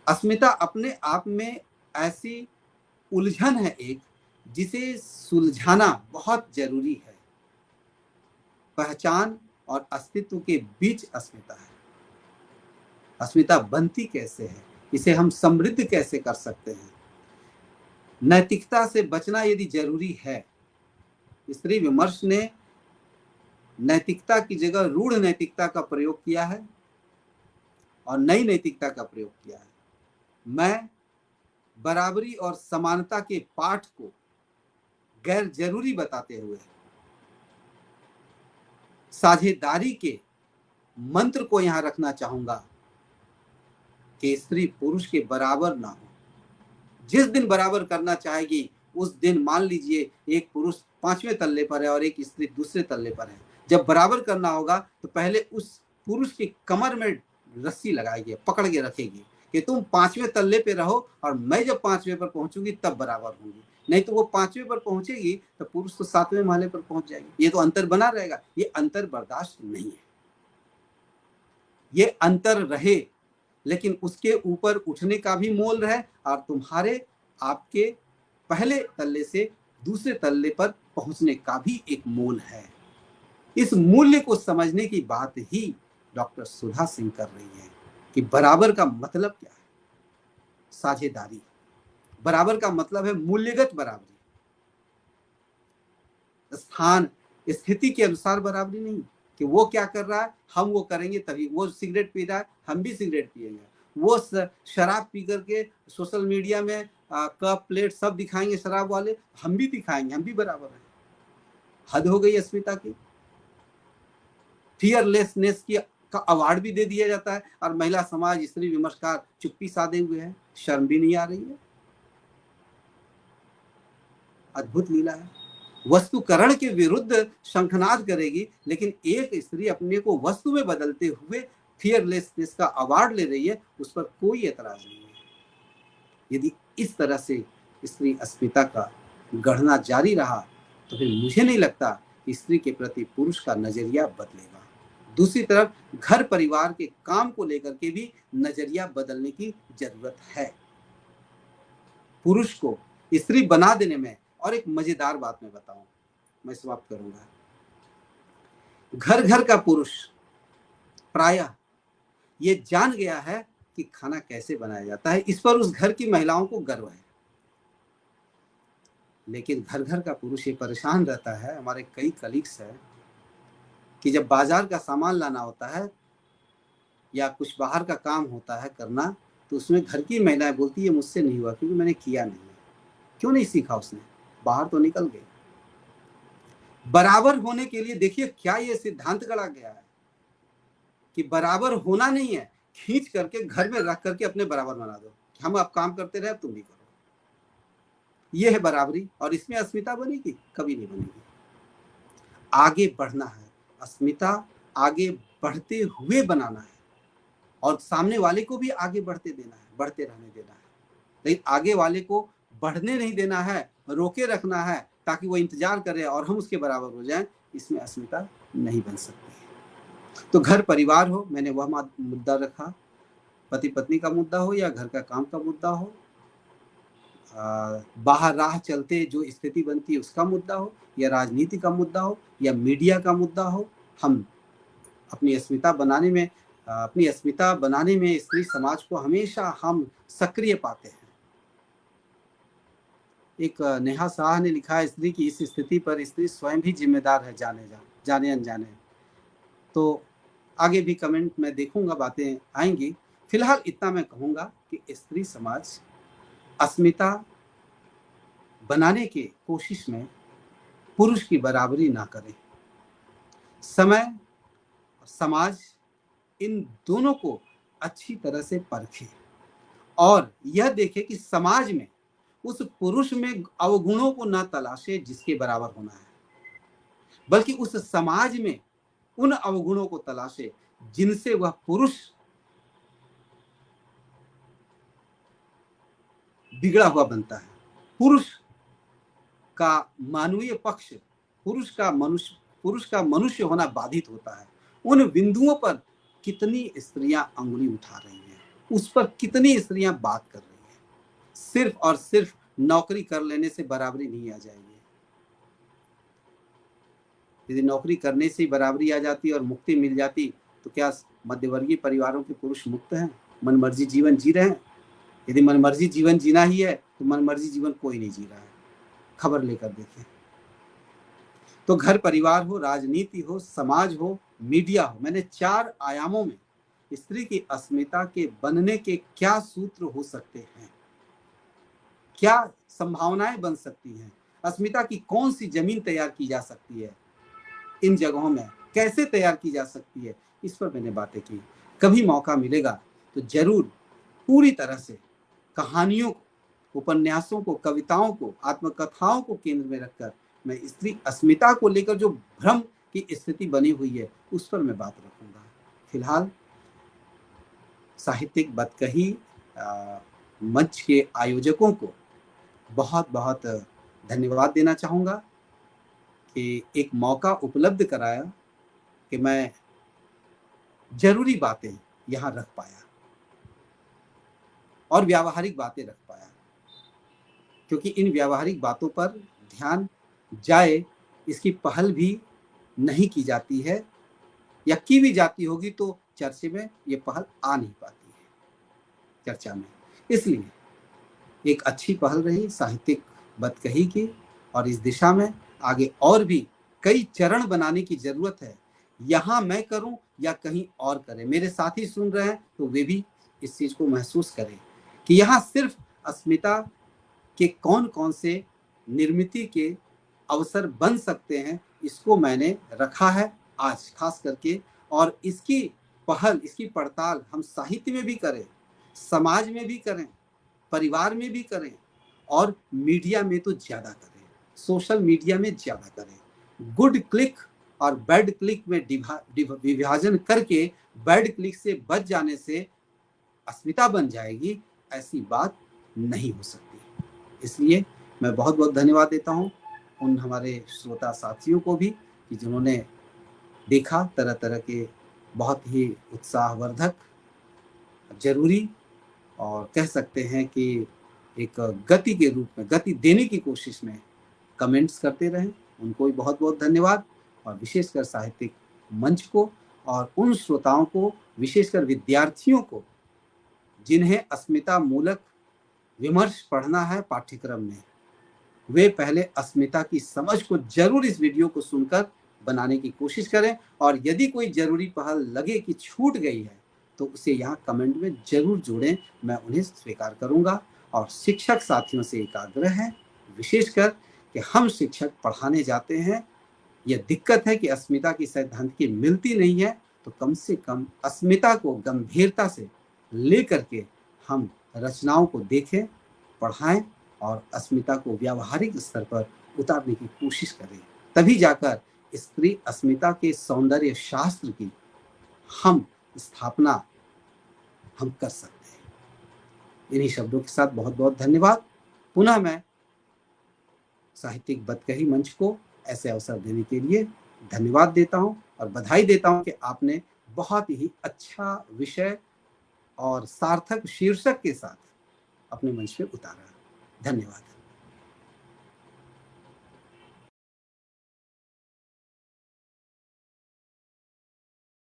अस्मिता अपने आप में ऐसी उलझन है एक, जिसे सुलझाना बहुत जरूरी है। पहचान और अस्तित्व के बीच अस्मिता है। अस्मिता बनती कैसे है, इसे हम समृद्ध कैसे कर सकते हैं, नैतिकता से बचना यदि जरूरी है। स्त्री विमर्श ने नैतिकता की जगह रूढ़ नैतिकता का प्रयोग किया है और नई नैतिकता का प्रयोग किया है। मैं बराबरी और समानता के पाठ को गैर जरूरी बताते हुए साझेदारी के मंत्र को यहां रखना चाहूंगा कि स्त्री पुरुष के बराबर ना हो। जिस दिन बराबर करना चाहेगी उस दिन मान लीजिए एक पुरुष 5वें तल्ले पर है और एक स्त्री दूसरे तल्ले पर है। जब बराबर करना होगा तो पहले उस पुरुष की कमर में रस्सी लगाएगी, पकड़ के रखेगी कि तुम 5वें तल्ले पे रहो और मैं जब 5वें पर पहुंचूंगी तब बराबर होंगी। नहीं तो वो 5वें पर पहुंचेगी तो पुरुष तो 7वें माले पर पहुंच जाएगी। ये तो अंतर बना रहेगा। ये अंतर बर्दाश्त नहीं है। ये अंतर रहे लेकिन उसके ऊपर उठने का भी मोल रहे और तुम्हारे आपके पहले तल्ले से दूसरे तल्ले पर पहुंचने का भी एक मोल है। इस मूल्य को समझने की बात ही डॉक्टर सुधा सिंह कर रही है कि बराबर का मतलब क्या है। साझेदारी। बराबर का मतलब है मूल्यगत बराबरी, स्थान स्थिति के अनुसार बराबरी नहीं कि वो क्या कर रहा है हम वो करेंगे तभी। वो सिगरेट पी रहा है हम भी सिगरेट पिएंगे, वो शराब पी करके सोशल मीडिया में कप प्लेट सब दिखाएंगे शराब वाले, हम भी दिखाएंगे, हम भी बराबर हैं। हद हो गई अस्मिता की। फियरलेसनेस की का अवार्ड भी दे दिया जाता है और महिला समाज स्त्री विमर्शकार चुप्पी साधे हुए हैं। शर्म भी नहीं आ रही है। अद्भुत लीला है। वस्तुकरण के विरुद्ध शंखनाद करेगी लेकिन एक स्त्री अपने को वस्तु में बदलते हुए फियरलेसनेस का अवार्ड ले रही है, उस पर कोई एतराज नहीं है। यदि इस तरह से स्त्री अस्मिता का गढ़ना जारी रहा तो फिर मुझे नहीं लगता कि स्त्री के प्रति पुरुष का नजरिया बदलेगा। दूसरी तरफ घर परिवार के काम को लेकर के भी नजरिया बदलने की जरूरत है। पुरुष को स्त्री बना देने में और एक मजेदार बात मैं बताऊं, मैं समाप्त करूंगा। घर घर का पुरुष प्रायः ये जान गया है कि खाना कैसे बनाया जाता है, इस पर उस घर की महिलाओं को गर्व है। लेकिन घर घर का पुरुष ये परेशान रहता है, हमारे कई कलीग्स हैं, कि जब बाजार का सामान लाना होता है या कुछ बाहर का काम होता है करना, तो उसमें घर की महिलाएं बोलती है मुझसे नहीं हुआ क्योंकि मैंने किया नहीं है। क्यों नहीं सीखा उसने? बाहर तो निकल गए। बराबर होने के लिए देखिए क्या ये सिद्धांत गढ़ा गया है कि बराबर होना नहीं है, खींच करके घर में रख करके अपने बराबर बना दो। हम अब काम करते रहे तुम भी करो। ये है बराबरी। और इसमें अस्मिता बनेगी? कभी नहीं बनेगी। आगे बढ़ना है, अस्मिता आगे बढ़ते हुए बनाना है और सामने वाले को भी आगे बढ़ते देना है, बढ़ते रहने देना है। लेकिन आगे वाले को बढ़ने नहीं देना है, रोके रखना है ताकि वो इंतजार करे और हम उसके बराबर हो जाएं, इसमें अस्मिता नहीं बन सकती है। तो घर परिवार हो, मैंने वह मुद्दा रखा, पति पत्नी का मुद्दा हो या घर का काम का मुद्दा हो, बाहर राह चलते जो स्थिति बनती है उसका मुद्दा हो, या राजनीति का मुद्दा हो, या मीडिया का मुद्दा हो, हम अपनी अस्मिता बनाने में स्त्री समाज को हमेशा हम सक्रिय पाते हैं। एक नेहा शाह ने लिखा है, स्त्री की इस स्थिति पर स्त्री स्वयं भी जिम्मेदार है, जाने अनजाने। तो आगे भी कमेंट मैं देखूंगा, बातें आएंगी। फिलहाल इतना मैं कहूंगा कि स्त्री समाज अस्मिता बनाने की कोशिश में पुरुष की बराबरी ना करे। समय और समाज इन दोनों को अच्छी तरह से परखे और यह देखे कि समाज में उस पुरुष में अवगुणों को ना तलाशे जिसके बराबर होना है, बल्कि उस समाज में उन अवगुणों को तलाशे जिनसे वह पुरुष बिगड़ा हुआ बनता है। पुरुष का मानवीय पक्ष, पुरुष का मनुष्य होना बाधित होता है। उन बिंदुओं पर कितनी स्त्रियां अंगुली उठा रही हैं, उस पर कितनी स्त्रियां बात कर रही हैं। सिर्फ और सिर्फ नौकरी कर लेने से बराबरी नहीं आ जाएगी। यदि नौकरी करने से ही बराबरी आ जाती और मुक्ति मिल जाती तो क्या मध्यवर्गीय परिवारों के पुरुष मुक्त हैं, मनमर्जी जीवन जी रहे हैं? यदि मनमर्जी जीवन जीना ही है तो मनमर्जी जीवन कोई नहीं जी रहा है। खबर लेकर देखें तो घर परिवार हो, राजनीति हो, समाज हो, मीडिया हो, मैंने 4 आयामों में स्त्री की अस्मिता के बनने के क्या सूत्र हो सकते हैं, क्या संभावनाएं बन सकती हैं, अस्मिता की कौन सी जमीन तैयार की जा सकती है, इन जगहों में कैसे तैयार की जा सकती है, इस पर मैंने बातें की। कभी मौका मिलेगा तो जरूर पूरी तरह से कहानियों को, उपन्यासों को, कविताओं को, आत्मकथाओं को केंद्र में रखकर मैं स्त्री अस्मिता को लेकर जो भ्रम की स्थिति बनी हुई है उस पर मैं बात रखूंगा। फिलहाल साहित्यिक बतकही मंच के आयोजकों को बहुत बहुत धन्यवाद देना चाहूँगा कि एक मौका उपलब्ध कराया कि मैं जरूरी बातें यहाँ रख पाया और व्यावहारिक बातें रख पाया, क्योंकि इन व्यावहारिक बातों पर ध्यान जाए इसकी पहल भी नहीं की जाती है, या की भी जाती होगी तो चर्चे में ये पहल आ नहीं पाती है चर्चा में। इसलिए एक अच्छी पहल रही साहित्यिक बतकही की, और इस दिशा में आगे और भी कई चरण बनाने की जरूरत है। यहाँ मैं करूं या कहीं और करें, मेरे साथी सुन रहे हैं तो वे भी इस चीज को महसूस करें कि यहाँ सिर्फ अस्मिता के कौन कौन से निर्मिति के अवसर बन सकते हैं, इसको मैंने रखा है आज खास करके। और इसकी पहल, इसकी पड़ताल हम साहित्य में भी करें, समाज में भी करें, परिवार में भी करें, और मीडिया में तो ज्यादा करें, सोशल मीडिया में ज्यादा करें। गुड क्लिक और बैड क्लिक में विभाजन करके बैड क्लिक से बच जाने से अस्मिता बन जाएगी, ऐसी बात नहीं हो सकती। इसलिए मैं बहुत बहुत धन्यवाद देता हूँ उन हमारे श्रोता साथियों को भी कि जिन्होंने देखा तरह तरह के बहुत ही उत्साहवर्धक, जरूरी और कह सकते हैं कि एक गति के रूप में, गति देने की कोशिश में कमेंट्स करते रहें। उनको भी बहुत बहुत धन्यवाद, और विशेषकर साहित्यिक मंच को और उन श्रोताओं को, विशेषकर विद्यार्थियों को जिन्हें अस्मिता मूलक विमर्श पढ़ना है पाठ्यक्रम में, वे पहले अस्मिता की समझ को जरूर इस वीडियो को सुनकर बनाने की कोशिश करें। और यदि कोई जरूरी पहल लगे कि छूट गई है तो उसे यहाँ कमेंट में जरूर जोड़ें, मैं उन्हें स्वीकार करूंगा। और शिक्षक साथियों से एक आग्रह है, विशेषकर कि हम शिक्षक पढ़ाने जाते हैं, यह दिक्कत है कि अस्मिता की सैद्धांतिकी मिलती नहीं है, तो कम से कम अस्मिता को गंभीरता से लेकर के हम रचनाओं को देखें, पढ़ाएं और अस्मिता को व्यावहारिक स्तर पर उतारने की कोशिश करें। तभी जाकर स्त्री अस्मिता के सौंदर्य शास्त्र की हम स्थापना हम कर सकते हैं। इन्हीं शब्दों के साथ बहुत बहुत धन्यवाद। पुनः मैं साहित्यिक बतकही मंच को ऐसे अवसर देने के लिए धन्यवाद देता हूं और बधाई देता हूं कि आपने बहुत ही अच्छा विषय और सार्थक शीर्षक के साथ अपने मंच पे उतारा। धन्यवाद।